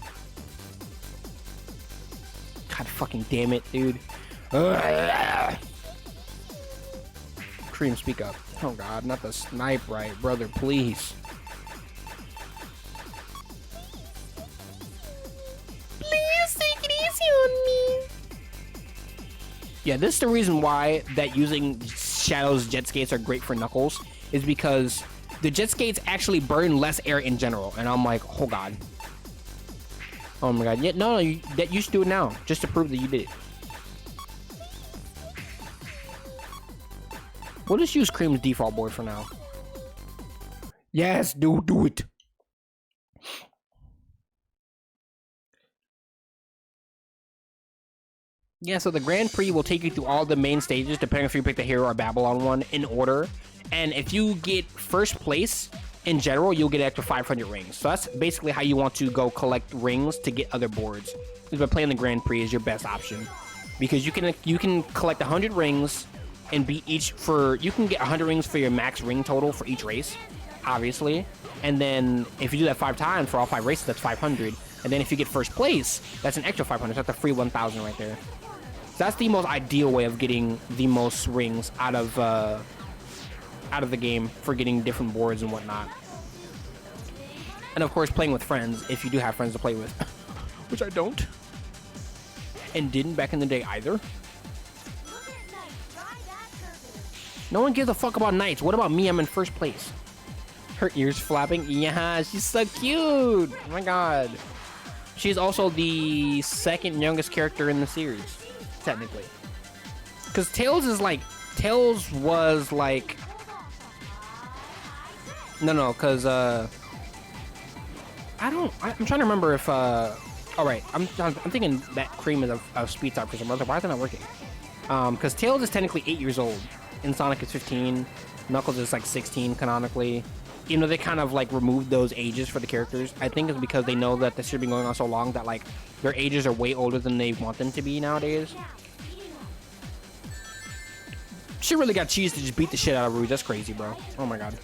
God fucking damn it, dude. Cream, speak up. Oh God, not the snipe right, brother, please. Please take it easy on me. Yeah, this is the reason why that using Shadow's jet skates are great for Knuckles, is because the jet skates actually burn less air in general. And I'm like, oh God. Oh my God. Yeah, no, you should do it now, just to prove that you did it. We'll just use Cream's default board for now. Yes, do it. Yeah, so the Grand Prix will take you through all the main stages, depending if you pick the Hero or Babylon one, in order. And if you get first place, in general, you'll get extra 500 rings. So that's basically how you want to go collect rings to get other boards. Because playing the Grand Prix is your best option. Because you can collect 100 rings and beat each for... You can get 100 rings for your max ring total for each race, obviously. And then if you do that 5 times for all 5 races, that's 500. And then if you get first place, that's an extra 500. So that's a free 1,000 right there. So that's the most ideal way of getting the most rings out of the game for getting different boards and whatnot. And of course, playing with friends, if you do have friends to play with. Which I don't. And didn't back in the day either. No one gives a fuck about Knights. What about me? I'm in first place. Her ears flapping. Yeah, she's so cute. Oh my God. She's also the second youngest character in the series, technically. Because Tails was like... No, because, I'm trying to remember if, alright, I'm thinking that Cream is a speed type for some reason. Why is it not working? Because Tails is technically 8 years old, and Sonic is 15, Knuckles is like 16 canonically. Even though they kind of like removed those ages for the characters, I think it's because they know that this should be going on so long that like their ages are way older than they want them to be nowadays. She really got cheese to just beat the shit out of Rouge. That's crazy, bro. Oh my God.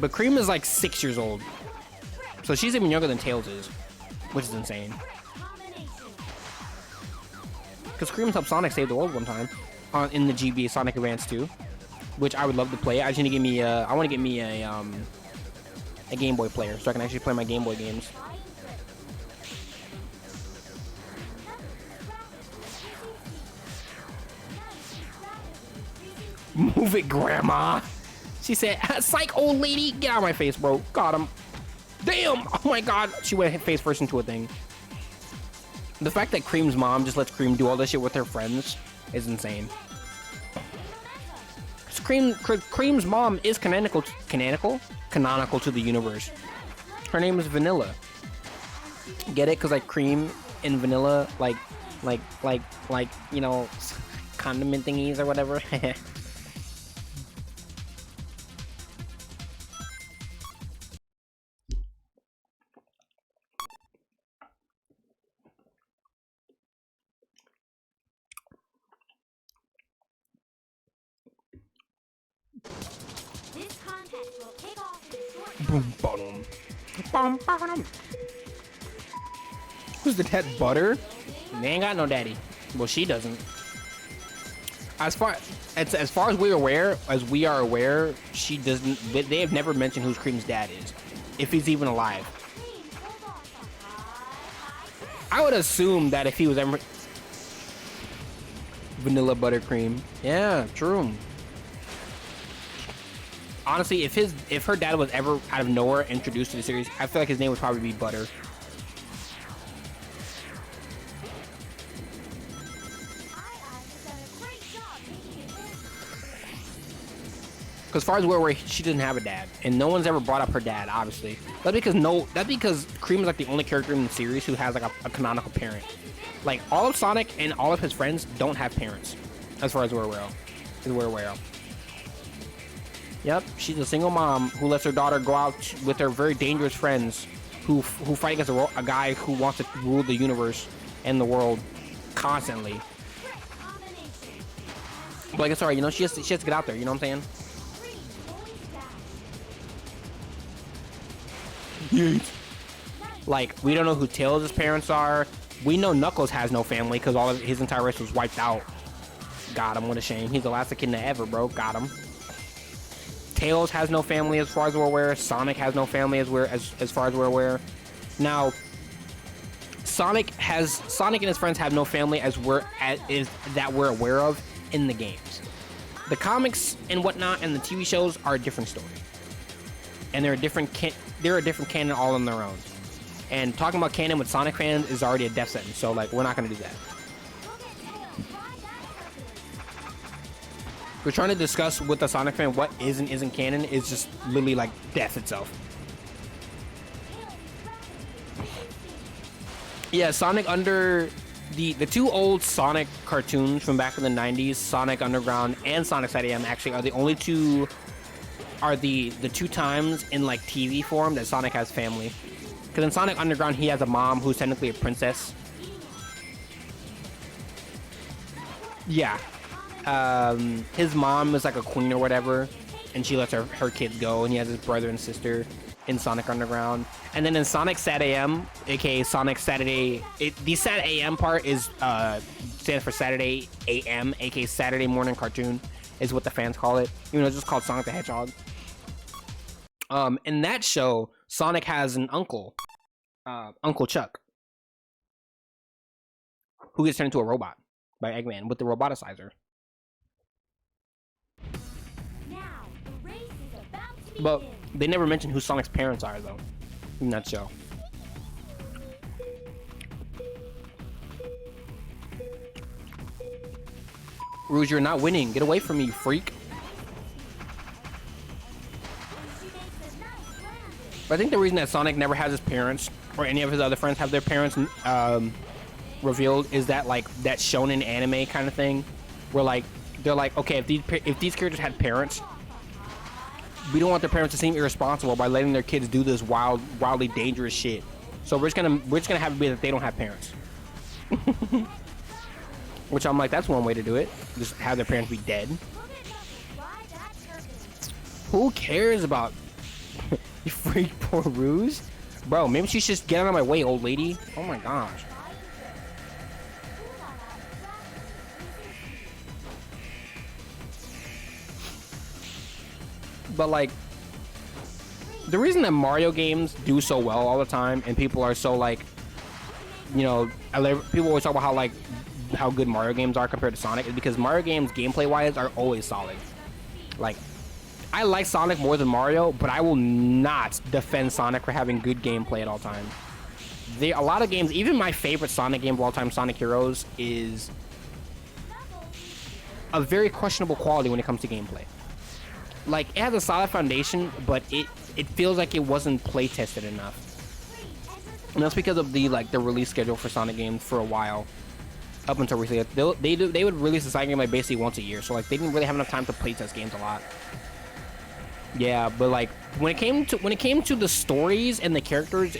But Cream is like 6 years old. So she's even younger than Tails is, which is insane. Because Cream helped Sonic save the world one time in the GBA Sonic Advance 2, which I would love to play. I just need to get me I want to get me a Game Boy player so I can actually play my Game Boy games. Move it, Grandma. She said, psych, old lady. Get out of my face, bro. Got him. Damn. Oh, my God. She went face first into a thing. The fact that Cream's mom just lets Cream do all this shit with her friends is insane. Cream's mom is canonical to the universe. Her name is Vanilla. Get it? Because, like, Cream and Vanilla, like, you know, condiment thingies or whatever. This contest will kick off in a short Boom, bottom. Bum, bottom. Who's the dad? Butter? They ain't got no daddy. Well, she doesn't. As far as we are aware, she doesn't. They have never mentioned who Cream's dad is, if he's even alive. I would assume that if he was ever Vanilla Buttercream, yeah, true. Honestly, if her dad was ever out of nowhere introduced to the series, I feel like his name would probably be Butter. As far as we're aware, she doesn't have a dad, and no one's ever brought up her dad. Obviously, that's because Cream is like the only character in the series who has like a canonical parent. Like all of Sonic and all of his friends don't have parents, as far as we're aware of. Yep, she's a single mom who lets her daughter go out with her very dangerous friends, who fight against a guy who wants to rule the universe and the world constantly. But like, it's alright, you know, she has to get out there. You know what I'm saying? Like, we don't know who Tails' parents are. We know Knuckles has no family because all of his entire race was wiped out. Got him. What a shame. He's the last kid ever, bro. Got him. Tails has no family as far as we're aware. Sonic has no family as far as we're aware. Now, Sonic and his friends have no family that we're aware of in the games. The comics and whatnot and the TV shows are a different story, and they're a different canon all on their own. And talking about canon with Sonic fans is already a death sentence, so like we're not gonna do that. We're trying to discuss with the Sonic fan what isn't canon is just literally like death itself. Yeah, Sonic under the two old Sonic cartoons from back in the 90s, Sonic Underground and Sonic Speeeeeed actually are the only two the two times in like TV form that Sonic has family. Because in Sonic Underground he has a mom who's technically a princess. Yeah. His mom is like a queen or whatever, and she lets her kids go, and he has his brother and sister in Sonic Underground. And then in Sonic Sat AM, aka Sonic Saturday, the Sat AM part is stands for Saturday AM, aka Saturday morning cartoon, is what the fans call it. Even though it's just called Sonic the Hedgehog. In that show, Sonic has an uncle, Uncle Chuck, who gets turned into a robot by Eggman with the roboticizer. But they never mention who Sonic's parents are, though, in that show. Rouge, you're not winning. Get away from me, you freak. But I think the reason that Sonic never has his parents, or any of his other friends have their parents revealed, is that like that shonen anime kind of thing, where like they're like, okay, if these characters had parents, we don't want their parents to seem irresponsible by letting their kids do this wildly dangerous shit. So we're just gonna have it be that they don't have parents. Which I'm like, that's one way to do it. Just have their parents be dead. Who cares about you freak poor Rouge? Bro, maybe she should just get out of my way, old lady. Oh my gosh. But like, the reason that Mario games do so well all the time, and people are so like, you know, people always talk about how good Mario games are compared to Sonic, is because Mario games gameplay wise are always solid. Like, I like Sonic more than Mario, but I will not defend Sonic for having good gameplay at all times. A lot of games, even my favorite Sonic game of all time, Sonic Heroes, is a very questionable quality when it comes to gameplay. Like, it has a solid foundation, but it feels like it wasn't play tested enough. And that's because of the release schedule for Sonic games for a while. Up until recently, they would release a Sonic game like basically once a year, so like they didn't really have enough time to play test games a lot. Yeah, but like when it came to the stories and the characters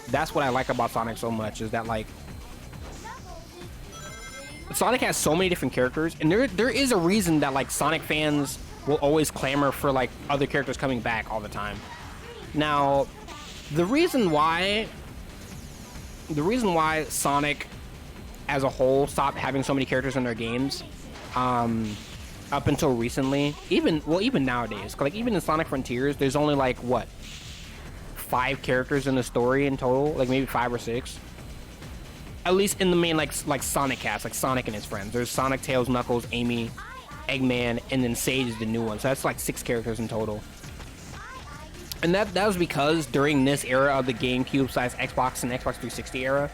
that's what I like about Sonic so much, is that like Sonic has so many different characters, and there is a reason that like Sonic fans will always clamor for like other characters coming back all the time. Now, the reason why Sonic as a whole stopped having so many characters in their games, up until recently, even nowadays, like even in Sonic Frontiers, there's only like what, 5 characters in the story in total, like maybe 5 or 6. At least in the main like Sonic cast, like Sonic and his friends. There's Sonic, Tails, Knuckles, Amy, Eggman, and then Sage is the new one. So that's like 6 characters in total. And that was because during this era of the GameCube / Xbox and Xbox 360 era,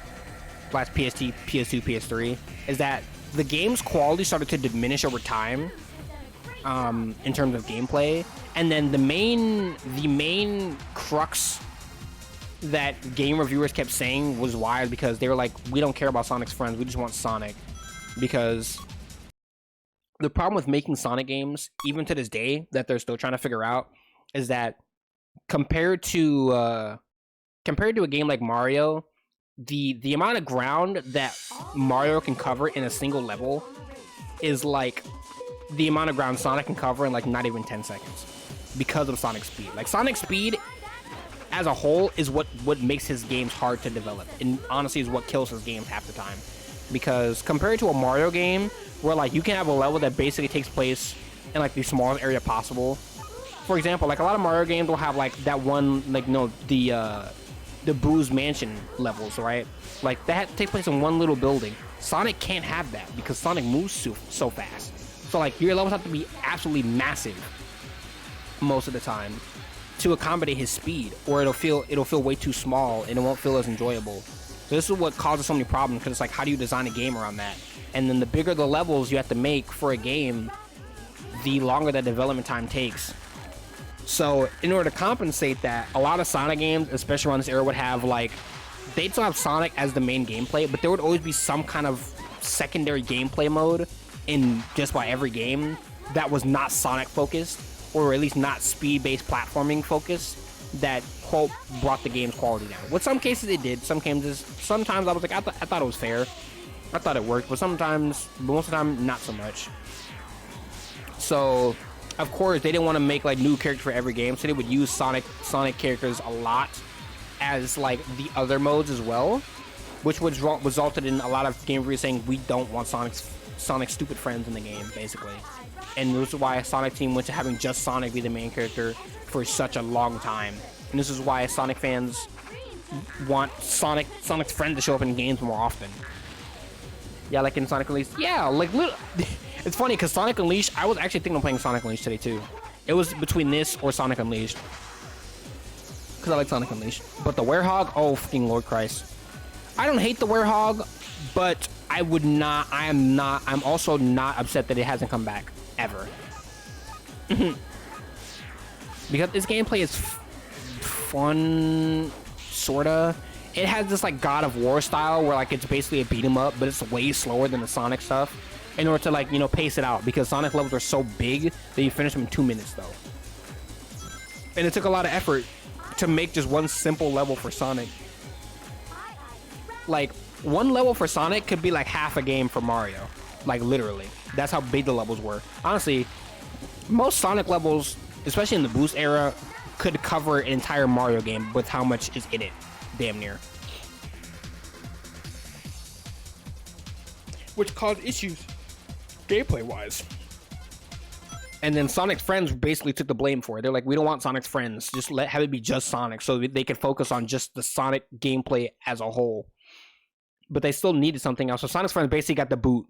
plus PS2, PS3, is that the game's quality started to diminish over time, in terms of gameplay. And then the main crux that game reviewers kept saying was why, because they were like, we don't care about Sonic's friends, we just want Sonic. Because the problem with making Sonic games, even to this day, that they're still trying to figure out, is that compared to a game like Mario, the amount of ground that Mario can cover in a single level is like the amount of ground Sonic can cover in like not even 10 seconds because of Sonic Speed. Like Sonic Speed as a whole is what makes his games hard to develop, and honestly is what kills his games half the time. Because compared to a Mario game where like you can have a level that basically takes place in like the smallest area possible. For example, like a lot of Mario games will have like that one, like the Boo's Mansion levels, right? Like that take place in one little building. Sonic can't have that because Sonic moves so fast. So like your levels have to be absolutely massive most of the time to accommodate his speed, or it'll feel way too small and it won't feel as enjoyable. So this is what causes so many problems, because it's like, how do you design a game around that? And then the bigger the levels you have to make for a game, the longer the development time takes. So in order to compensate that, a lot of Sonic games, especially around this era, would have like, they'd still have Sonic as the main gameplay, but there would always be some kind of secondary gameplay mode in just about every game that was not Sonic focused, or at least not speed-based platforming focused, that quote brought the game's quality down. With some cases it did. Sometimes I was like, I thought it was fair. I thought it worked, but most of the time, not so much. So, of course, they didn't want to make like new characters for every game, so they would use Sonic characters a lot as like the other modes as well, which would resulted in a lot of game reviews saying we don't want Sonic's stupid friends in the game, basically. And this is why Sonic Team went to having just Sonic be the main character for such a long time. And this is why Sonic fans want Sonic's friend to show up in games more often. Yeah, like in Sonic Unleashed. Yeah, like it's funny because Sonic Unleashed, I was actually thinking of playing Sonic Unleashed today too. It was between this or Sonic Unleashed, because I like Sonic Unleashed. But the Werehog, oh fucking Lord Christ. I don't hate the Werehog, but I'm also not upset that it hasn't come back ever. Because this gameplay is fun, sorta. It has this like God of War style where like it's basically a beat 'em up, but it's way slower than the Sonic stuff, in order to like, you know, pace it out, because Sonic levels are so big that you finish them in 2 minutes though. And it took a lot of effort to make just one simple level for Sonic. Like, one level for Sonic could be like half a game for Mario. Like, literally. That's how big the levels were. Honestly, most Sonic levels, especially in the Boost era, could cover an entire Mario game with how much is in it. Damn near. Which caused issues, gameplay-wise. And then Sonic's friends basically took the blame for it. They're like, we don't want Sonic's friends. Just have it be just Sonic, so they could focus on just the Sonic gameplay as a whole. But they still needed something else. So Sonic's friends basically got the boot.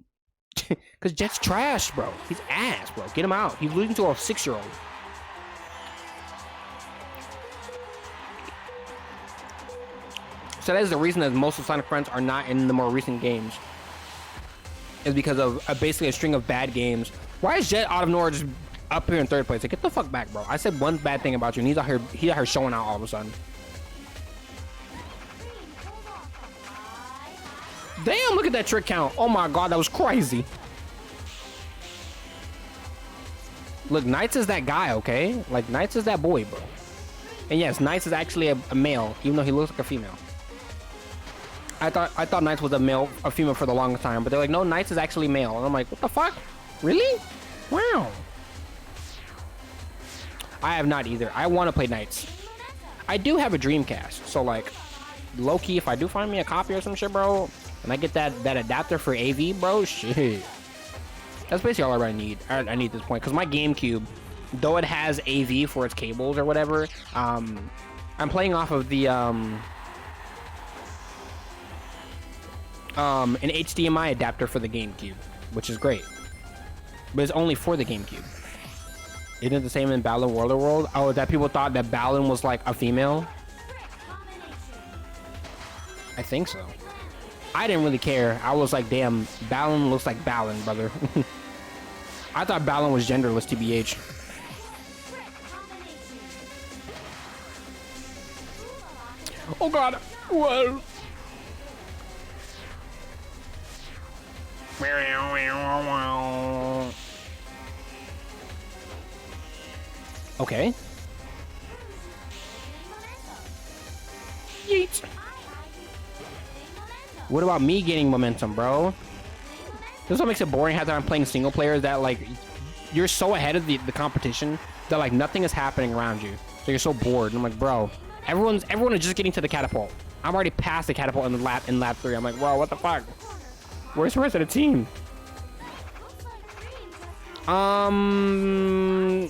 Because Jet's trash, bro. He's ass, bro. Get him out. He's losing to a 6-year-old. So that is the reason that most of Sonic friends are not in the more recent games. Is because of basically a string of bad games. Why is Jet out of nowhere just up here in third place? Like, get the fuck back, bro. I said one bad thing about you, and he's out here showing out all of a sudden. Damn, look at that trick count. Oh my god, that was crazy. Look, Knights is that guy, okay? Like, Knights is that boy, bro. And yes, Knights is actually a male, even though he looks like a female. I thought Knights was a female for the longest time, but they're like, no, Knights is actually male. And I'm like, what the fuck? Really? Wow. I have not either. I want to play Knights. I do have a Dreamcast, so like, low-key, if I do find me a copy or some shit, bro, and I get that adapter for AV, bro, shit. That's basically all I really need. I need at this point, because my GameCube, though it has AV for its cables or whatever, I'm playing off of the an HDMI adapter for the GameCube, which is great. But it's only for the GameCube. Isn't it the same in Balan World? Oh, that people thought that Balan was like a female? I think so. I didn't really care. I was like, damn, Balan looks like Balan, brother. I thought Balan was genderless, TBH. Oh god. Whoa. Okay. Yeet. What about me getting momentum, bro? This is what makes it boring after I'm playing single player, that like you're so ahead of the competition that like nothing is happening around you. So you're so bored. And I'm like, bro, Everyone is just getting to the catapult. I'm already past the catapult in lap 3. I'm like, whoa, what the fuck? Where's the rest of the team?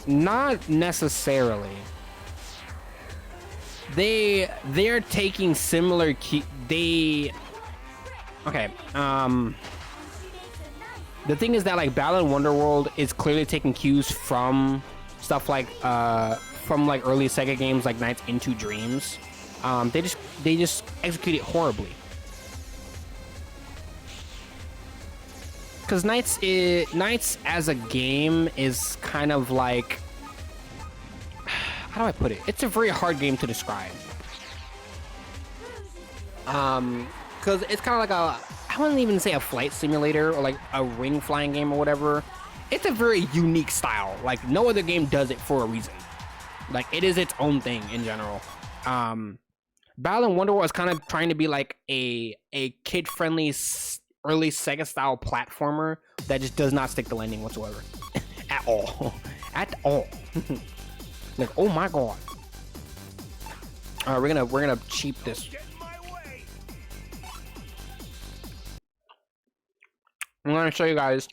Not necessarily. They're taking similar okay. The thing is that like Battle in Wonderworld is clearly taking cues from stuff like from like early Sega games like Nights into Dreams. They just execute it horribly. Because Nights as a game is kind of like, how do I put it? It's a very hard game to describe. Because it's kind of like I wouldn't even say a flight simulator or like a ring flying game or whatever. It's a very unique style. Like no other game does it for a reason. Like it is its own thing in general. Battle in Wonderworld is kind of trying to be like a kid-friendly early Sega style platformer that just does not stick the landing whatsoever. At all. At all. Like, oh my god. Alright, we're gonna cheap this. I'm gonna show you guys.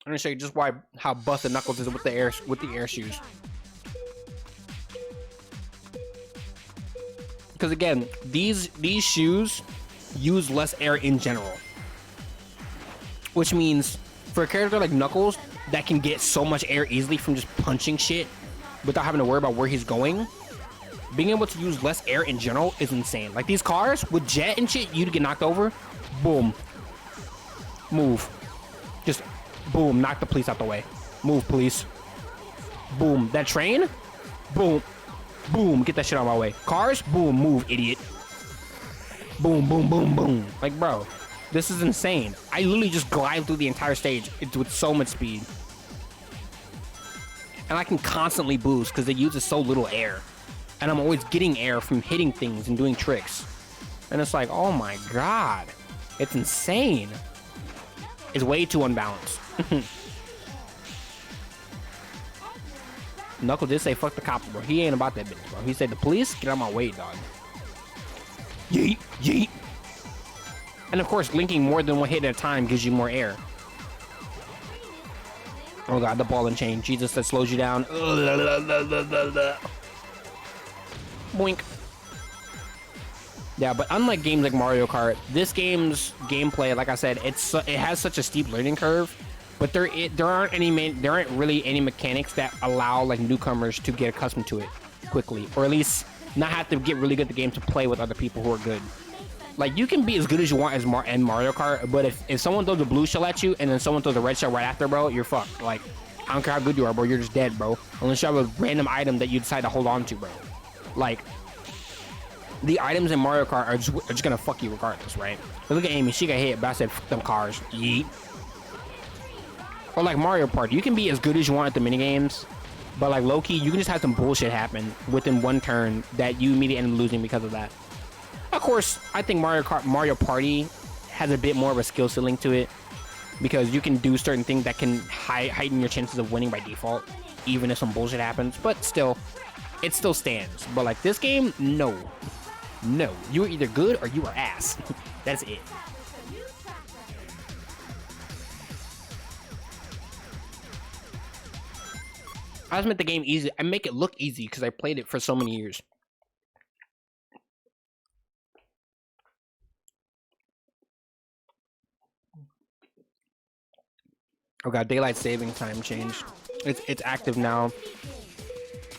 I'm gonna show you just how busted Knuckles is with the air shoes. Because again, these shoes use less air in general, which means for a character like Knuckles that can get so much air easily from just punching shit without having to worry about where he's going, being able to use less air in general is insane. Like these cars with jet and shit, you'd get knocked over, boom, move, just boom, knock the police out the way, move police, boom. That train, boom. Boom, get that shit out of my way. Cars, boom, move, idiot. Boom, boom, boom, boom. Like, bro, this is insane. I literally just glide through the entire stage with so much speed. And I can constantly boost because it uses so little air. And I'm always getting air from hitting things and doing tricks. And it's like, oh my god. It's insane. It's way too unbalanced. Knuckles did say fuck the cops, bro. He ain't about that bitch, bro. He said the police, get out of my way, dog. Yeet, yeet. And of course, linking more than one hit at a time gives you more air. Oh god, the ball and chain. Jesus, that slows you down. Boink. Yeah, but unlike games like Mario Kart, this game's gameplay, like I said, it has such a steep learning curve. But there aren't really any mechanics that allow like newcomers to get accustomed to it quickly, or at least not have to get really good at the game to play with other people who are good. Like you can be as good as you want in Mario Kart, but if someone throws a blue shell at you and then someone throws a red shell right after, bro, you're fucked. Like I don't care how good you are, bro, you're just dead, bro. Unless you have a random item that you decide to hold on to, bro. Like the items in Mario Kart are just gonna fuck you regardless, right? But look at Amy, she got hit, but I said fuck them cars. Yeet. Or like Mario Party, you can be as good as you want at the minigames, but like low-key, you can just have some bullshit happen within one turn that you immediately end up losing because of that. Of course, I think Mario Party has a bit more of a skill ceiling to it, because you can do certain things that can heighten your chances of winning by default, even if some bullshit happens, but still, it still stands. But like this game, no. No, you are either good or you are ass. That's it. I just make the game easy. I make it look easy because I played it for so many years. Oh god, daylight saving time changed. It's active now.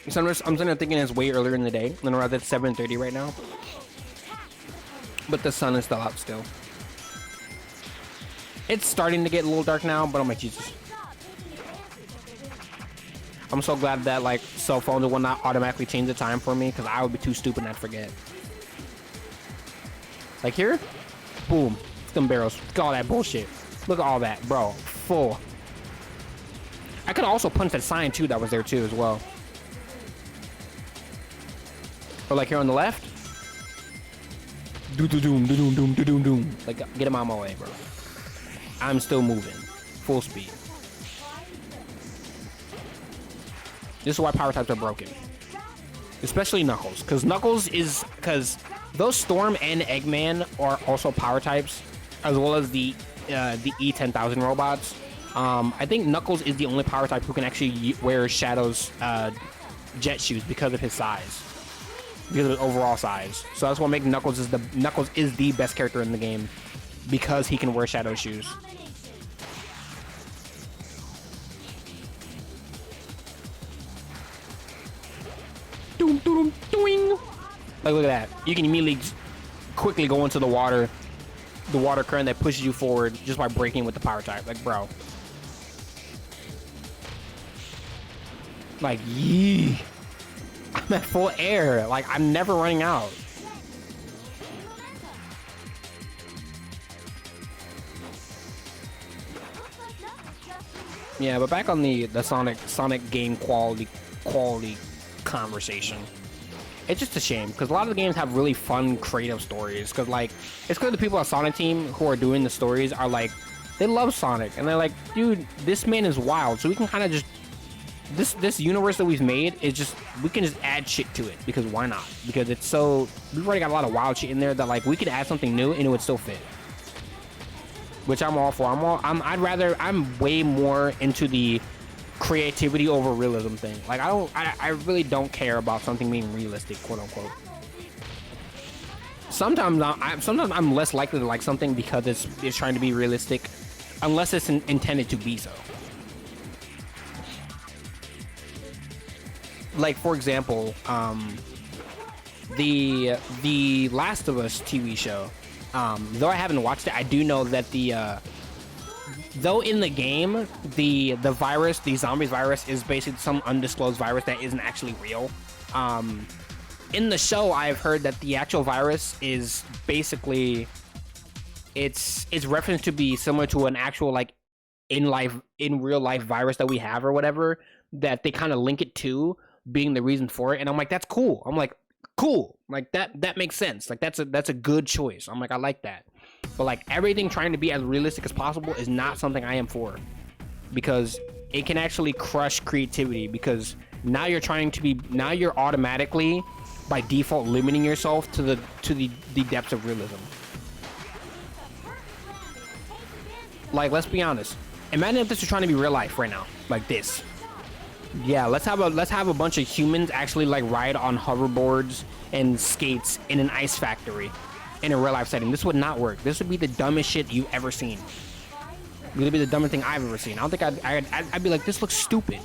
So I'm sitting there thinking it's way earlier in the day. And we're at 7:30 right now. But the sun is still out still. It's starting to get a little dark now, but I'm like, Jesus. I'm so glad that like cell phones will not automatically change the time for me, because I would be too stupid and I'd forget. Like here, boom, them barrels. Look at all that bullshit. Look at all that, bro. Full. I could also punch that sign too that was there too as well. Or like here on the left. Doom, doom, doom, doom, doom, doom. Like get him out of my way, bro. I'm still moving, full speed. This is why power types are broken. Especially Knuckles. Because those Storm and Eggman are also power types, as well as the E10,000 robots. I think Knuckles is the only power type who can actually wear Shadow's jet shoes because of his size. Because of his overall size. So that's what makes Knuckles is the best character in the game. Because he can wear Shadow's shoes. Doom, doom, doing. Like, look at that. You can immediately quickly go into the water current that pushes you forward just by breaking with the power type. Like, bro. Like, yee. I'm at full air. Like, I'm never running out. Yeah, but back on the Sonic game quality conversation. It's just a shame because a lot of the games have really fun, creative stories. Because like, it's because the people at Sonic Team who are doing the stories are like, they love Sonic and they're like, dude, this man is wild. So we can kind of just this universe that we've made is just we can just add shit to it because why not? Because it's so we've already got a lot of wild shit in there that like we could add something new and it would still fit. Which I'm all for. I'm way more into the creativity over realism thing. Like I really don't care about something being realistic, quote unquote. Sometimes I'm less likely to like something because it's trying to be realistic, unless it's intended to be so. Like for example, the Last of Us TV show. Though I haven't watched it, I do know that though in the game, the virus, the zombies virus, is basically some undisclosed virus that isn't actually real. In the show, I've heard that the actual virus is basically, it's referenced to be similar to an actual like in real life virus that we have or whatever, that they kind of link it to being the reason for it. And I'm like, that's cool. I'm like, cool. Like that makes sense. Like that's a good choice. I'm like, I like that. But like everything trying to be as realistic as possible is not something I am for, because it can actually crush creativity, because now you're automatically by default limiting yourself to the depths of realism. Like, let's be honest. Imagine if this was trying to be real life right now, like this. Yeah, let's have a bunch of humans actually like ride on hoverboards and skates in an ice factory in a real life setting. This would not work. This would be the dumbest shit you've ever seen. It would be the dumbest thing I've ever seen. I don't think I'd be like, this looks stupid.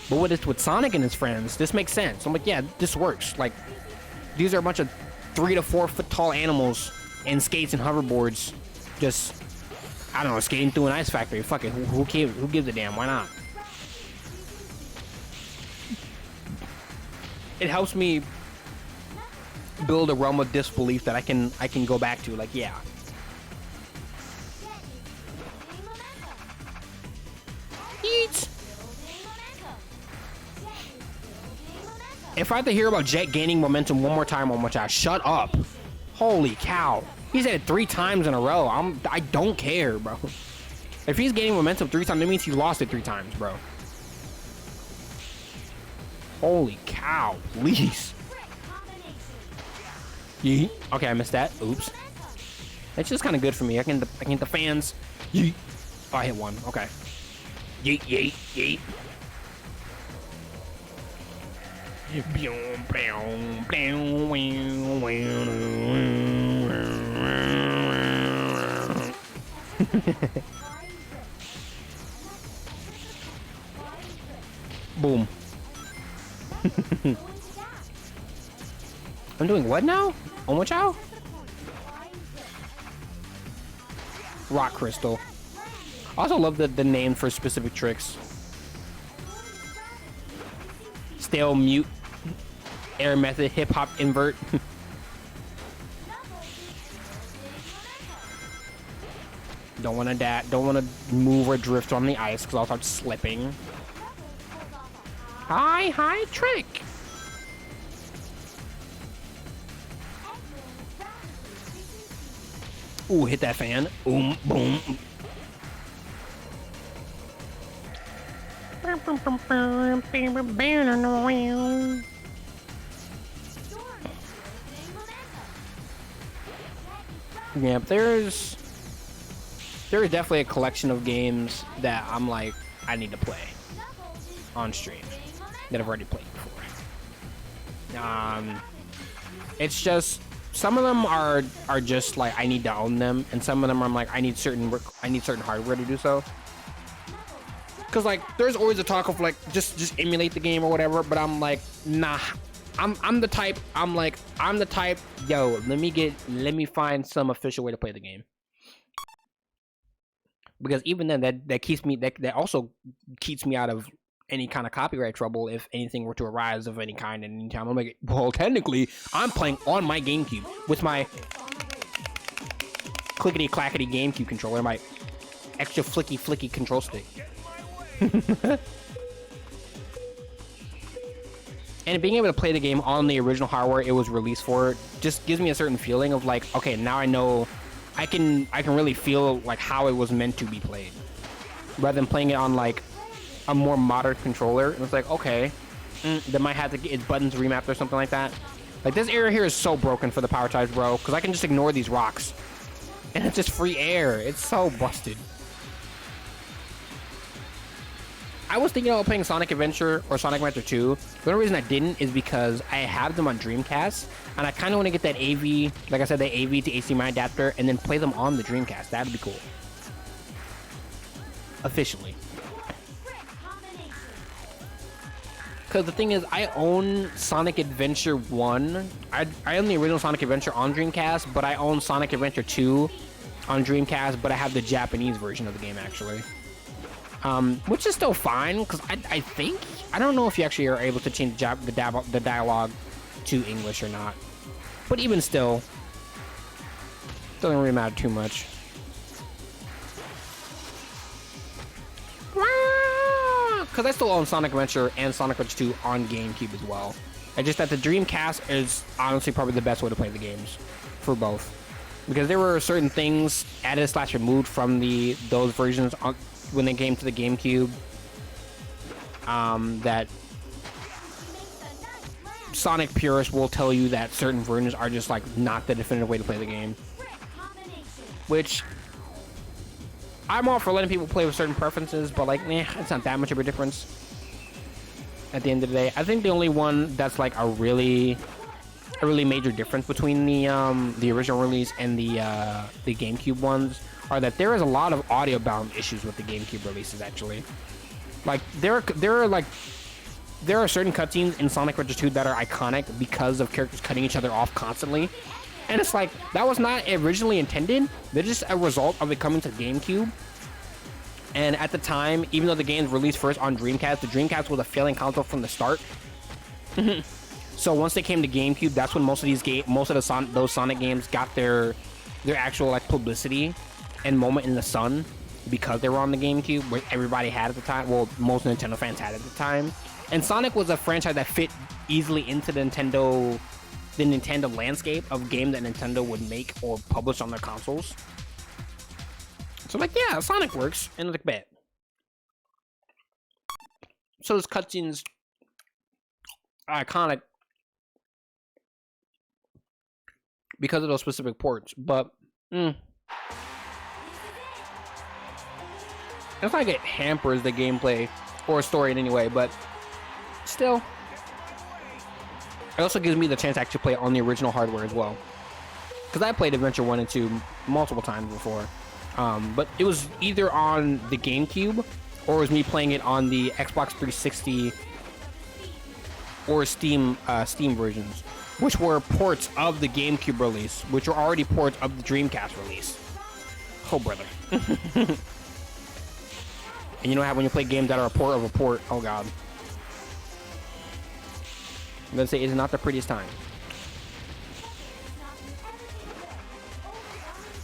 But with Sonic and his friends, this makes sense. I'm like, yeah, this works. Like, these are a bunch of 3 to 4 foot tall animals in skates and hoverboards, just, I don't know, skating through an ice factory. Fuck it, who cares? Who gives a damn? Why not? It helps me build a realm of disbelief that I can go back to. Like, yeah. Eat. If I have to hear about Jet gaining momentum one more time on my child, shut up. Holy cow. He's at it 3 times in a row. I don't care, bro. If he's gaining momentum 3 times, that means he lost it 3 times, bro. Holy cow, please. Yeet. Okay, I missed that. Oops. It's just kind of good for me. I can get the fans. Yeet. Oh, I hit 1. Okay. Yeet, yeet, yeet. Boom. I'm doing what now? Omochao? Rock Crystal. I also love the name for specific tricks. Stale mute. Air method. Hip hop invert. Don't want to don't want to move or drift on the ice because I'll start slipping. Hi, trick. Ooh, hit that fan. Boom, boom. Yeah, but there's definitely a collection of games that I'm like, I need to play on stream that I've already played before. It's just some of them are just like I need to own them, and some of them I'm like I need certain hardware to do so. Cause like there's always a talk of like just emulate the game or whatever, but I'm like nah. I'm the type. Yo, let me find some official way to play the game. Because even then, that also keeps me out of any kind of copyright trouble if anything were to arise of any kind at any time. I'm like, well, technically, I'm playing on my GameCube with my clickety clackety GameCube controller, my extra flicky control stick. And being able to play the game on the original hardware it was released for just gives me a certain feeling of like, okay, now I know I can really feel like how it was meant to be played, rather than playing it on like a more modern controller. And it's like, okay, that might have to get its buttons remapped or something like that. Like this area here is so broken for the power types, bro, because I can just ignore these rocks, and it's just free air. It's so busted. I was thinking about playing Sonic Adventure or Sonic Adventure 2. The only reason I didn't is because I have them on Dreamcast, and I kind of want to get that AV, like I said, the AV to HDMI adapter, and then play them on the Dreamcast. That'd be cool. Officially. Because the thing is, I own Sonic Adventure 1. I own the original Sonic Adventure on Dreamcast, but I own Sonic Adventure 2 on Dreamcast, but I have the Japanese version of the game, actually. Which is still fine, because I think, I don't know if you actually are able to change the dialogue to English or not. But even still, doesn't really matter too much. Because I still own Sonic Adventure and Sonic Adventure 2 on GameCube as well. It's just that the Dreamcast is honestly probably the best way to play the games for both. Because there were certain things added / removed from those versions when they came to the GameCube that Sonic purists will tell you that certain versions are just like not the definitive way to play the game. Which I'm all for letting people play with certain preferences, but like, it's not that much of a difference at the end of the day. I think the only one that's like a really major difference between the original release and the GameCube ones are that there is a lot of audio bound issues with the GameCube releases, actually. Like there are certain cutscenes in Sonic Adventure 2 that are iconic because of characters cutting each other off constantly. And it's like, that was not originally intended. They're just a result of it coming to GameCube. And at the time, even though the game was released first on Dreamcast, the Dreamcast was a failing console from the start. So once they came to GameCube, that's when most of those Sonic games got their actual like publicity and moment in the sun, because they were on the GameCube, where everybody had at the time. Well, most Nintendo fans had at the time. And Sonic was a franchise that fit easily into the Nintendo landscape of game that Nintendo would make or publish on their consoles. So like, yeah, Sonic works, and like, bet. So those cutscenes are iconic because of those specific ports, but it's like it hampers the gameplay or story in any way, but still, it also gives me the chance to actually play on the original hardware as well. Because I played Adventure 1 and 2 multiple times before, but it was either on the GameCube or it was me playing it on the Xbox 360 or Steam versions, which were ports of the GameCube release, which were already ports of the Dreamcast release. Oh, brother. And you know how when you play games that are a port of a port, oh god. I'm gonna say it's not the prettiest time.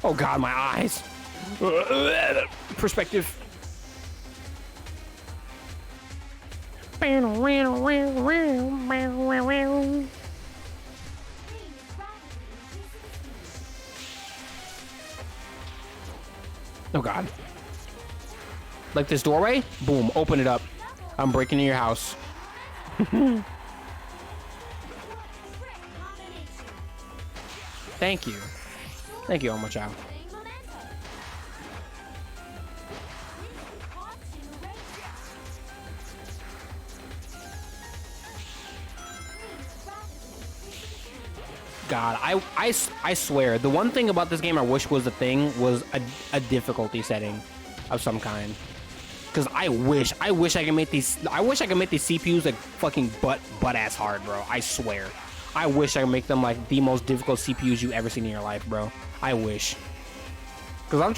Oh god, my eyes. Perspective. Oh god. Like this doorway? Boom, open it up. I'm breaking in your house. Thank you. Thank you, Omo Chow. God, I swear, the one thing about this game I wish was a thing was a difficulty setting of some kind. Because I wish I can make these CPUs like fucking butt ass hard, bro. I swear. I wish I could make them like the most difficult CPUs you ever seen in your life, bro. I wish. Because I'm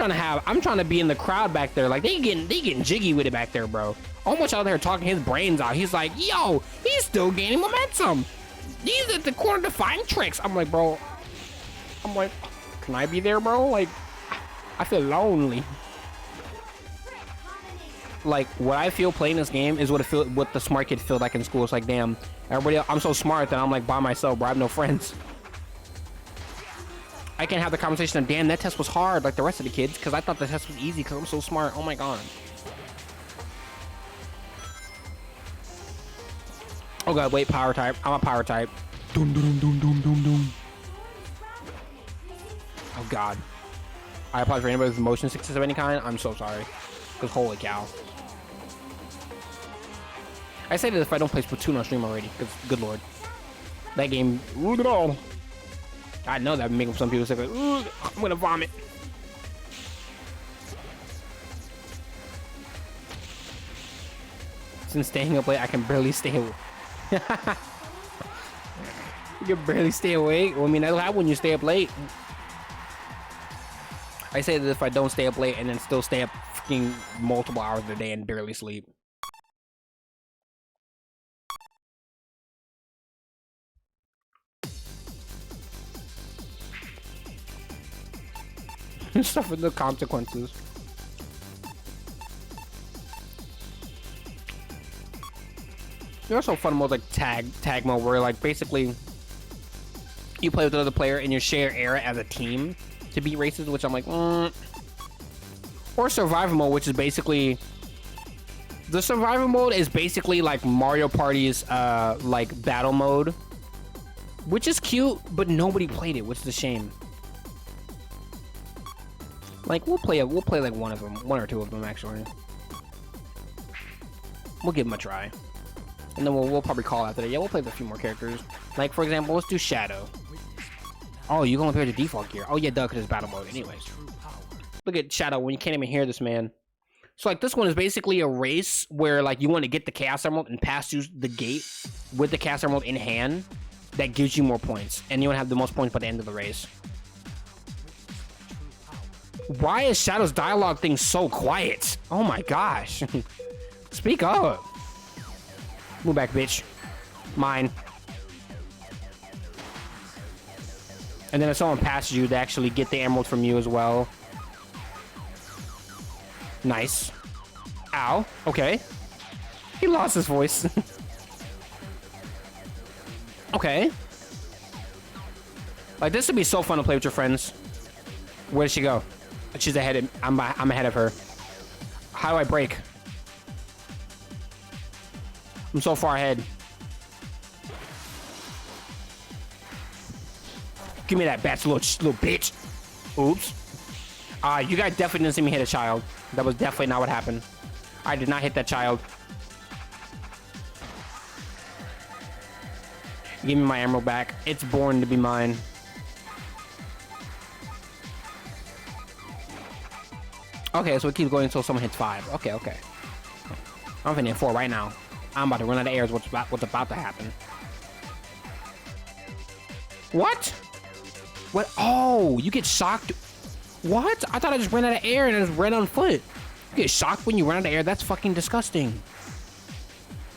trying to be in the crowd back there. Like they getting jiggy with it back there, bro. Almost out there talking his brains out. He's like, yo, he's still gaining momentum. These are the corner defying tricks. I'm like, bro. I'm like, can I be there, bro? Like, I feel lonely. Like, what I feel playing this game is what the smart kid feel like in school. It's like, damn, everybody else, I'm so smart that I'm like by myself, bro. I have no friends. I can't have the conversation of, damn, that test was hard like the rest of the kids because I thought the test was easy because I'm so smart. Oh my god. Oh god, wait, power type. I'm a power type. Dum, dum, dum, dum, dum, dum. Oh god. I apologize for anybody with motion sickness of any kind. I'm so sorry. Because holy cow. I say that if I don't play Splatoon on stream already, because good lord. That game, look at all. I know that would make some people say, like, I'm gonna vomit. Since staying up late, I can barely stay awake. You can barely stay awake. Well, I mean, that'll happen when you stay up late. I say that if I don't stay up late and then still stay up fucking multiple hours a day and barely sleep. Suffer the consequences. There are also fun modes like tag mode where like basically you play with another player and you share era as a team to beat races, which I'm like, Or survival mode, which is basically the survival mode is basically like Mario Party's like battle mode, which is cute, but nobody played it, which is a shame. Like we'll play like one or two of them actually. We'll give them a try. And then we'll probably call after that. Yeah, we'll play with a few more characters. Like, for example, let's do Shadow. Oh, you can only play with the default gear. Oh, yeah, duh, because it's battle mode anyways. Look at Shadow when you can't even hear this man. So, like, this one is basically a race where, like, you want to get the Chaos Emerald and pass through the gate with the Chaos Emerald in hand. That gives you more points. And you want to have the most points by the end of the race. Why is Shadow's dialogue thing so quiet? Oh, my gosh. Speak up. Move back, bitch. Mine. And then if someone passes you, they actually get the emerald from you as well. Nice. Ow. Okay. He lost his voice. Okay. Like, this would be so fun to play with your friends. Where did she go? She's ahead of... I'm ahead of her. How do I break? I'm so far ahead. Give me that batch, little bitch. Oops. You guys definitely didn't see me hit a child. That was definitely not what happened. I did not hit that child. Give me my emerald back. It's born to be mine. Okay, so it keeps going until someone hits 5. Okay, okay. I'm finna hit 4 right now. I'm about to run out of air is what's about to happen. What? What? Oh, you get shocked. What? I thought I just ran out of air and I just ran on foot. You get shocked when you run out of air? That's fucking disgusting.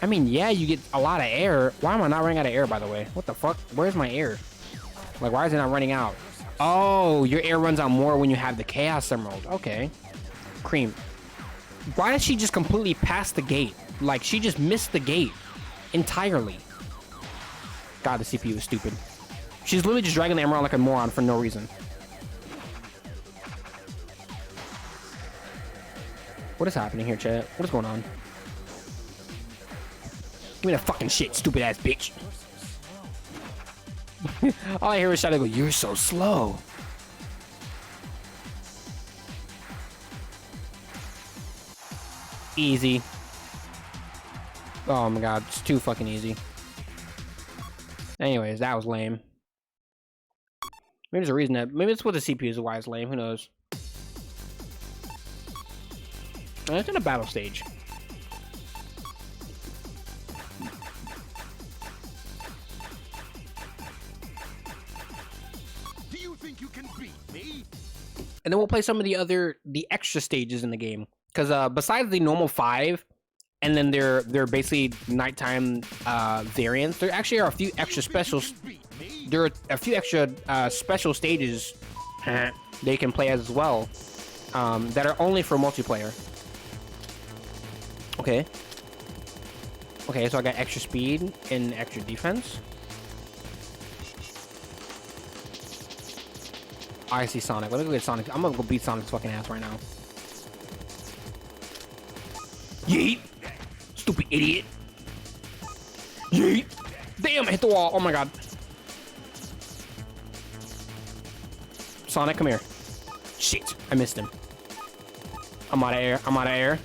I mean, yeah, you get a lot of air. Why am I not running out of air, by the way? What the fuck? Where's my air? Like, why is it not running out? Oh, your air runs out more when you have the Chaos Emerald. Okay. Cream. Why did she just completely pass the gate? Like, she just missed the gate entirely. God, the CPU is stupid. She's literally just dragging the emerald like a moron for no reason. What is happening here, chat? What is going on? Give me that fucking shit, stupid ass bitch. All I hear is Shadow go, "You're so slow." Easy. Oh my god, it's too fucking easy. Anyways, that was lame. Maybe there's a reason that. Maybe it's what the CPU is why it's lame. Who knows? And it's in a battle stage. Do you think you can beat me? And then we'll play some of the extra stages in the game. Because besides the normal 5, and then they're basically nighttime variants, there actually are a few extra specials. There are a few extra special stages they can play as well that are only for multiplayer. Okay. Okay, so I got extra speed and extra defense. I see Sonic. Let me go get Sonic. I'm gonna go beat Sonic's fucking ass right now. Yeet! Stupid idiot! Yeet! Damn, I hit the wall. Oh my god. Sonic, come here. Shit, I missed him. I'm out of air. I'm out of air.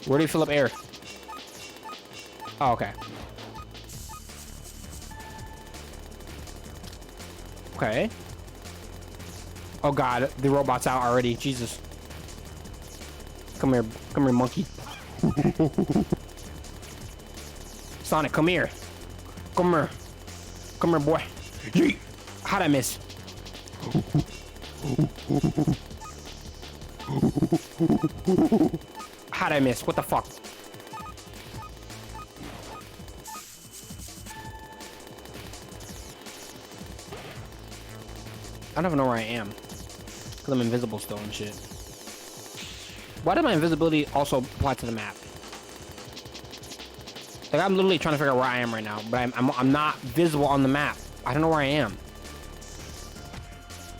Where do you fill up air? Oh, okay. Okay. Oh god, the robot's out already. Jesus. Come here, monkey. Sonic, come here. Come here. Come here, boy. Yeet. How'd I miss? How'd I miss? What the fuck? I don't even know where I am. Because I'm invisible still and shit. Why did my invisibility also apply to the map? Like, I'm literally trying to figure out where I am right now, but I'm not visible on the map. I don't know where I am.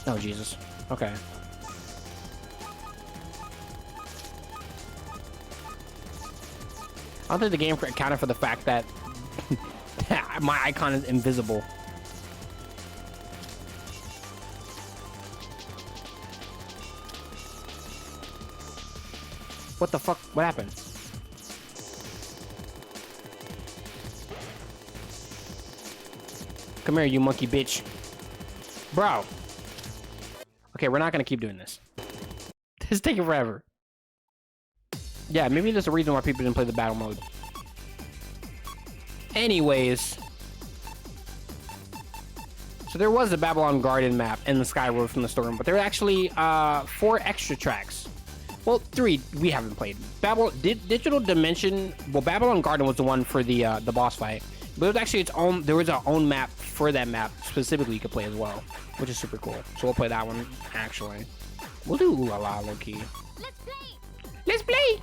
Oh, Jesus. Okay. I don't think the game accounted for the fact that my icon is invisible. What the fuck? What happened? Come here, you monkey bitch. Bro. Okay, we're not gonna keep doing this. This is taking forever. Yeah, maybe there's a reason why people didn't play the battle mode. Anyways. So there was a Babylon Garden map in the Sky Road from the story, but there were actually 4 extra tracks. Well, 3 we haven't played. Digital Dimension. Well, Babylon Garden was the one for the boss fight, but it was actually its own. There was our own map for that map specifically you could play as well, which is super cool. So we'll play that one actually. We'll do Ooh La La low key. Let's play! Let's play.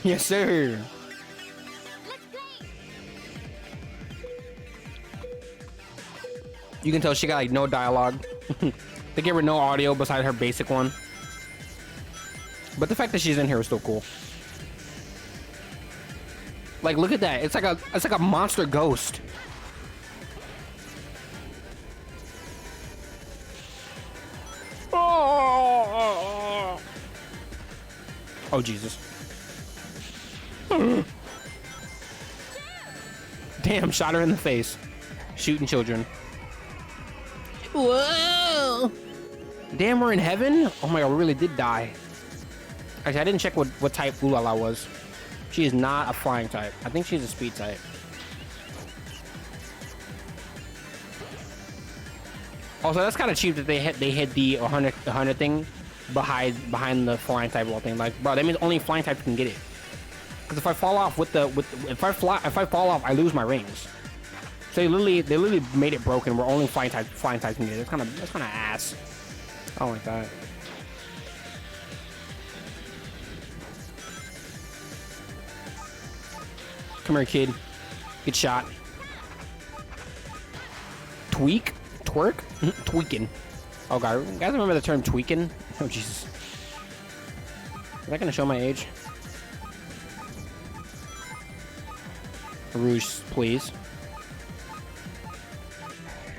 Yes, sir. Let's play! You can tell she got like no dialogue. They gave her no audio besides her basic one. But the fact that she's in here is still cool. Like, look at that. It's like a monster ghost. Oh, Jesus. Damn, shot her in the face. Shooting children. Whoa! Damn, we're in heaven? Oh my god, we really did die. Actually, I didn't check what type Ooh La La was. She is not a flying type. I think she's a speed type. Also, that's kind of cheap that they hid the 100 thing behind the flying type wall thing. Like, bro, that means only flying types can get it. Because if I fall off if I fall off, I lose my rings. So they literally made it broken where only flying types can get it. That's kind of ass. I don't like that. Come here, kid. Good shot. Tweak? Twerk? Tweaking. Oh god, you guys remember the term tweaking? Oh Jesus. Is that gonna show my age? Rouge, please.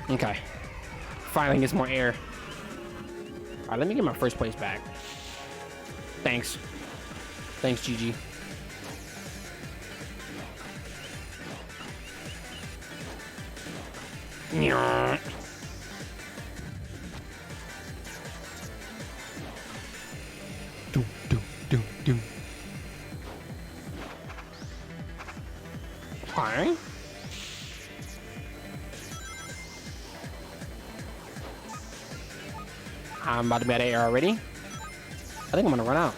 Okay. Finally gets more air. Alright, let me get my first place back. Thanks. Thanks, GG. Nyah. Doom, doom, doom, doom. Hi. I'm about to be out of air already. I think I'm gonna run out.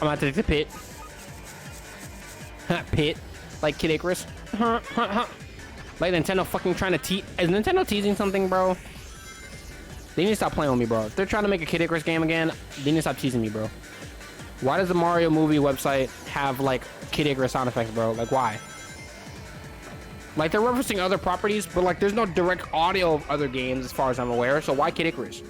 I'm about to take the pit. Pit. Like Kid Icarus. Like Nintendo fucking trying to tease. Is Nintendo teasing something, bro? They need to stop playing with me, bro. If they're trying to make a Kid Icarus game again, they need to stop teasing me, bro. Why does the Mario movie website have, like, Kid Icarus sound effects, bro? Like, why? Like, they're referencing other properties, but, like, there's no direct audio of other games as far as I'm aware, so why Kid Icarus?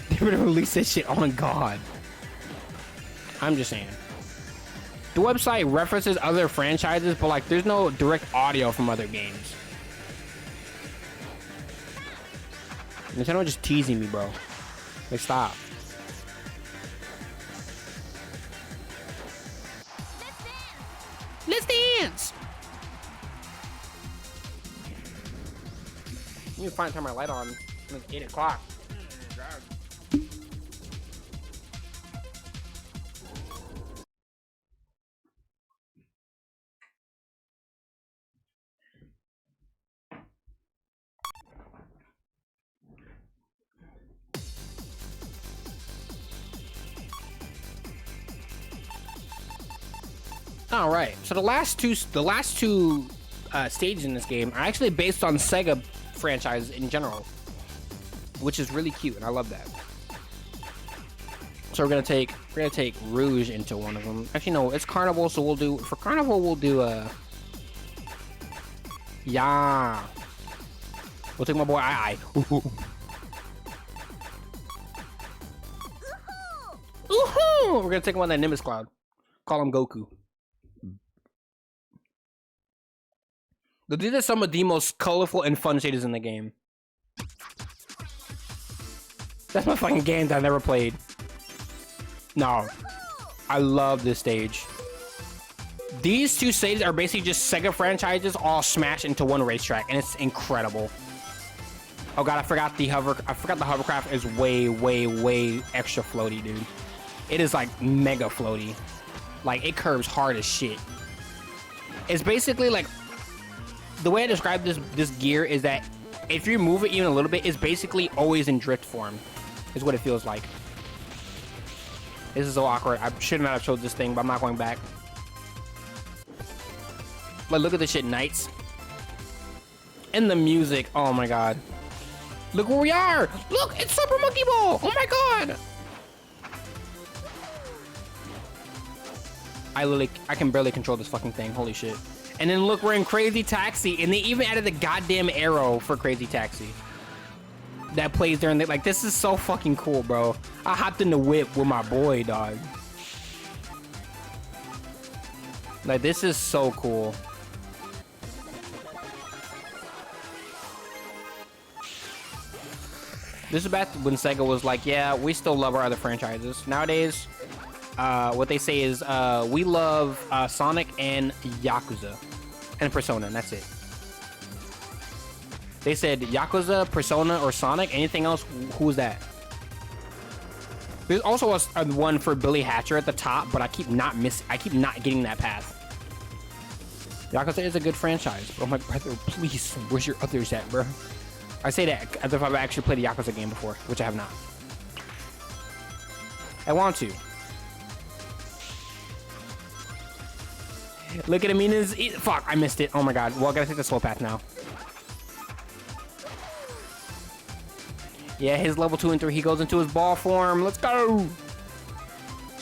They're gonna release this shit on God. I'm just saying. The website references other franchises, but, like, there's no direct audio from other games. Nintendo just teasing me, bro. Like, stop. Let's dance! I need to find turn my light on. It's 8 o'clock. All right, so the last two stages in this game are actually based on Sega franchises in general, which is really cute, and I love that. So we're gonna take Rouge into one of them. Actually, no, it's Carnival, so we'll do yeah. We'll take my boy I. Ooh-hoo! We're gonna take him on that Nimbus Cloud. Call him Goku. These are some of the most colorful and fun shaders in the game. That's my fucking game that I never played. No. I love this stage. These two stages are basically just Sega franchises all smashed into one racetrack, and it's incredible. Oh god, I forgot the hovercraft is way extra floaty, dude. It is like mega floaty. Like, it curves hard as shit. It's basically like, the way I describe this gear is that if you move it even a little bit, it's basically always in drift form, is what it feels like. This is so awkward. I should not have showed this thing, but I'm not going back. Like, look at this shit, Knights. And the music, oh my god. Look where we are! Look, it's Super Monkey Ball! Oh my god! I can barely control this fucking thing, holy shit. And then look, we're in Crazy Taxi, and they even added the goddamn arrow for Crazy Taxi. That plays during the, like, this is so fucking cool, bro. I hopped in the whip with my boy, dog. Like, this is so cool. This is back when Sega was like, yeah, we still love our other franchises. Nowadays, what they say is, we love Sonic and Yakuza and Persona, and that's it. They said Yakuza, Persona, or Sonic. Anything else? Who's that? There's also a one for Billy Hatcher at the top, but I keep not getting that path. Yakuza is a good franchise, but I'm like, brother, please, where's your others at, bro? I say that as if I've actually played a Yakuza game before, which I have not. I want to. Look at him, fuck, I missed it. Oh my god. Well, I gotta take the slow path now. Yeah, his level 2 and 3, he goes into his ball form. Let's go.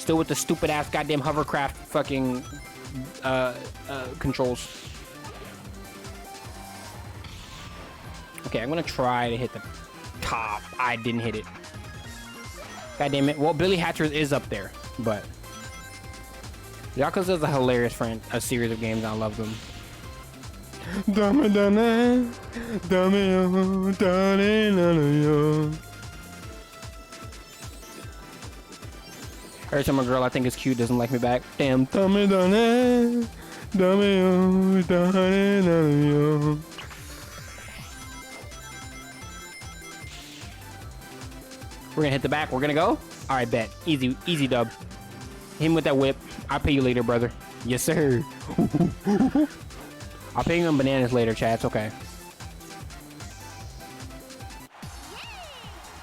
Still with the stupid ass goddamn hovercraft fucking controls. Okay, I'm gonna try to hit the top. I didn't hit it. God damn it. Well, Billy Hatcher is up there, but Yakuza is a hilarious series of games. I love them. Every time a girl I think is cute doesn't like me back. Damn. We're gonna hit the back. We're gonna go. All right, bet. Easy, easy dub. Hit him with that whip. I'll pay you later, brother. Yes, sir. I'll pay you in bananas later, chat. It's okay.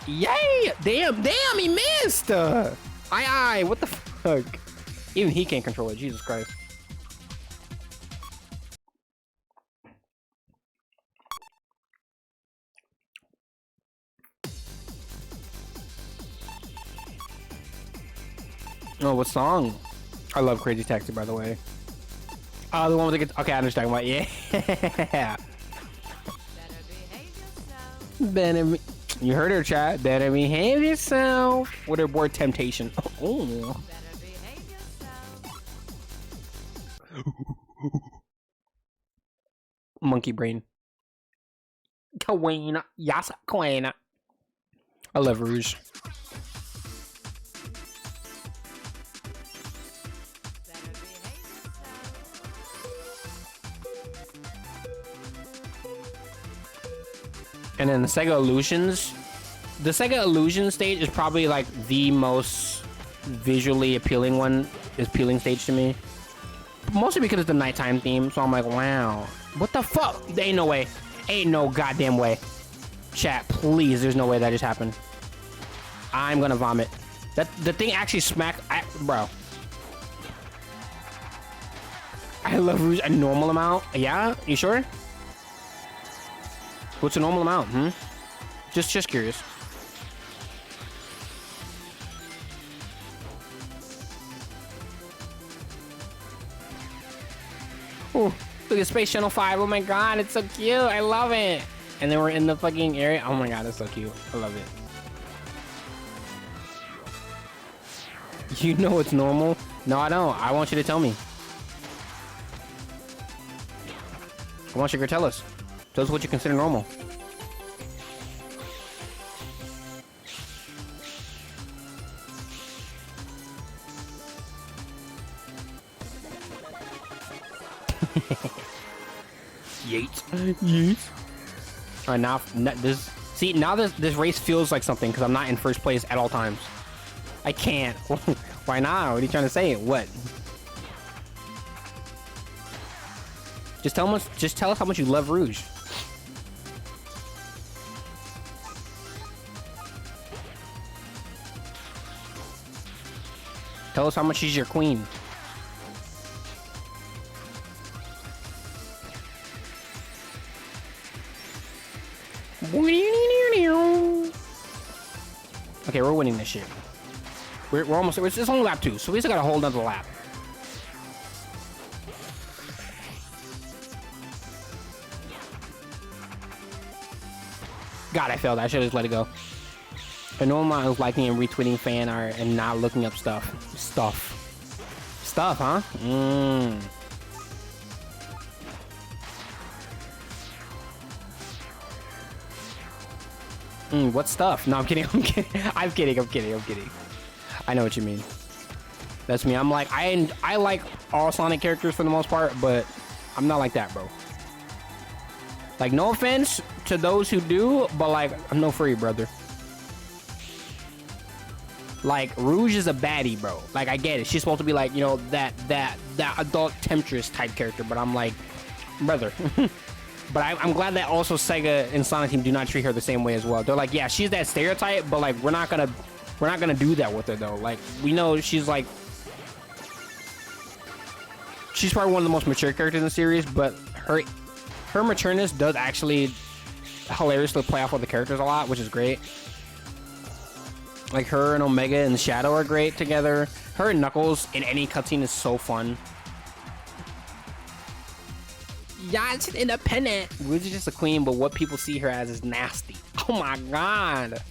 Yay! Damn, damn, he missed! Aye, what the fuck? Even he can't control it. Jesus Christ. Oh, what song? I love Crazy Taxi, by the way. Oh, the one with the guitar. Okay, I understand what. Yeah. Better you heard her, chat. Better behave yourself. With her board Temptation. Oh. Monkey brain. Queen. Yes, Queen. I love Rouge. And then the Sega Illusions. The Sega Illusion stage is probably like the most visually appealing stage to me. Mostly because it's the nighttime theme, so I'm like, wow. What the fuck? There ain't no way. Ain't no goddamn way. Chat, please, there's no way that just happened. I'm gonna vomit. The thing actually smacked, bro. I love Rouge a normal amount. Yeah? You sure? What's a normal amount, Just curious. Oh, look at Space Channel 5. Oh my god, it's so cute. I love it. And then we're in the fucking area. Oh my god, that's so cute. I love it. You know it's normal? No, I don't. I want you to tell me. I want you to tell us. Tell us what you consider normal. Yeet. Yeet. All right, now this race feels like something because I'm not in first place at all times. I can't. Why not? What are you trying to say? What? Just tell us how much you love Rouge. Tell us how much she's your queen. Okay, we're winning this shit. We're almost. It's only lap 2, so we still got a whole another lap. God, I failed. I should have just let it go. But no one was liking and retweeting fan art and not looking up stuff. Stuff, huh? What stuff? No, I'm kidding. I'm kidding. I know what you mean. That's me. I'm like, I like all Sonic characters for the most part, but I'm not like that, bro. Like, no offense to those who do, but like, I'm no free, brother. Like, Rouge is a baddie, bro. Like, I get it. She's supposed to be like, you know, that adult temptress type character, but I'm like, brother. But I'm glad that also Sega and Sonic Team do not treat her the same way as well. They're like, yeah, she's that stereotype, but like, we're not gonna do that with her though. Like, we know she's like, she's probably one of the most mature characters in the series, but her matureness does actually hilariously play off with the characters a lot, which is great. Like, her and Omega and Shadow are great together. Her and Knuckles in any cutscene is so fun. Yeah, she's independent. Rouge is just a queen, but what people see her as is nasty. Oh my god.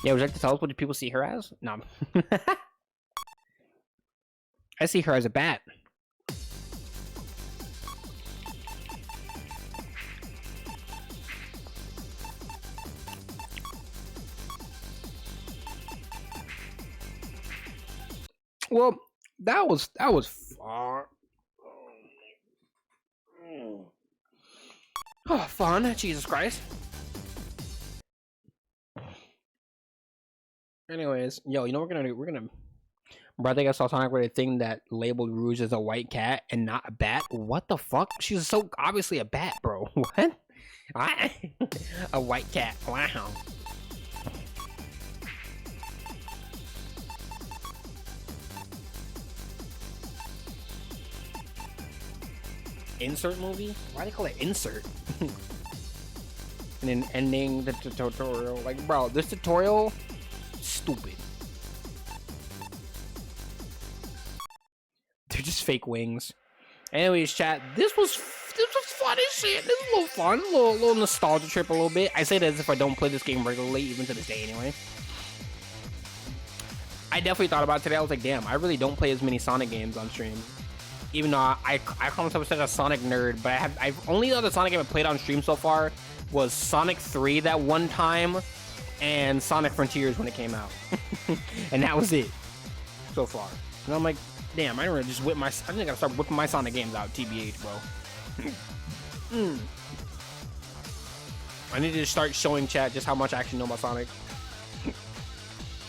Yeah, would you like to tell us what people see her as? No. I see her as a bat. Well, that was far. Oh, fun. Jesus Christ. Anyways, yo, you know what we're gonna do? We're gonna. Bro, I think I saw Sonic with a thing that labeled Rouge as a white cat and not a bat. What the fuck? She's so obviously a bat, bro. What? A white cat. Wow. Insert movie? Why do they call it insert? And then ending the tutorial. Like, bro, this tutorial, stupid. They're just fake wings. Anyways, chat, this was fun as shit. This was a little fun, a little nostalgia trip a little bit. I say that as if I don't play this game regularly, even to this day anyway. I definitely thought about it today. I was like, damn, I really don't play as many Sonic games on stream. Even though I call myself such a Sonic nerd, but I've only other Sonic game I played on stream so far was Sonic 3 that one time, and Sonic Frontiers when it came out. And that was it so far. And I'm like, damn, I don't just whip my. I think I gotta start whipping my Sonic games out, TBH, bro. I need to start showing chat just how much I actually know about Sonic.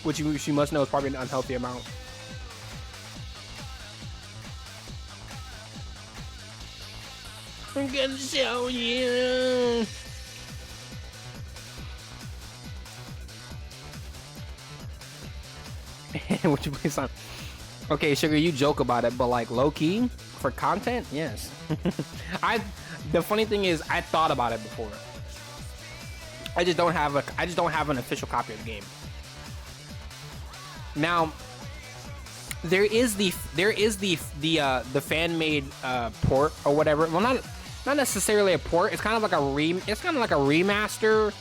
Which you must know is probably an unhealthy amount. I'm gonna show you. What you play Sonic? Okay, Sugar, you joke about it, but like low key for content, yes. The funny thing is, I thought about it before. I just don't have an official copy of the game. Now, there is the fan made port or whatever. Well, not necessarily a port. It's kind of like a remaster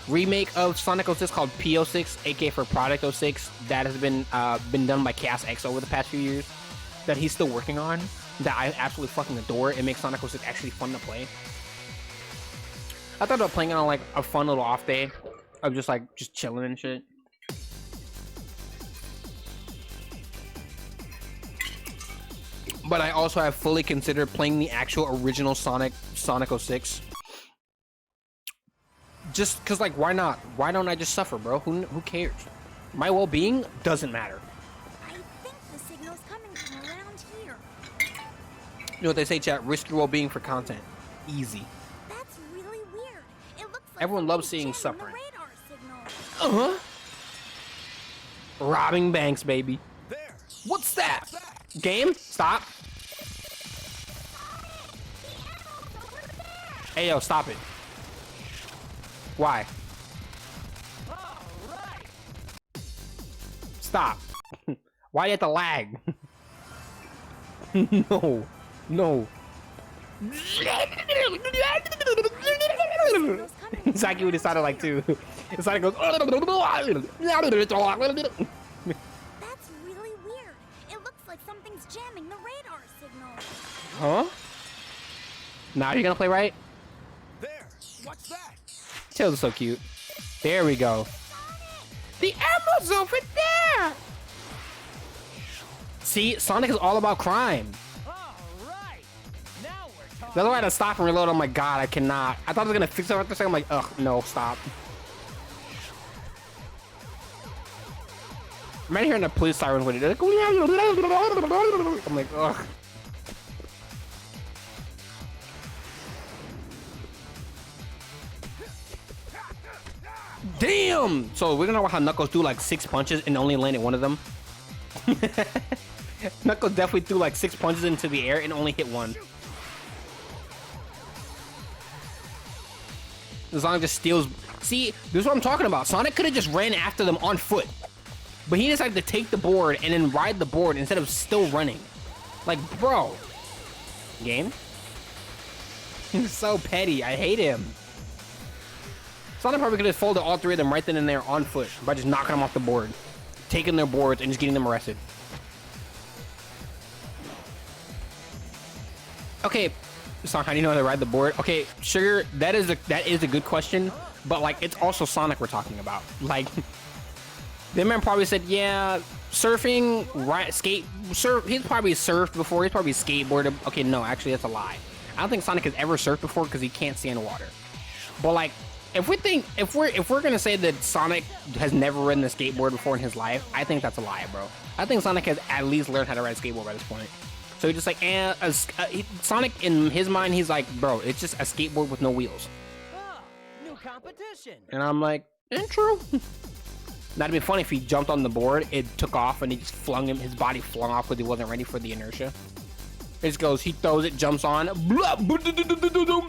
remake of Sonic 06 called P06, aka for Product 06, that has been done by Chaos X over the past few years, that he's still working on, that I absolutely fucking adore. It makes Sonic 06 actually fun to play. I thought about playing it on like a fun little off day of just chilling and shit. But I also have fully considered playing the actual original Sonic 06. Just cause like, why not? Why don't I just suffer, bro? Who cares? My well-being doesn't matter. I think the signal's coming from around here. You know what they say, chat? Risk your well-being for content. Easy. That's really weird. It looks like Everyone loves something's seeing jamming suffering. the radar signal. Robbing banks, baby. There. What's that? Game? Stop. Hey, yo, stop it. Why? All right. Stop. Why do you have to lag? No. No. Exactly what it sounded like, too. It sounded goes... That's really weird. It looks like something's jamming the radar signal. Huh? Now you're gonna play right? There. What's that? Tails is so cute. There we go. The ammo's over there! See, Sonic is all about crime. All right. Now we're talking. That's why I had to stop and reload. I'm like, God, I cannot. I thought I was gonna fix it after a second. I'm like, ugh, no, stop. I'm right hearing the police sirens with it. I'm like, ugh. Damn! So we're gonna know how Knuckles do like 6 punches and only landed one of them. Knuckles definitely threw like 6 punches into the air and only hit one. Sonic just steals. See, this is what I'm talking about. Sonic could have just ran after them on foot. But he decided to take the board and then ride the board instead of still running. Like, bro. Game? He's so petty. I hate him. Sonic probably could have folded all three of them right then and there on foot by just knocking them off the board, taking their boards, and just getting them arrested. Okay, Sonic, how do you know how to ride the board? Okay, Sugar, that is a good question, but like it's also Sonic we're talking about. Like, the man probably said, yeah, surfing, surf. He's probably surfed before. He's probably skateboarded. Okay, no, actually that's a lie. I don't think Sonic has ever surfed before because he can't stand water. But like, if we're gonna say that Sonic has never ridden a skateboard before in his life, I think that's a lie, bro. I think Sonic has at least learned how to ride a skateboard by this point. So he's just like, Sonic in his mind, he's like, bro, it's just a skateboard with no wheels. Oh, new competition. And I'm like, true. That'd be funny if he jumped on the board, it took off, and he just his body flung off because he wasn't ready for the inertia. It just goes, he throws it, jumps on, blah,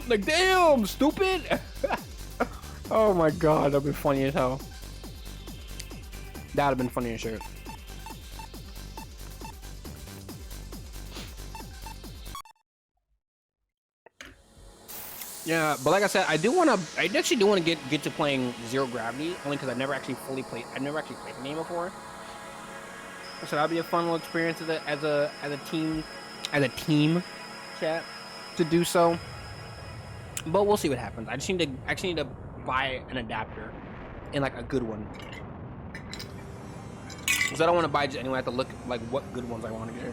like, damn, stupid. Oh my god, that'd be funny as hell. That'd have been funny as shit. Yeah, but like I said, I actually do want to get to playing Zero Gravity, only because I never actually played the game before. So that'd be a fun little experience as a team chat to do so. But we'll see what happens. I just need to buy an adapter, and like a good one. Because I don't want to buy just anyway. I have to look like what good ones I want to get.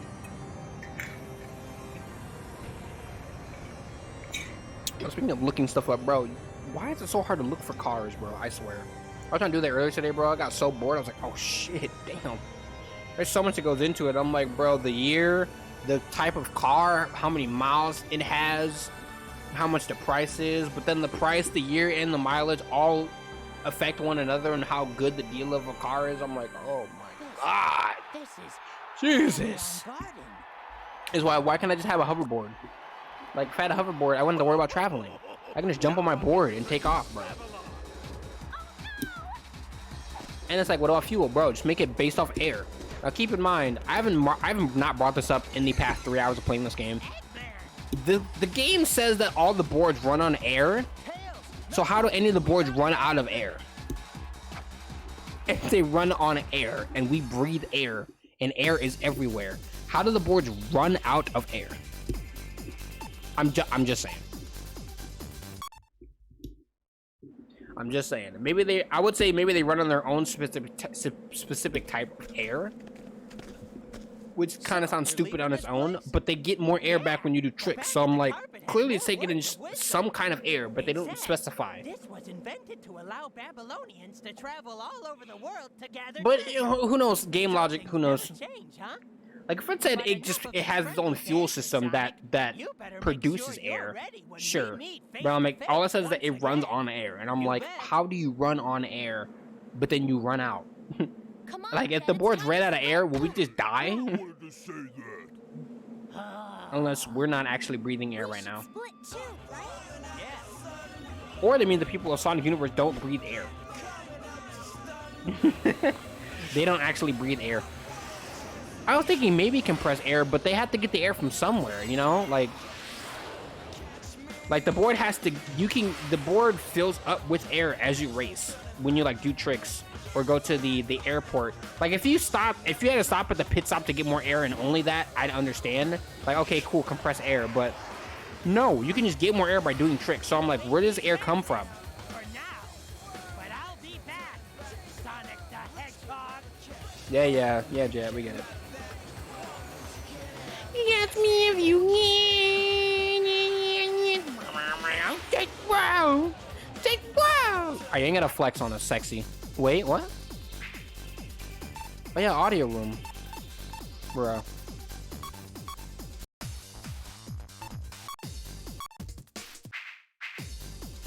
Speaking of looking stuff up, bro, why is it so hard to look for cars, bro? I swear. I was trying to do that earlier today, bro. I got so bored. I was like, oh shit, damn. There's so much that goes into it. I'm like, bro, the year, the type of car, how many miles it has, how much the price is, but then the price, the year, and the mileage all affect one another and how good the deal of a car is. I'm like, oh my god. This is Jesus. Is why can't I just have a hoverboard? Like, if I had a hoverboard, I wouldn't have to worry about traveling. I can just jump on my board and take off, bro. And it's like, what about fuel, bro? Just make it based off air. Now, keep in mind, I haven't not brought this up in the past 3 hours of playing this game. The game says that all the boards run on air. So how do any of the boards run out of air? If they run on air, and we breathe air, and air is everywhere, how do the boards run out of air? I'm just saying. I'm just saying. I would say maybe they run on their own specific type of air, which kind of sounds stupid on its own, but they get more air back when you do tricks. So I'm like, clearly it's taking in some kind of air, but they don't specify. This was invented to allow Babylonians to travel all over the world to gather. But you know, who knows? Game logic, who knows? Change, huh? Like if it said it has its own fuel system that produces air, sure. But I'm like, all it says is that it runs on air, and I'm like, how do you run on air, but then you run out? Like if the boards ran out of air, will we just die? Unless we're not actually breathing air right now. Or they mean the people of Sonic Universe don't breathe air. They don't actually breathe air. I was thinking maybe compressed air, but they have to get the air from somewhere, you know? Like the board has to, the board fills up with air as you race when you like do tricks or go to the airport. Like if you had to stop at the pit stop to get more air and only that, I'd understand. Like, okay, cool, compressed air, but no, you can just get more air by doing tricks. So I'm like, where does air come from? For now, but I'll be back, Sonic the Hedgehog. Yeah, Jet, we get it. Yes, me if you take wow. I ain't gonna flex on a sexy. Wait, what? Oh yeah, audio room, bro.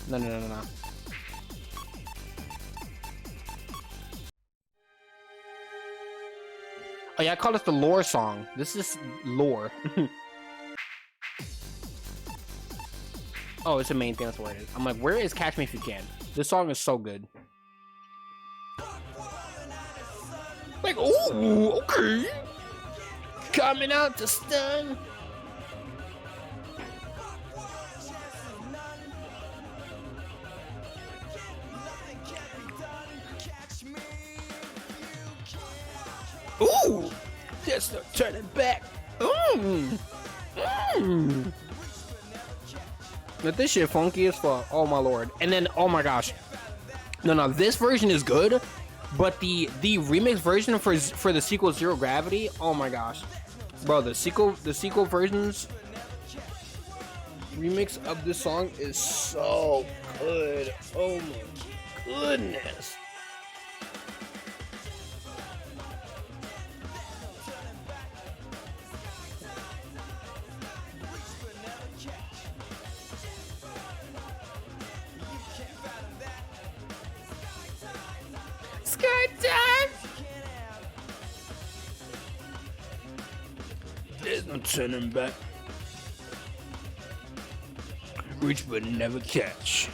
No. Oh yeah, I call this the lore song. This is lore. Oh, it's the main thing. That's what it is. I'm like, where is Catch Me If You Can? This song is so good. Like, Sonic. Oh, okay. Coming out to stun. Ooh, just no turning back. But this shit funky as fuck. Oh my lord. And then, oh my gosh. No, this version is good, but the remix version for the sequel Zero Gravity, oh my gosh. Bro, the sequel versions remix of this song is so good. Oh my goodness. Sky time. There's no turning back. Reach but never catch.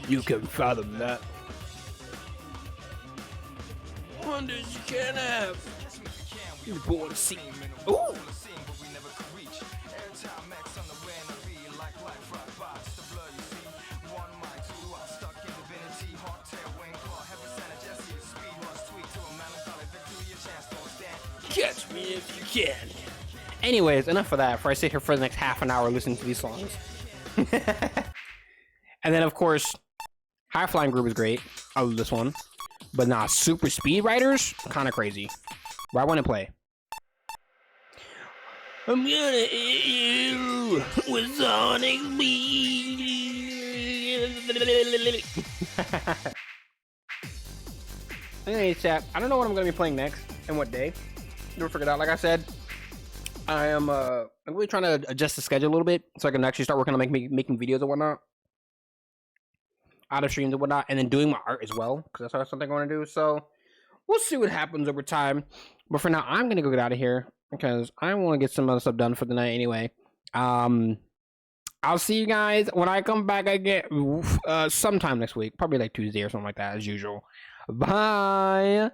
You can fathom that. Wonders you can't have. You're born to see. Ooh. Catch me if you can. Anyways, enough of that before I sit here for the next half an hour listening to these songs. And then, of course, High Flying Group is great. I love this one. But nah, Super Speed Riders, kind of crazy. Why wouldn't it play? I'm gonna hit you with Sonic Speeeeeed. Anyway, chat, I don't know what I'm gonna be playing next and what day. Never figured out. Like I said, I'm really trying to adjust the schedule a little bit so I can actually start working on making videos and whatnot, out of streams and whatnot, and then doing my art as well, because that's something I want to do. So we'll see what happens over time. But for now, I'm gonna go get out of here because I want to get some other stuff done for the night anyway. I'll see you guys when I come back again sometime next week, probably like Tuesday or something like that, as usual. Bye.